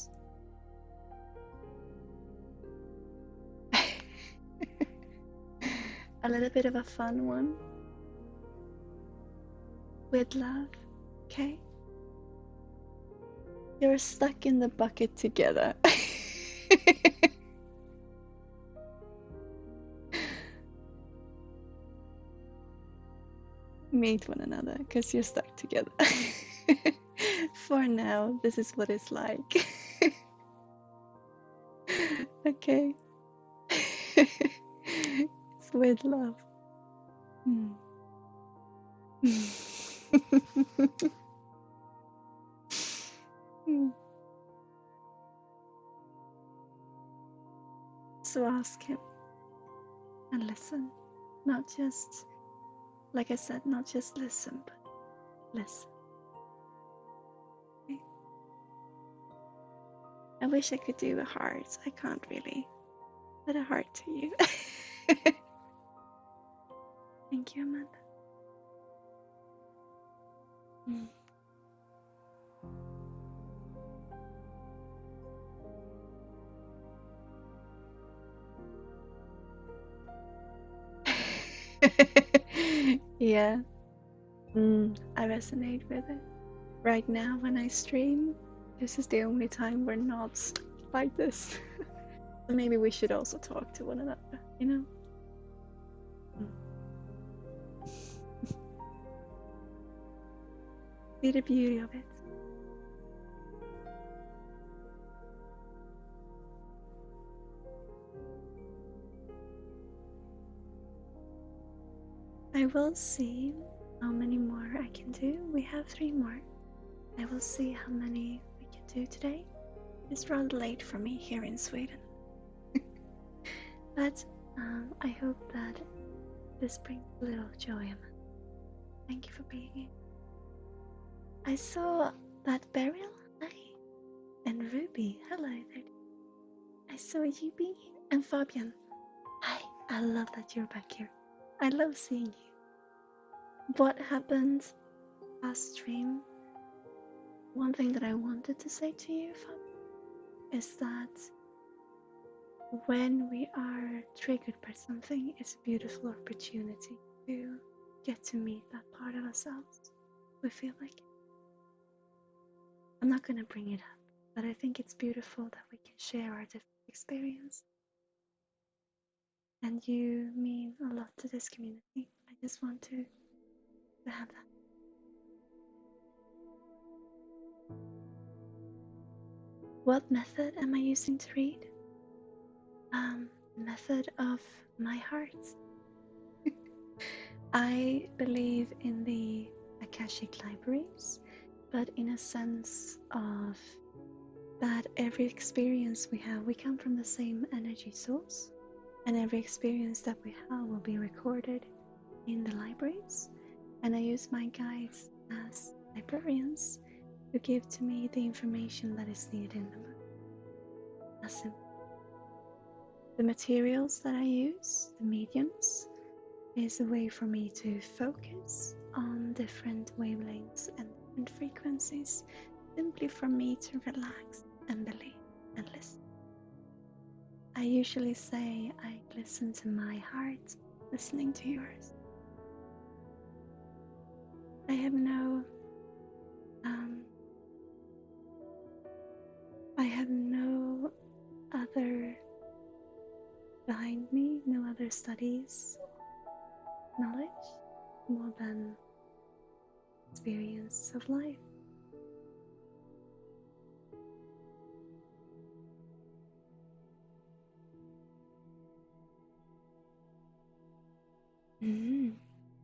A little bit of a fun one. With love, okay? You're stuck in the bucket together. Meet one another because you're stuck together. For now, this is what it's like. Okay. It's with love. So ask him and listen. Not just, like I said, not just listen, but listen. Okay? I wish I could do a heart. I can't really. But a heart to you. Thank you, Amanda. Mm. Yeah, I resonate with it. Right now, when I stream, this is the only time we're not like this. So maybe we should also talk to one another, you know? See the beauty of it. I will see how many more I can do. We have 3 more. I will see how many we can do today. It's rather late for me here in Sweden. But I hope that this brings a little joy, Emma. Thank you for being here. I saw that Beryl, hi, and Ruby, hello there. I saw you being here, and Fabian, hi. I love that you're back here. I love seeing you. What happened last stream? One thing that I wanted to say to you, Fabian, is that when we are triggered by something, it's a beautiful opportunity to get to meet that part of ourselves. We feel like it. I'm not going to bring it up, but I think it's beautiful that we can share our different experience. And you mean a lot to this community. I just want to have that. What method am I using to read? Method of my heart. I believe in the Akashic libraries, but in a sense of that every experience we have, we come from the same energy source, and every experience that we have will be recorded in the libraries. And I use my guides as librarians who give to me the information that is needed in the book. That's simple. The materials that I use, the mediums, is a way for me to focus on different wavelengths and different frequencies, simply for me to relax and believe and listen. I usually say I listen to my heart, listening to yours. I have no other behind me, no other studies, knowledge, more than experience of life.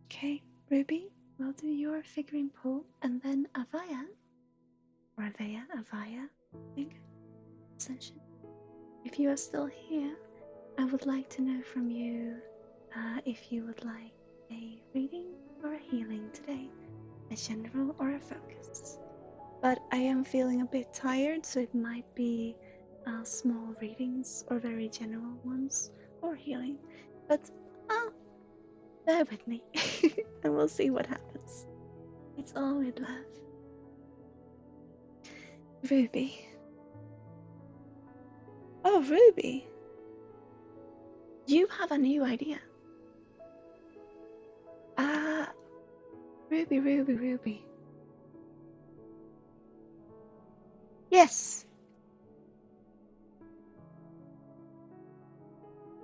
Okay, Ruby, we'll do your figurine pull, and then Avaya, or Avaya, I think, Ascension. If you are still here, I would like to know from you if you would like a reading or a healing today, a general or a focus. But I am feeling a bit tired, so it might be small readings or very general ones or healing. But bear with me and we'll see what happens. It's all with love. Ruby. Oh, Ruby. You have a new idea. Ruby. Yes.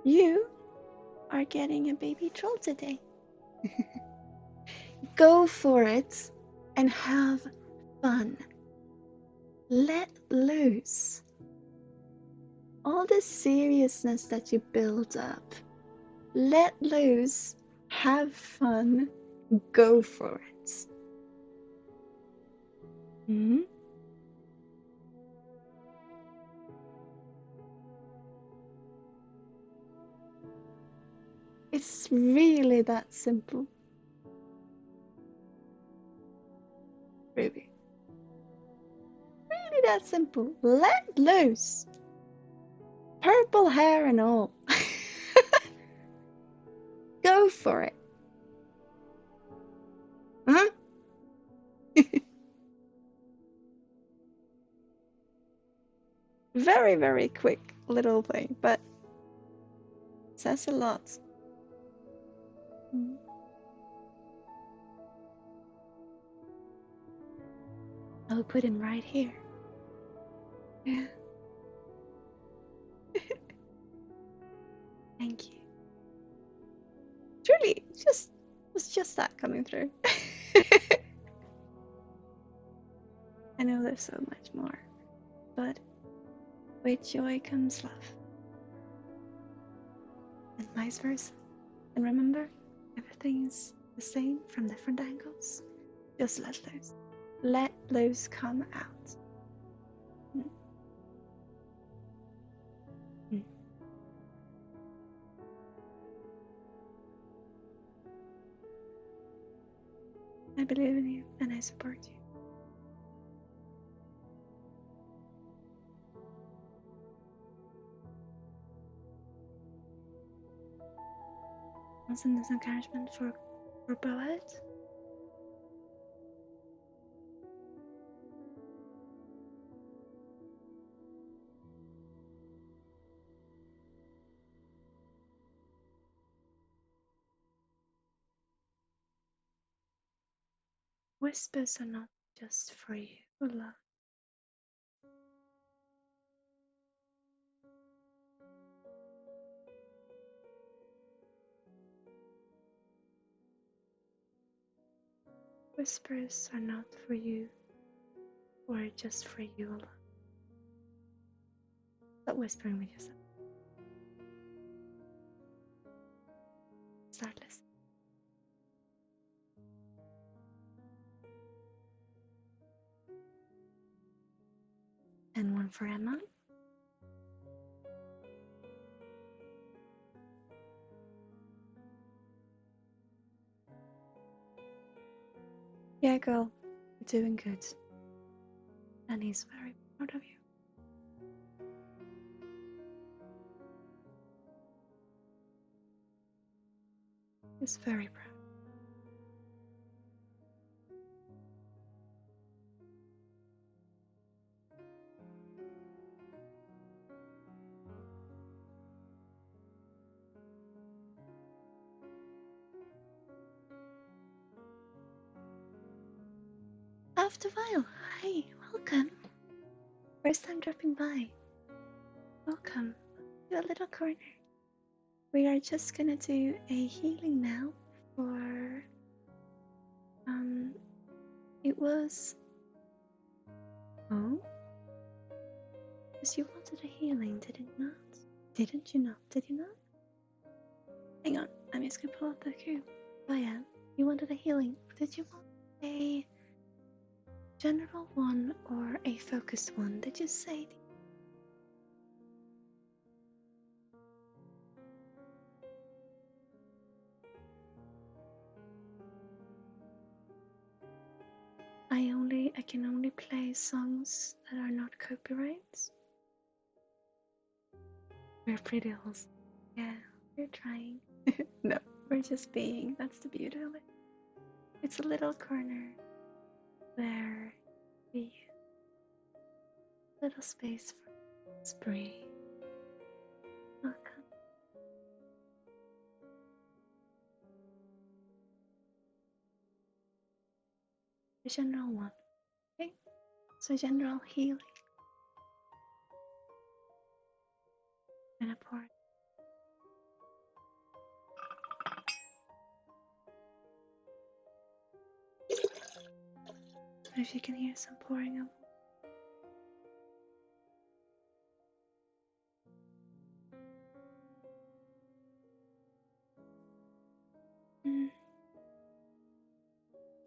You are getting a baby troll today. Go for it and have fun. Let loose all the seriousness that you build up. Let loose, have fun, go for it. It's really that simple. Ruby. Really that simple. Let loose. Purple hair and all. Go for it. Huh? Very, very quick little thing, but says a lot. I'll put him right here. Yeah. Thank you. Truly, was just that coming through. I know there's so much more, but with joy comes love. And vice versa. And remember, everything's the same from different angles. Just let loose. Let loose come out. I believe in you and I support you. Wasn't this encouragement for poet? Whispers are not just for you, love. Whispers are not for you or just for you alone. Stop whispering with yourself. Start listening. And one for Emma. Yeah, girl, you're doing good. And he's very proud of you. He's very proud. After a while, hi, welcome. First time dropping by. Welcome to a little corner. We are just gonna do a healing now for it was because you wanted a healing, did it not? Didn't you not? Did you not? Hang on, I'm just gonna pull up the queue. Oh yeah, you wanted a healing. Did you want a general one or a focused one? Did you say? I can only play songs that are not copyrights. We're pretty awesome. Yeah, we're trying. No, we're just being. That's the beauty of it. It's a little corner where we little space for spray. Welcome. The general one. Okay, so general healing. And a pour. If you can hear some pouring of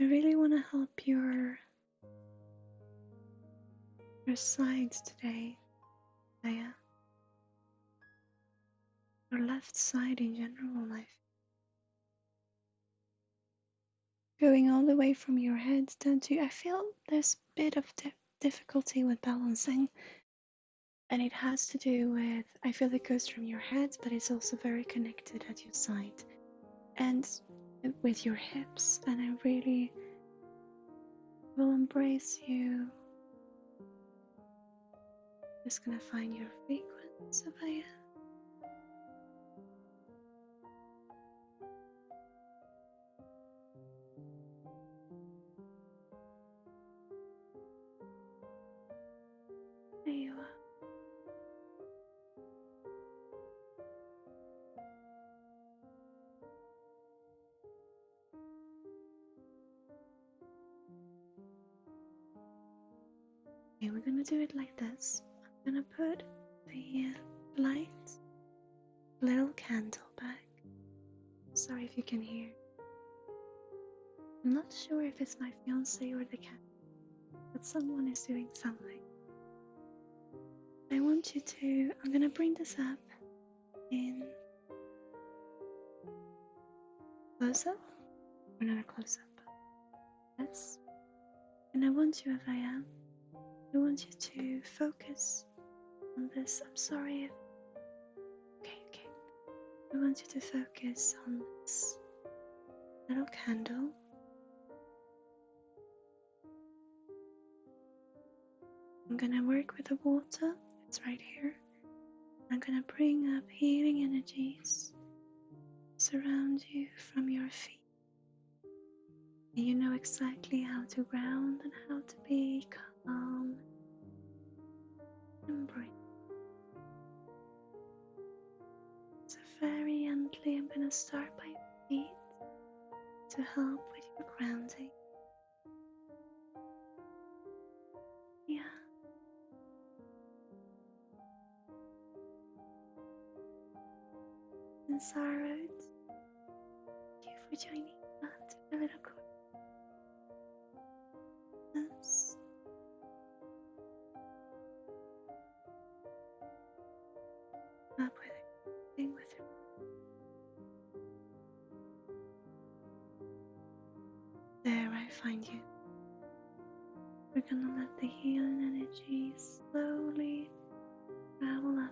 I really want to help your sides today, Aya. Your left side in general life. Going all the way from your head down to I feel there's a bit of difficulty with balancing, and it has to do with, I feel it goes from your head, but it's also very connected at your side and with your hips. And I really will embrace you. Just gonna find your frequency, Savaya. There you are. Okay, we're gonna do it like this. I'm gonna put the light, little candle back. Sorry if you can hear. I'm not sure if it's my fiance or the cat, but someone is doing something. I want you to, I'm gonna bring this up in close up, or not a close up, yes. And I want you, I want you to focus on this. I'm sorry if, okay. I want you to focus on this little candle. I'm gonna work with the water, it's right here. I'm gonna bring up healing energies, surround you from your feet. And you know exactly how to ground and how to be calm and breathe. So very gently, I'm gonna start by your feet to help with your grounding. Yeah. And Sarah, thank you for joining us to the little course. Up with everything with it. There, I find you. We're gonna let the healing energy slowly travel up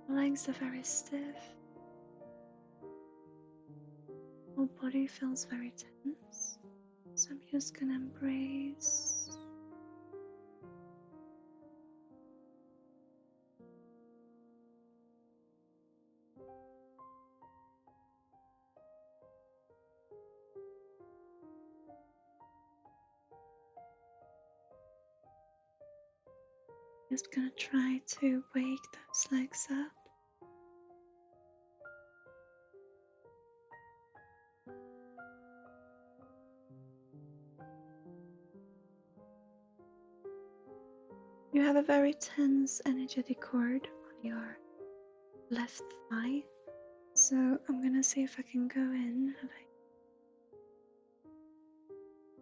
your legs are very stiff. Whole body feels very tense. So I'm just gonna embrace just gonna try to wake those legs up. You have a very tense energetic cord on your left thigh. So I'm gonna see if I can go in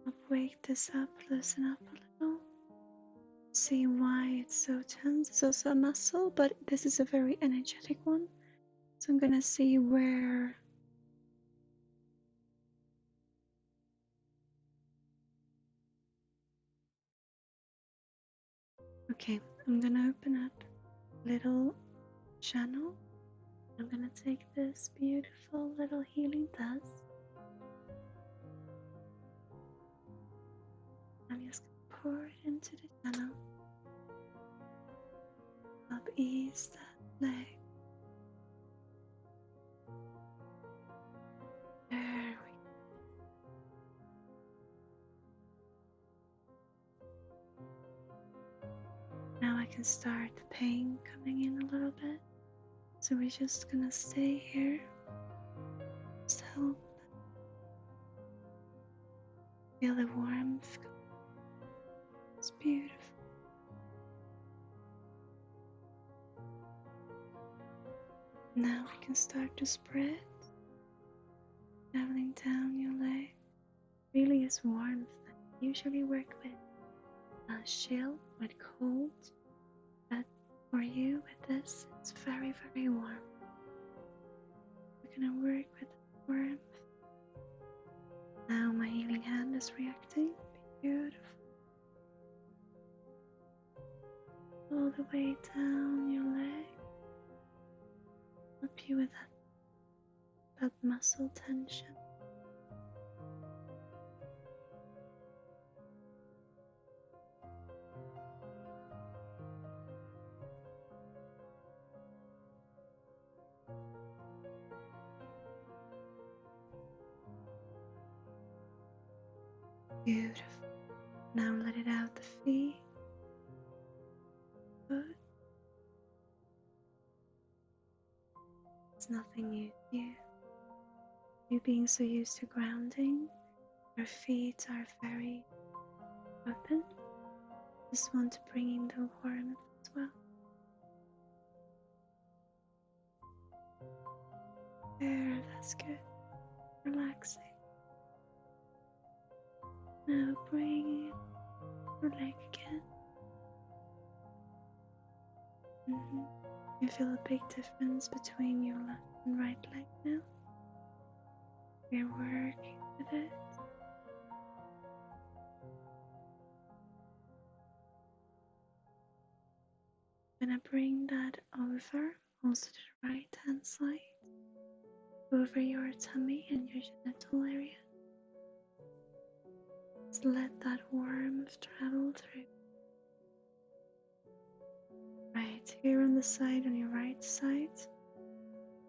and wake this up, loosen up a little. See why it's so tense. It's also a muscle, but this is a very energetic one. So I'm gonna see where okay, I'm gonna open up a little channel. I'm gonna take this beautiful little healing dust. I'm just gonna pour it into the channel. Help ease that leg. There we go. Now I can start the pain coming in a little bit. So we're just gonna stay here. Just help feel the warmth. It's beautiful. Now we can start to spread, traveling down your leg. Really is warmth. I usually work with chill, with cold, but for you with this, it's very, very warm. We're gonna work with warmth Now my healing hand is reacting. Beautiful. All the way down your leg. Help you with that muscle tension. Beautiful. Now let it out the feet. Good. It's nothing new to you. You being so used to grounding, your feet are very open. Just want to bring in the warmth as well. There, that's good. Relaxing. Now bring your leg again. You feel a big difference between your left and right leg now. We're working with it. I'm gonna bring that over also to the right hand side, over your tummy and your genital area. Just let that warmth travel through. Right here on the side, on your right side,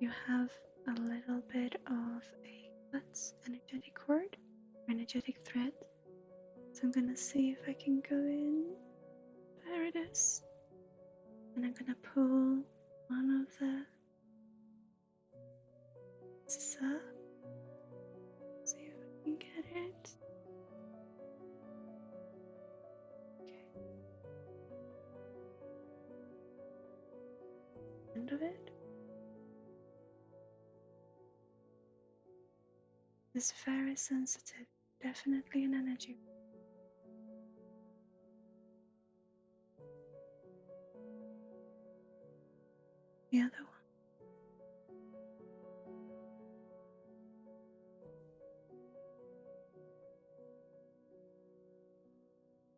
you have a little bit of a gut energetic cord, energetic thread. So I'm gonna see if I can go in. There it is. And I'm gonna pull one of the pieces up. See if I can get it. Okay. End of it. It's very sensitive. Definitely an energy. The other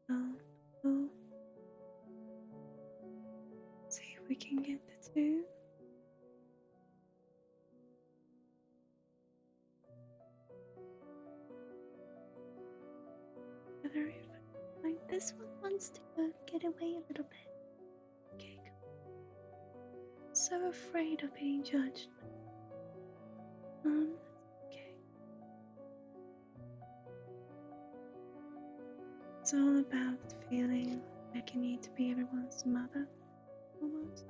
one. Pull. See if we can get the two. Whether if like this one wants to get away a little bit. Okay, good. So afraid of being judged. Okay. It's all about feeling like you need to be everyone's mother, almost.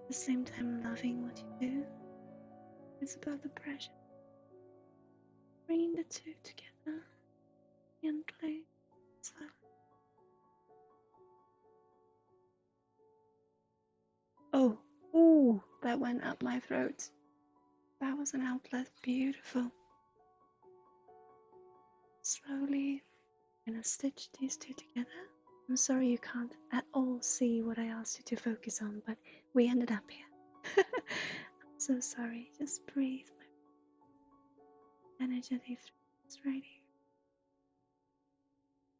At the same time, loving what you do. It's about the pressure. Bringing the two together. Gently. Oh, ooh, that went up my throat. That was an outlet. Beautiful. Slowly, I'm gonna stitch these two together. I'm sorry you can't at all see what I asked you to focus on, but we ended up here. I'm so sorry. Just breathe. Energetic threads right here.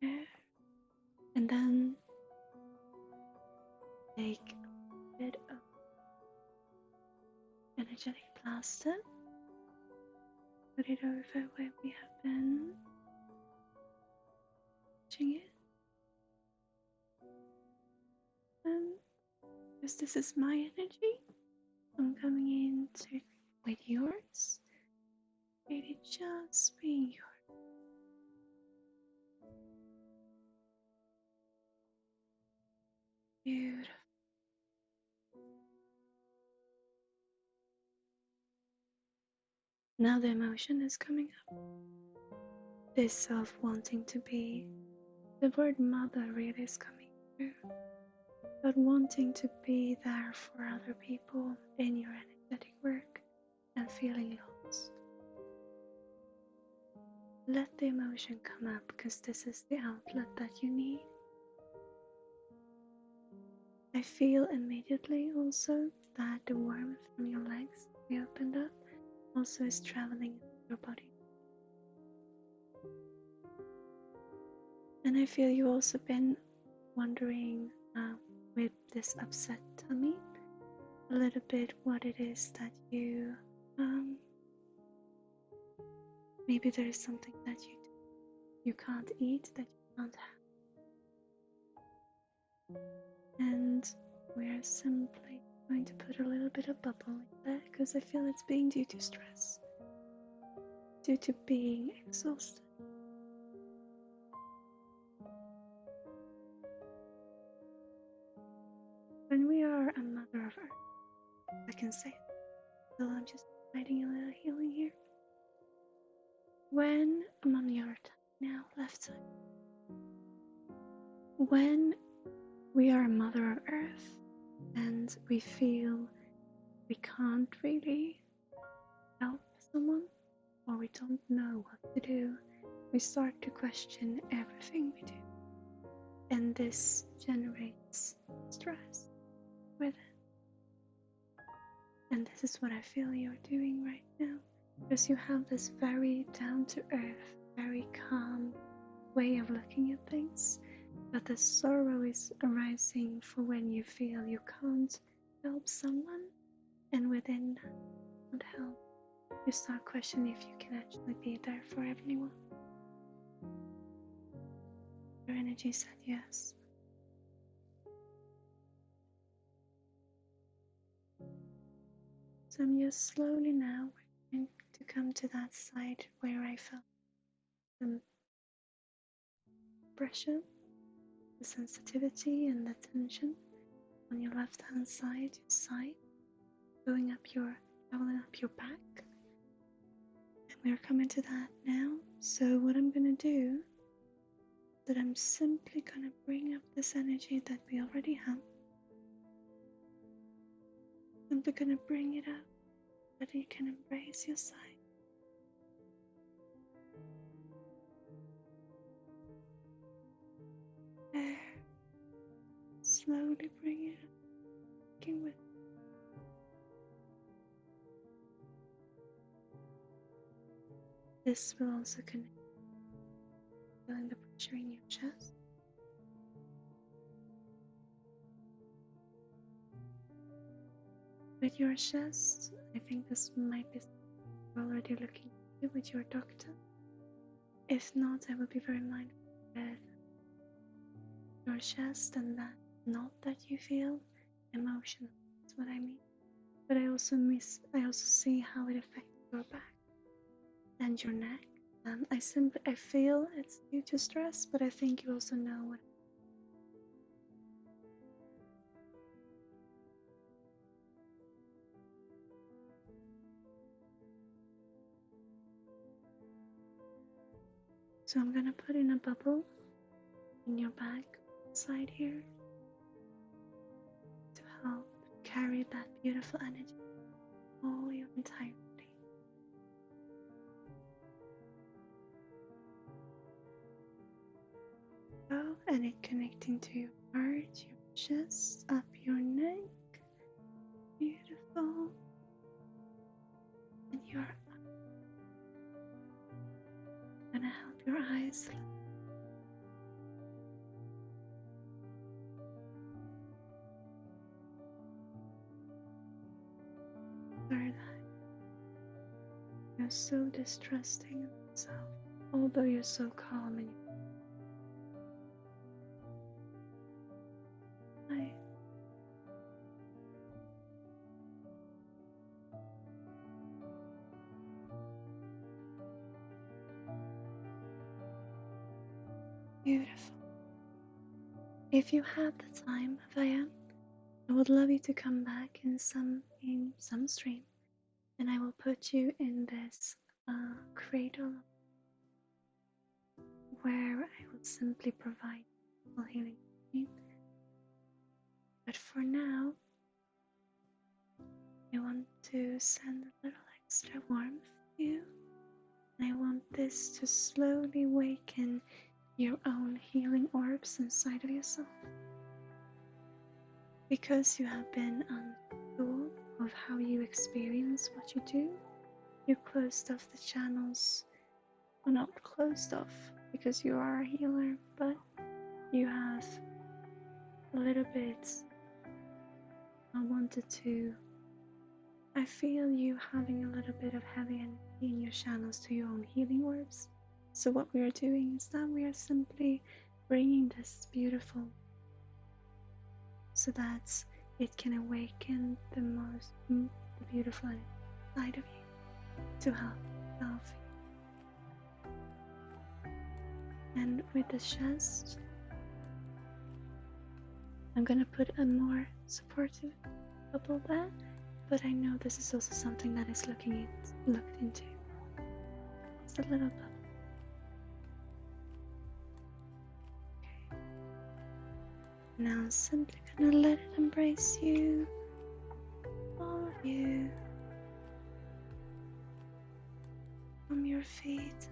There. And then take a bit of energetic plaster. Put it over where we have been touching it. Because this is my energy, I'm coming into with yours. Maybe just being yours. Beautiful. Now the emotion is coming up. This of wanting to be, the word mother really is coming through. But wanting to be there for other people in your energetic work and feeling lost. Let the emotion come up because this is the outlet that you need. I feel immediately also that the warmth from your legs we opened up also is traveling your body. And I feel you also been wondering with this upset tummy a little bit what it is that you maybe there is something that you can't eat, that you can't have. And we are simply going to put a little bit of bubble in there because I feel it's being due to stress, due to being exhausted. When we are a mother of earth, I can say it, so I'm just providing a little healing here. When I'm on your now, left side. When we are a mother of earth and we feel we can't really help someone, or we don't know what to do, we start to question everything we do. And this generates stress with it. And this is what I feel you're doing right now. Because you have this very down to earth, very calm way of looking at things. But the sorrow is arising for when you feel you can't help someone. And within that, can't help. You start questioning if you can actually be there for anyone. Your energy said yes. So I'm just slowly now going to come to that side where I felt the pressure, the sensitivity and the tension on your left hand side, your side, traveling up your back. And we're coming to that now. So what I'm gonna do is that I'm simply gonna bring up this energy that we already have. Simply gonna bring it up so that you can embrace your side. There. Slowly bring it up. Working with. This will also connect. Feeling the pressure in your chest. With your chest, I think this might be something you're already looking into with your doctor. If not, I will be very mindful that your chest and that knot that you feel emotional. That's what I mean. But I also see how it affects your back and your neck. I feel it's due to stress, but I think you also know what. So I'm gonna put in a bubble in your back side here to help carry that beautiful energy all your entire body. Oh, and it connecting to your heart, your chest, up your neck. Beautiful. And your I'm gonna help your eyes. Third eye. You're so distrusting of yourself, although you're so calm and you're beautiful. If you have the time, Vaya, I would love you to come back in some stream, and I will put you in this cradle where I will simply provide healing. But for now, I want to send a little extra warmth to you, and I want this to slowly awaken your own healing orbs inside of yourself. Because you have been unsure of how you experience what you do, You closed off the channels, well, not closed off because you are a healer, but you have a little bit. I feel you having a little bit of heavy energy in your channels to your own healing orbs. So what we are doing is that we are simply bringing this beautiful so that it can awaken the beautiful inside of you to help yourself. And with the chest, I'm gonna put a more supportive bubble there, but I know this is also something that is looked into. It's a little bubble. Okay. Now I'm simply gonna let it embrace you, all of you, from your feet.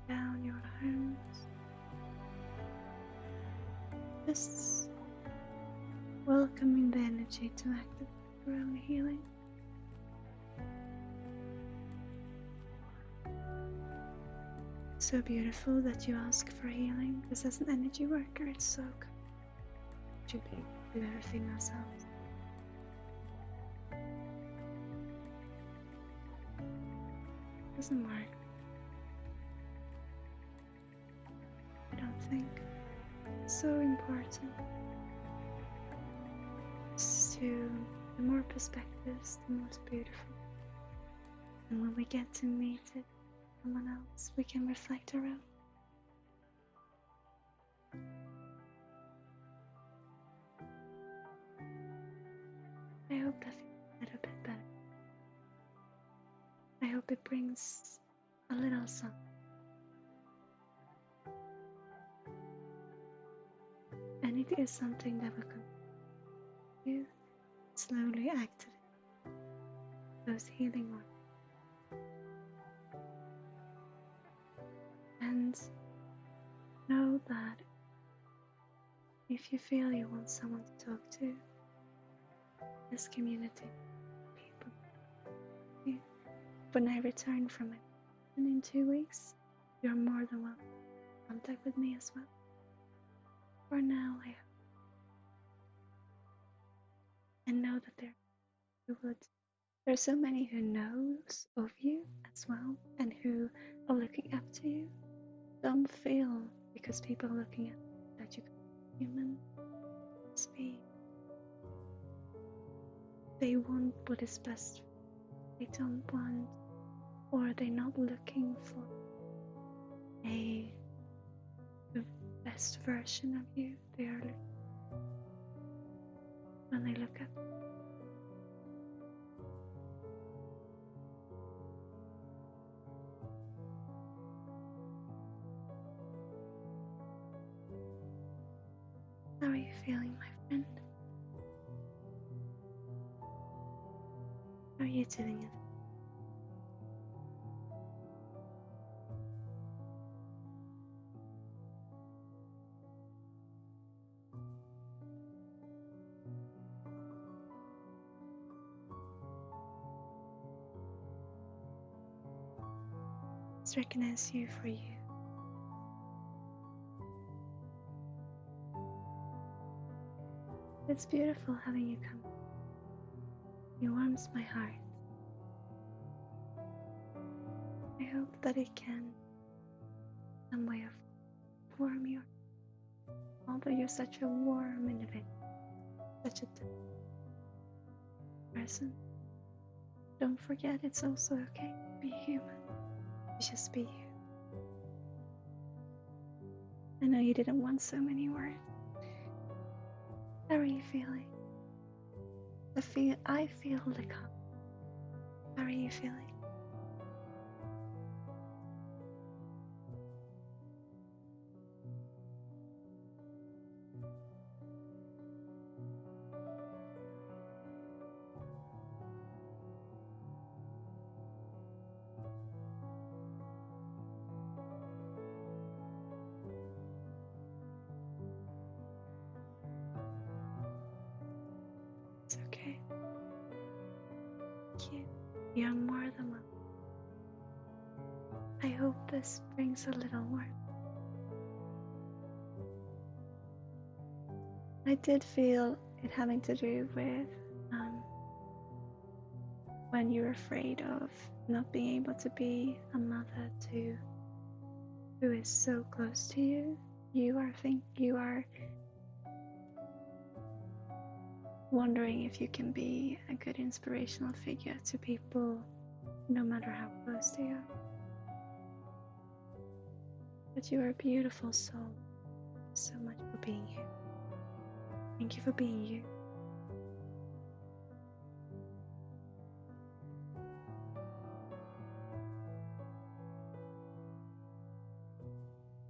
Down your arms. Just welcoming the energy to activate your own healing. So beautiful that you ask for healing, because as an energy worker, it's so good to be do everything ourselves. Doesn't work. I don't think. It's so important. The more perspectives, the most beautiful. And when we get to meet it, someone else, we can reflect our own. I hope that feels a little bit better. I hope it brings a little sun. And it is something that will continue slowly activate those healing ones. And know that if you feel you want someone to talk to, this community, people, when I return from it in 2 weeks, you're more than welcome to contact with me as well. For now, I hope. And know that there are so many who knows of you as well and who are looking up to you. Don't feel because people are looking at you that you can be human. Speak. They want what is best. They don't want, or they're not looking for the best version of you. They are looking when they look up. How are you feeling, my friend? How are you doing it? Let's recognize you for you. It's beautiful having you come. It warms my heart. I hope that it can some way of warm you. Although you're such a warm individual, such a person, don't forget it's also okay to be human. Just be you. I know you didn't want so many words. How are you feeling? I feel the calm. How are you feeling? Thank you. You're more than welcome. I hope this brings a little warmth. I did feel it having to do with when you're afraid of not being able to be a mother to who is so close to you. You are wondering if you can be a good inspirational figure to people no matter how close they are. But you are a beautiful soul. So much for being here. Thank you for being you.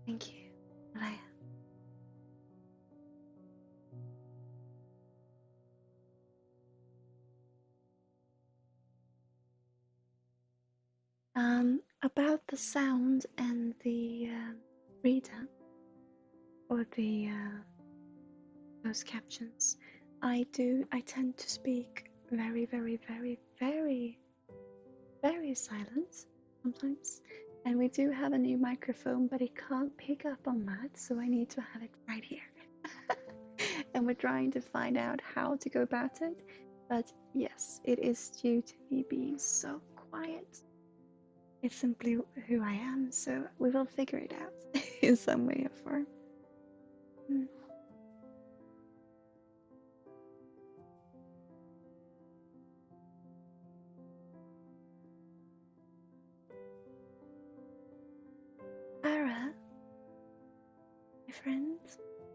Thank you, Raya. About the sound and the reader or the those captions, I tend to speak very, very, very, very, very silent sometimes. And we do have a new microphone, but it can't pick up on that, so I need to have it right here. And we're trying to find out how to go about it. But yes, it is due to me being so quiet. It's simply who I am, so we will figure it out in some way or form. Ara, my friend,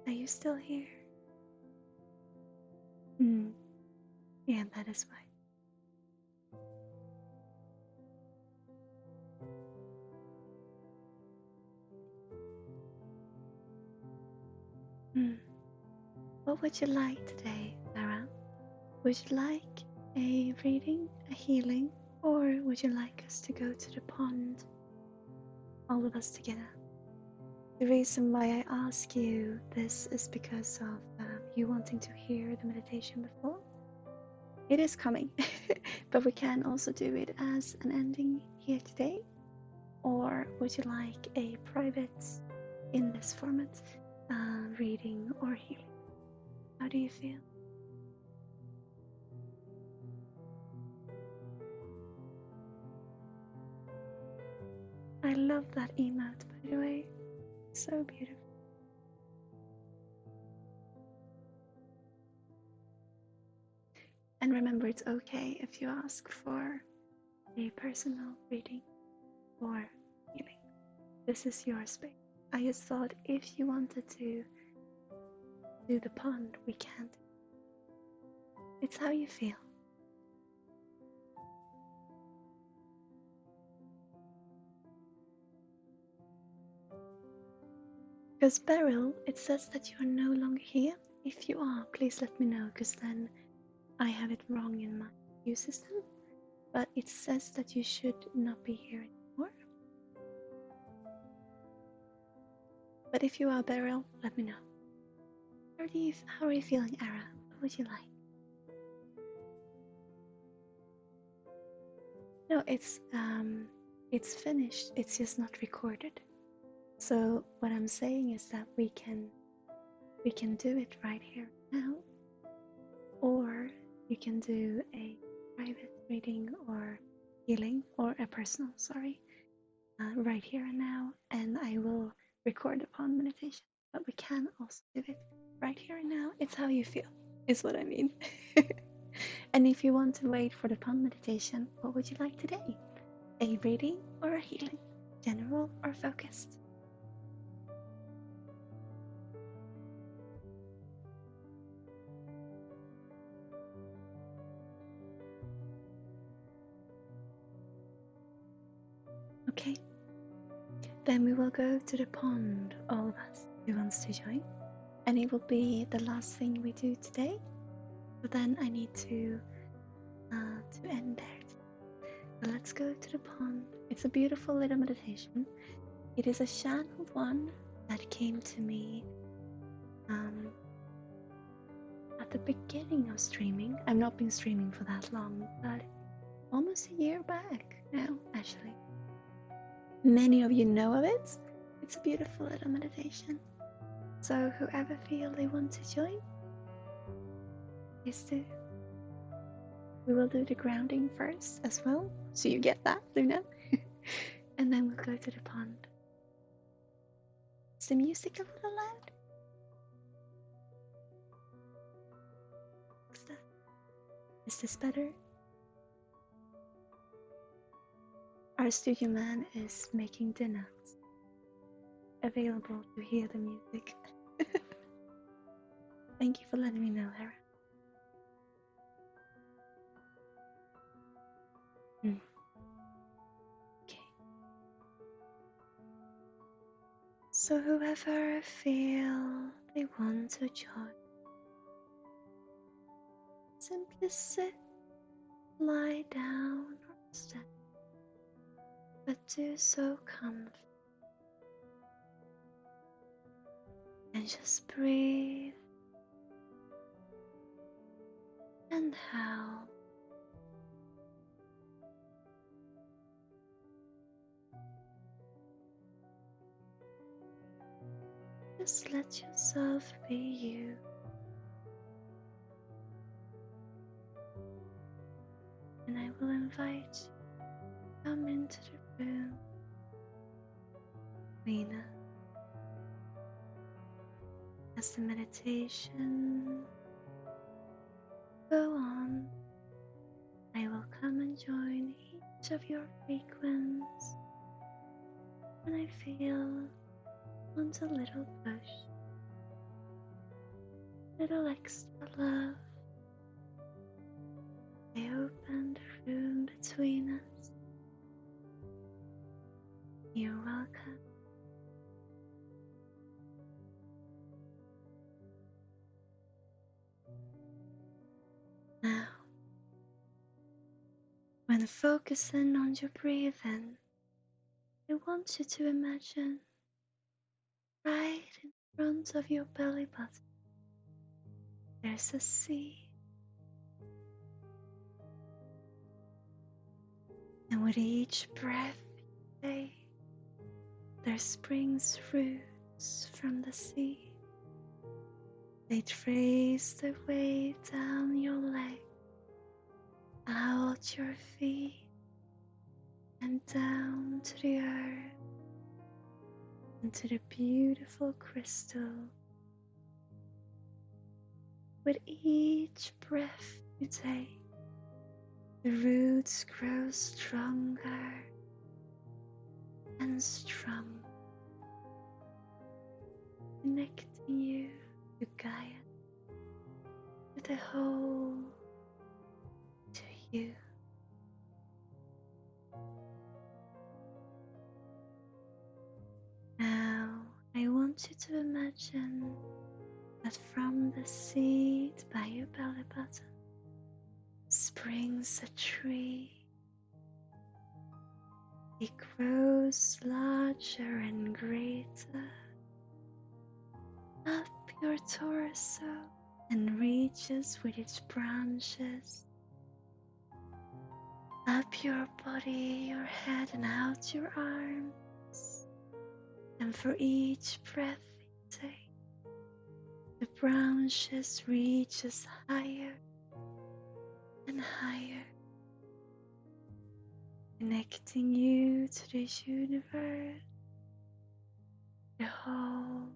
are you still here? Yeah, that is why. What would you like today, Ara? Would you like a reading, a healing, or would you like us to go to the pond, all of us together? The reason why I ask you this is because of you wanting to hear the meditation before. It is coming, but we can also do it as an ending here today. Or would you like a private, in this format, reading or healing? How do you feel? I love that emote, by the way. So beautiful. And remember, it's okay if you ask for a personal reading or healing. This is your space. I just thought if you wanted to do the pond, we can. It's how you feel. Because Beryl, it says that you are no longer here. If you are, please let me know, because then I have it wrong in my view system. But it says that you should not be here anymore. But if you are Beryl, let me know. How are you feeling, Ara? What would you like? No, it's finished. It's just not recorded. So what I'm saying is that we can do it right here now, or you can do a private reading or healing or a personal, right here and now, and I will record upon meditation. But we can also do it right here and now. It's how you feel, is what I mean. And if you want to wait for the palm meditation, what would you like today? A reading or a healing? General or focused? Okay, then we will go to the pond, all of us who wants to join, and it will be the last thing we do today. But then I need to end there. So let's go to the pond. It's a beautiful little meditation. It is a channeled one that came to me at the beginning of streaming. I've not been streaming for that long, but almost a year back now, actually. Many of you know of it. It's a beautiful little meditation. So whoever feel they want to join, please do. We will do the grounding first as well, so you get that, Luna. And then we'll go to the pond. Is the music a little loud? Is this better? Our studio man is making dinner available to hear the music. Thank you for letting me know, Hera. Okay. So whoever feel they want to join, simply sit, lie down, or stand, but do so comfortably. And just breathe and howl. Just let yourself be you. And I will invite you to come into the room, Lena. As the meditation go on, I will come and join each of your frequencies, and I feel want a little push, little extra love. I open the room between us. You're welcome. Now, when focusing on your breathing, I want you to imagine right in front of your belly button, there's a sea. And with each breath you take, there springs roots from the sea. They trace their way down your leg, out your feet, and down to the earth, into the beautiful crystal. With each breath you take, the roots grow stronger and stronger, connecting you to Gaia, to the whole, to you. Now I want you to imagine that from the seed by your belly button springs a tree. It grows larger and greater up your torso and reaches with its branches up your body, your head, and out your arms. And for each breath you take, the branches reaches higher and higher, connecting you to the universe, the whole.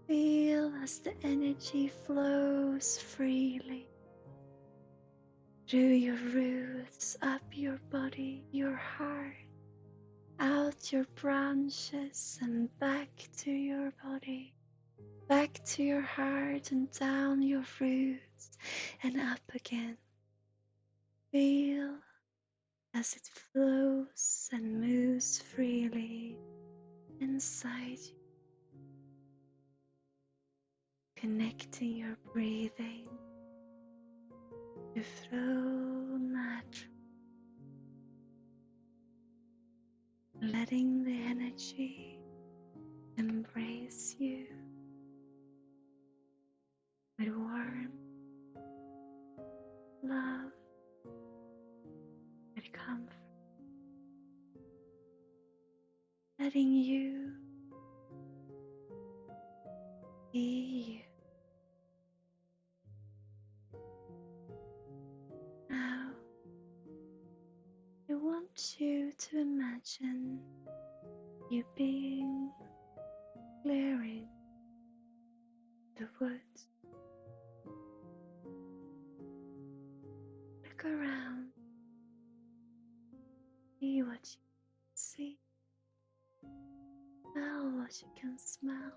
Feel as the energy flows freely through your roots, up your body, your heart, out your branches and back to your body, back to your heart and down your roots and up again. Feel as it flows and moves freely inside you, connecting your breathing to flow naturally, letting the energy embrace you with warmth you to imagine you being clearing the woods. Look around, see what you see, smell what you can smell.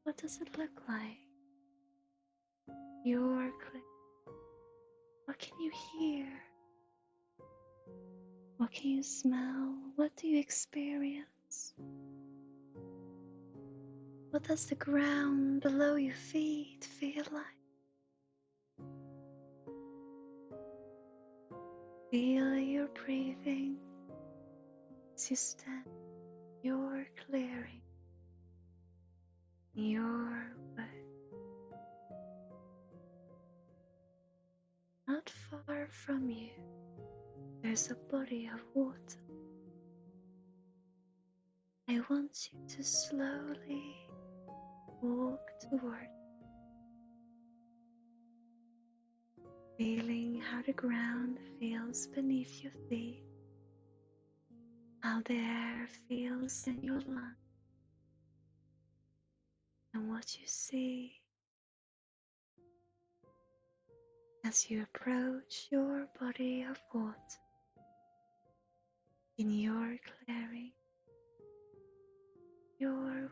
What does it look like? You're clear. What can you hear? What can you smell? What do you experience? What does the ground below your feet feel like? Feel your breathing as you stand. You're clearing your wood. Not far from you, there's a body of water. I want you to slowly walk toward, feeling how the ground feels beneath your feet, how the air feels in your lungs, and what you see as you approach your body of water in your clearing, your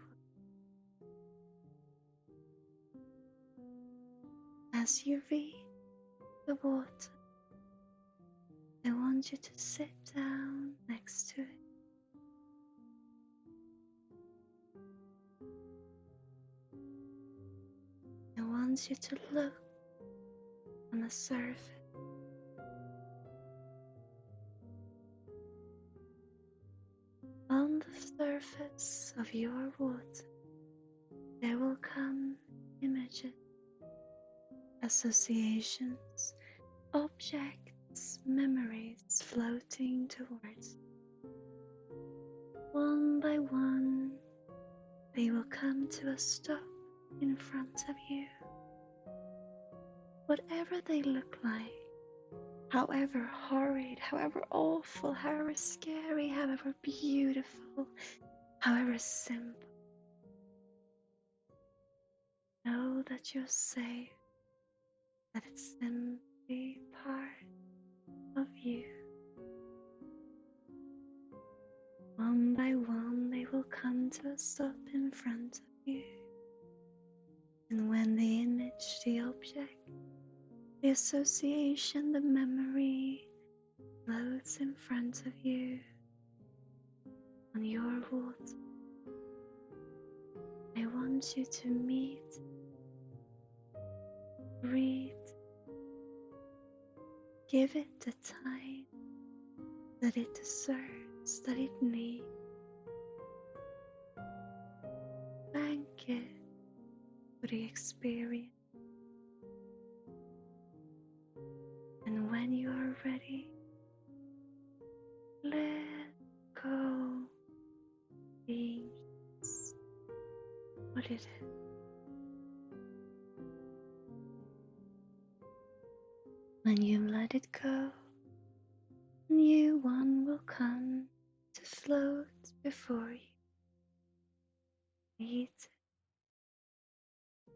as you reach the water, I want you to sit down next to it. I want you to look on the surface. On the surface of your water, there will come images, associations, objects, memories floating towards. One by one, they will come to a stop in front of you. Whatever they look like, however horrid, however awful, however scary, however beautiful, however simple, know that you're safe, that it's simply part of you. One by one, they will come to a stop in front of you. And when the image, the object, the association, the memory floats in front of you on your water, I want you to meet, read, give it the time that it deserves, that it needs. Thank it for the experience. And when you are ready, let go being what it is. When you let it go, a new one will come to float before you. Meet it,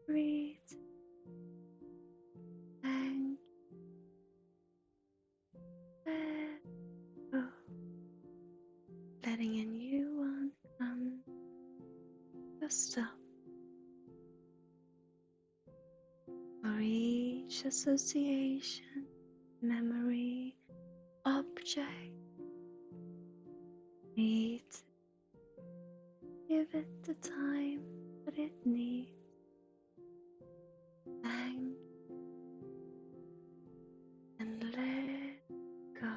breathe, thank, let go. Letting a new one come to stop. For each association, memory, object, meet, give it the time that it needs. Thank and let go.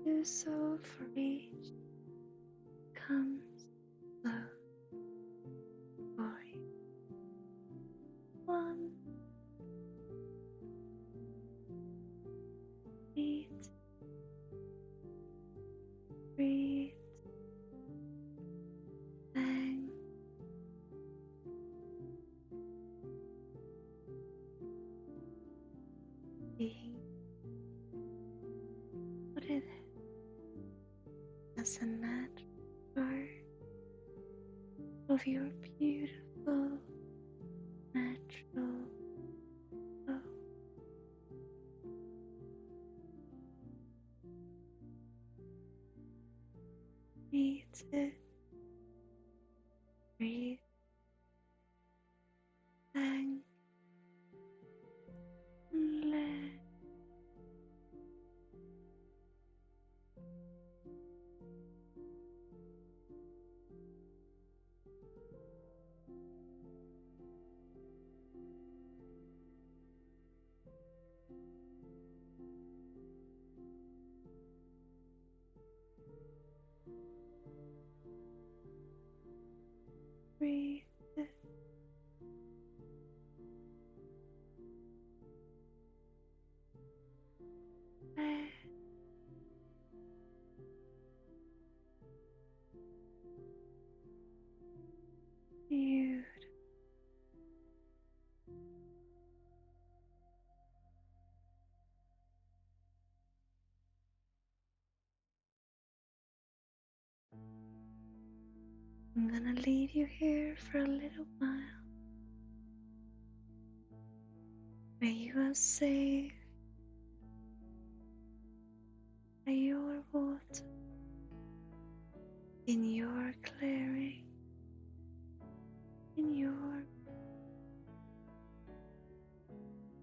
Do so for each comes slow for you. One, meet, breathe, as a natural part of your beautiful natural flow. Meet it, breathe, thank, and let. Breathe it. Let. Beautiful. I'm gonna leave you here for a little while where you are safe by your water, in your clearing, in your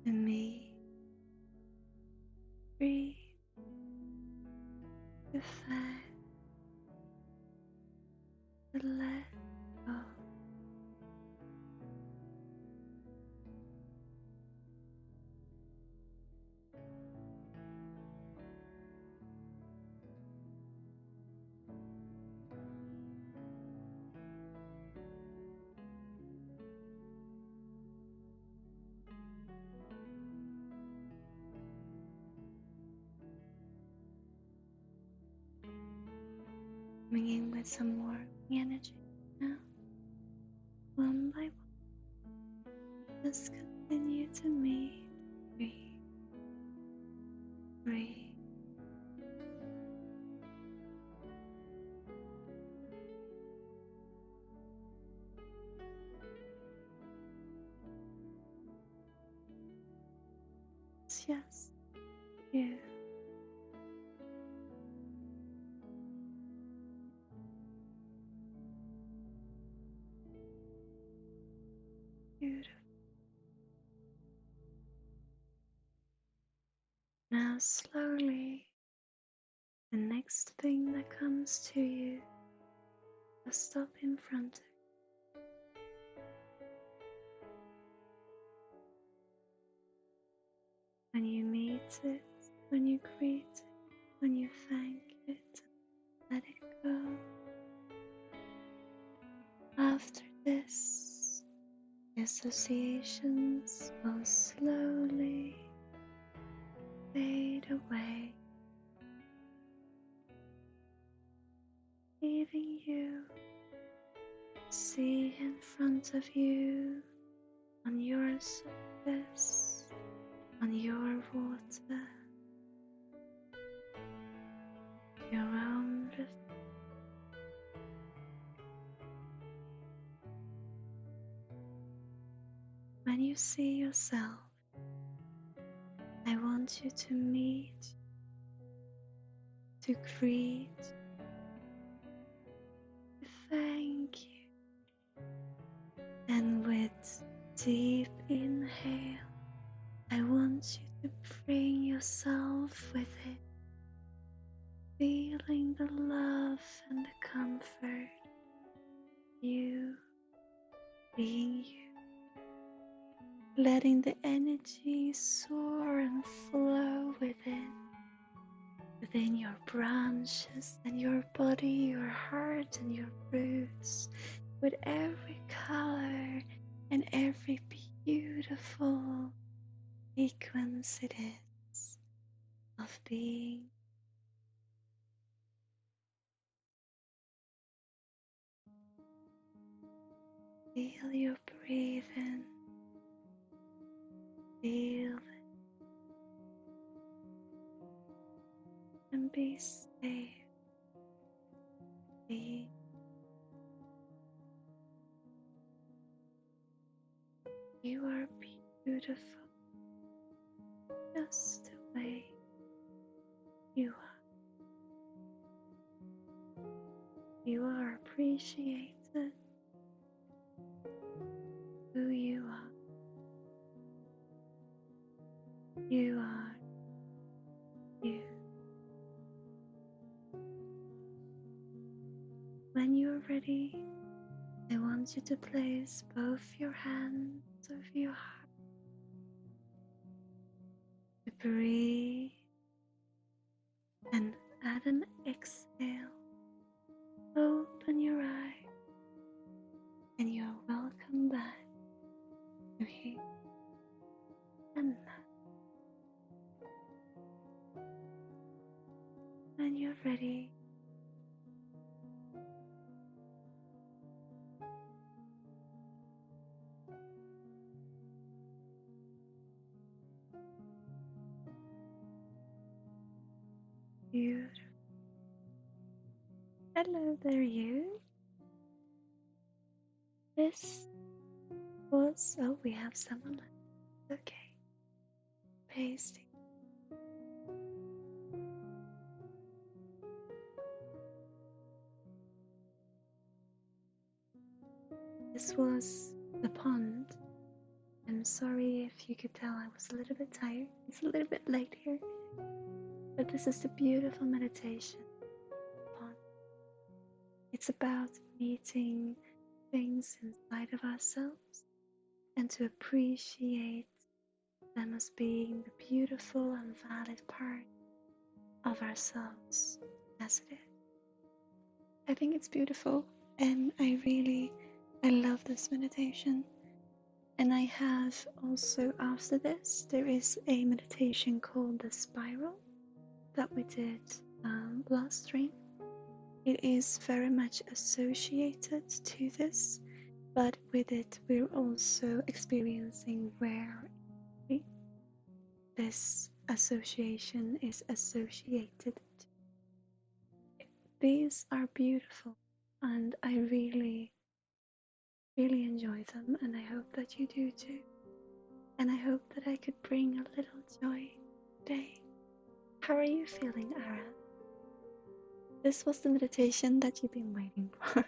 and me. Breathe the fact to let go. Coming in with some more energy now, one by one. Just continue to meet, breathe, breathe. Yes, you. Beautiful. Now slowly, the next thing that comes to you will stop in front of you. When you meet it, when you greet it, when you thank it, let it go. After this, the associations will slowly fade away, leaving you see in front of you, on your surface, on your water, your own reflection. When you see yourself, I want you to meet, to greet, to thank you, and with deep inhale, I want you to bring yourself with it, feeling the love and the comfort, you being you, letting the energy soar and flow within your branches and your body, your heart and your roots, with every color and every beautiful sequence it is of being. Feel your breathing, feel it, and be safe beautiful, just the way you are. You are appreciated, who you are. You are you. When you are ready, I want you to place both your hands over your heart. To breathe, and at an exhale, open your eyes, and you are welcome back to here and now. When you're ready, beautiful. Hello there, you. This was, oh, we have someone left. Okay. Pasting. This was the pond. I'm sorry if you could tell I was a little bit tired. It's a little bit late here. But this is the beautiful meditation pond. It's about meeting things inside of ourselves and to appreciate them as being the beautiful and valid part of ourselves as it is. I think it's beautiful, and I love this meditation. And I have also, after this, there is a meditation called the spiral that we did last stream. It is very much associated to this, but with it we're also experiencing where this association is associated to. These are beautiful, and I really enjoy them, and I hope that you do too. And I hope that I could bring a little joy today. How are you feeling, Ara? This was the meditation that you've been waiting for.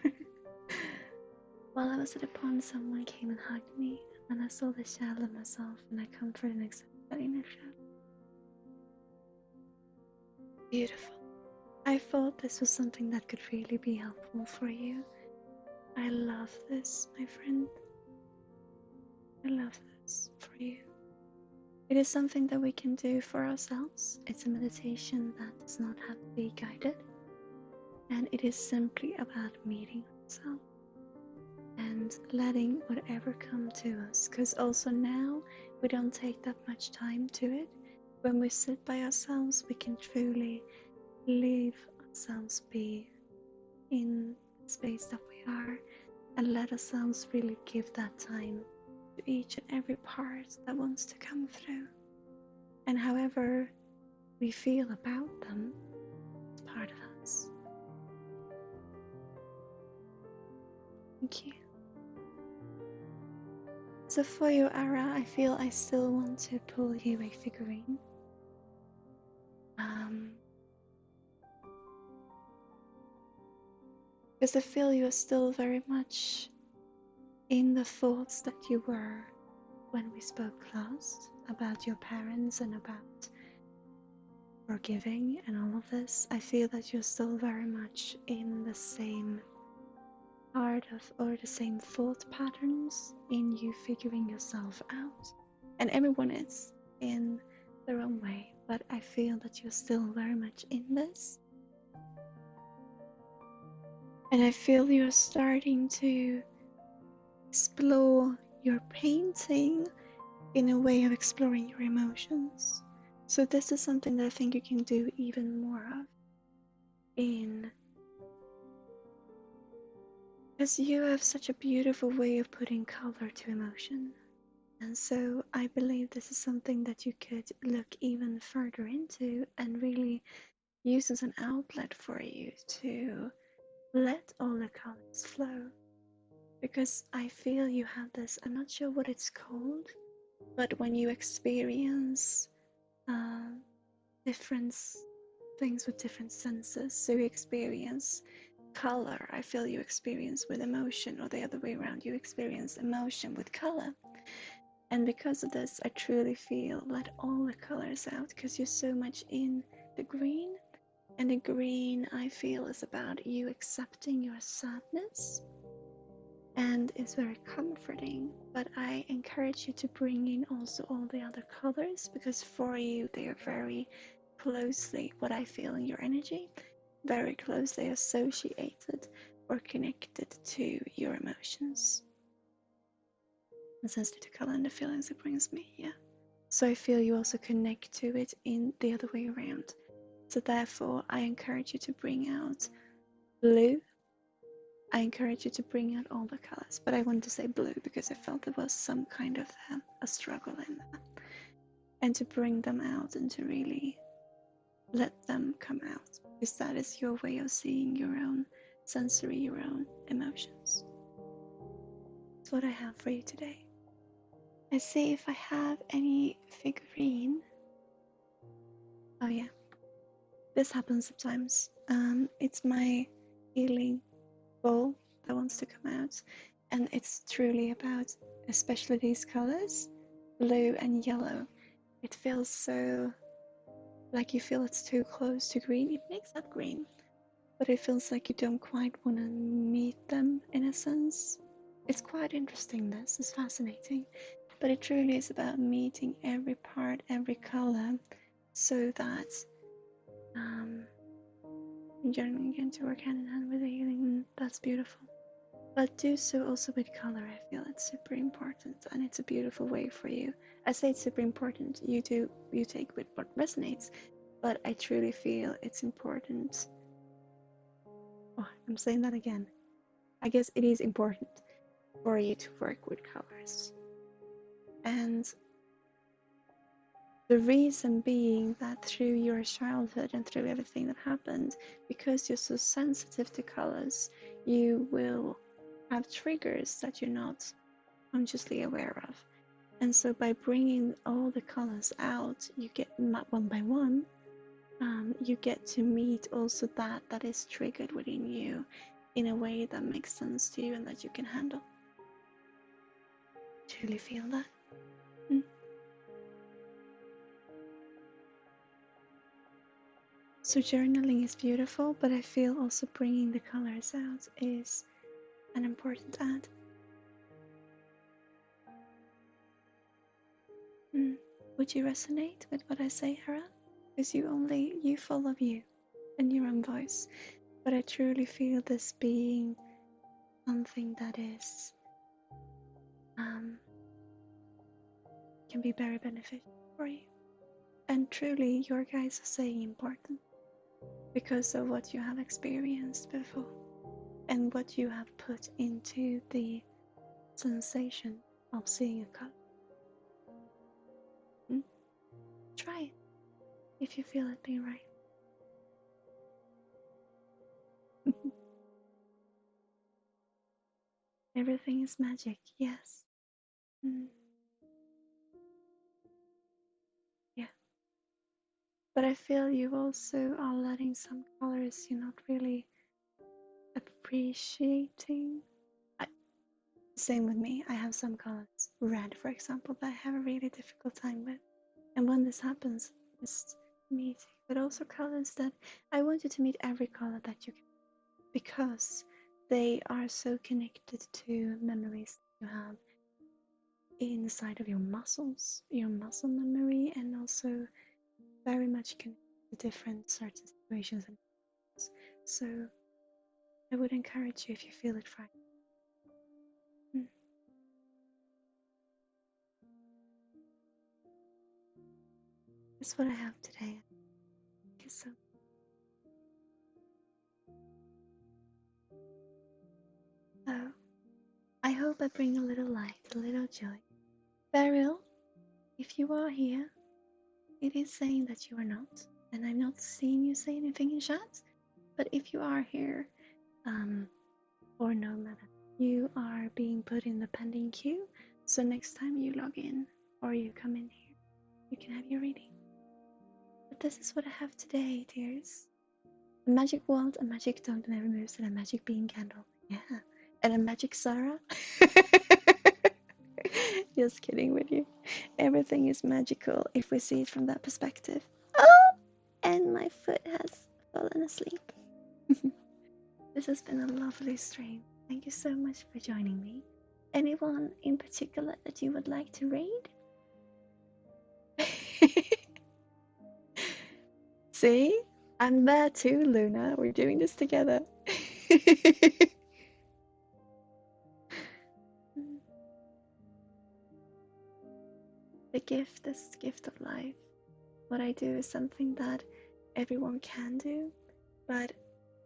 While I was at the pond, someone came and hugged me, and I saw the shadow of myself, and I comforted and accepted that inner shadow. Beautiful. I thought this was something that could really be helpful for you. I love this, my friend. I love this for you. It is something that we can do for ourselves. It's a meditation that does not have to be guided. And it is simply about meeting ourselves and letting whatever come to us. Because also now we don't take that much time to it. When we sit by ourselves, we can truly leave ourselves be in the space that we are and let ourselves really give that time to each and every part that wants to come through. And however we feel about them, it's part of us. Thank you. So for you, Ara, I feel I still want to pull you a figurine. Because I feel you are still very much in the thoughts that you were when we spoke last about your parents and about forgiving and all of this. I feel that you're still very much in the same part of, or the same thought patterns in you figuring yourself out. And everyone is in their own way, but I feel that you're still very much in this. And I feel you're starting to explore your painting in a way of exploring your emotions. So this is something that I think you can do even more of because you have such a beautiful way of putting color to emotion. And so I believe this is something that you could look even further into and really use as an outlet for you to let all the colors flow. Because I feel you have this, I'm not sure what it's called, But when you experience different things with different senses, so you experience color, I feel you experience with emotion, or the other way around, you experience emotion with color. And because of this, I truly feel let all the colors out, because you're so much in the green. And the green, I feel, is about you accepting your sadness, and it's very comforting. But I encourage you to bring in also all the other colors, because for you they are very closely, what I feel in your energy, very closely associated or connected to your emotions. And sensitive to color and the feelings it brings me, yeah. So I feel you also connect to it in the other way around. So therefore, I encourage you to bring out blue. I encourage you to bring out all the colors, but I wanted to say blue because I felt there was some kind of a struggle in that. And to bring them out and to really let them come out, because that is your way of seeing your own sensory, your own emotions. That's what I have for you today. I see if I have any figurine. Oh yeah, this happens sometimes. It's my healing bowl that wants to come out, and it's truly about, especially these colors, blue and yellow. It feels so like you feel it's too close to green. It makes up green, but it feels like you don't quite want to meet them in a sense. It's quite interesting. This is fascinating, but it truly is about meeting every part, every color, so that you're going to work hand in hand with the healing. That's beautiful. But do so also with color. I feel it's super important, and it's a beautiful way for you. I say it's super important. You take with what resonates, but I truly feel it's important. Oh, I'm saying that again. I guess it is important for you to work with colors. And the reason being that through your childhood and through everything that happened, because you're so sensitive to colors, you will have triggers that you're not consciously aware of. And so by bringing all the colors out, you get one by one, you get to meet also that is triggered within you in a way that makes sense to you and that you can handle. Truly feel that. So journaling is beautiful, but I feel also bringing the colors out is an important add. Would you resonate with what I say, Hera? Because you follow you and your own voice. But I truly feel this being something that is can be very beneficial for you. And truly your guys are saying important because of what you have experienced before and what you have put into the sensation of seeing a color. Try it if you feel it being right. Everything is magic, yes. Yeah. But I feel you also are letting some colors you're not really appreciating. Same with me. I have some colors, red for example, that I have a really difficult time with. And when this happens, just meeting. But also colors that I want you to meet every color that you can, because they are so connected to memories that you have inside of your muscles, your muscle memory, and also very much connected to different certain situations. And so I would encourage you if you feel it right. That's what I have today. Thank you so much. So I hope I bring a little light, a little joy. Beryl, if you are here, it is saying that you are not, and I'm not seeing you say anything in chat. But if you are here, or no matter, you are being put in the pending queue. So next time you log in before you come in here, you can have your reading. But this is what I have today, dears. A magic wand, a magic tongue that never moves, and a magic bean candle. Yeah. And a magic Sarah. Just kidding with you. Everything is magical if we see it from that perspective. Oh! And my foot has fallen asleep. This has been a lovely stream. Thank you so much for joining me. Anyone in particular that you would like to read? See? I'm there too, Luna. We're doing this together. The gift is the gift of life. What I do is something that everyone can do, but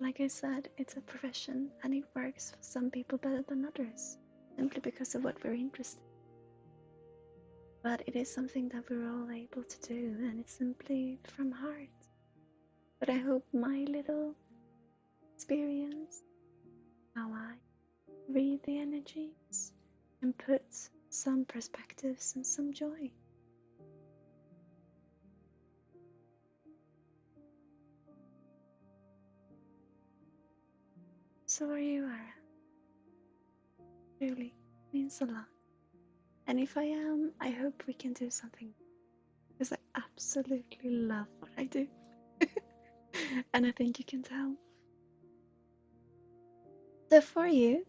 like I said, it's a profession and it works for some people better than others, simply because of what we're interested in. But it is something that we're all able to do, and it's simply from heart. But I hope my little experience, how I read the energies, and put some perspectives and some joy. So are you, Ara. Truly means a lot. And if I am, I hope we can do something, because I absolutely love what I do. And I think you can tell. So for you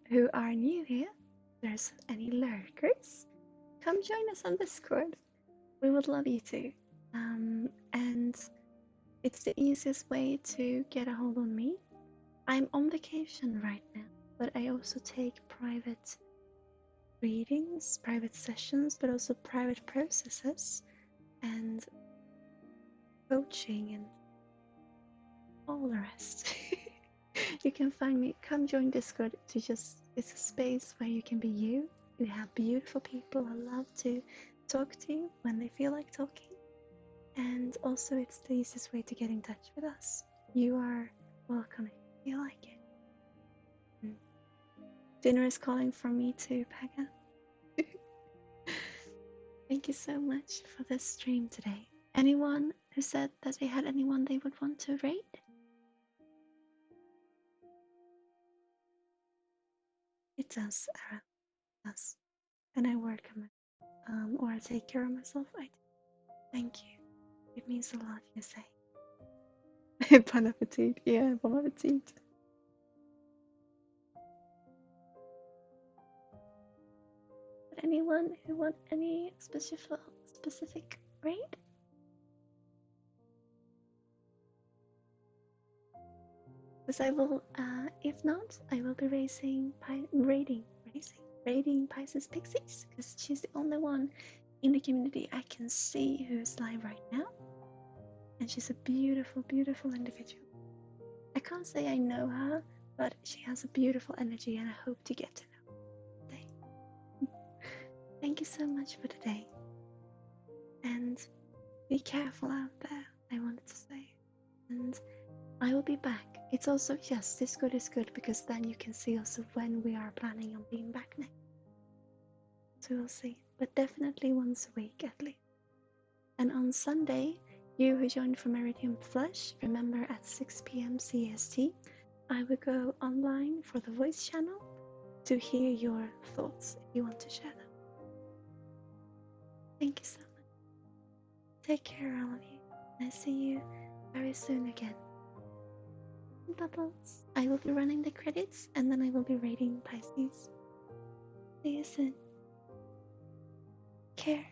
who are new here, if there's any lurkers, come join us on Discord. We would love you to. And it's the easiest way to get a hold on me. I'm on vacation right now, but I also take private readings, private sessions, but also private processes and coaching and all the rest. You can find me. Come join Discord. It's a space where you can be you. We have beautiful people who love to talk to you when they feel like talking. And also it's the easiest way to get in touch with us. You are welcome if you feel like it. Dinner is calling for me too, Pega. Thank you so much for this stream today. Anyone who said that they had anyone they would want to rate? It does, Ara. It does. And I work on it. Or I take care of myself. I do. Thank you. It means a lot, you say. Bon appetit. Yeah, bon appetit. But anyone who want any specific rate? Because I will, if not, I will be raiding Pisces Pixies, because she's the only one in the community I can see who's live right now. And she's a beautiful, beautiful individual. I can't say I know her, but she has a beautiful energy and I hope to get to know her today. Thank you so much for today. And be careful out there, I wanted to say. And I will be back. It's also, yes, Discord is good because then you can see also when we are planning on being back next. So we'll see. But definitely once a week at least. And on Sunday, you who joined from Meridian Flash, remember at 6 p.m. CST, I will go online for the voice channel to hear your thoughts if you want to share them. Thank you so much. Take care, all of you. And I see you very soon again. Bubbles. I will be running the credits and then I will be rating Pisces. See you soon. Care.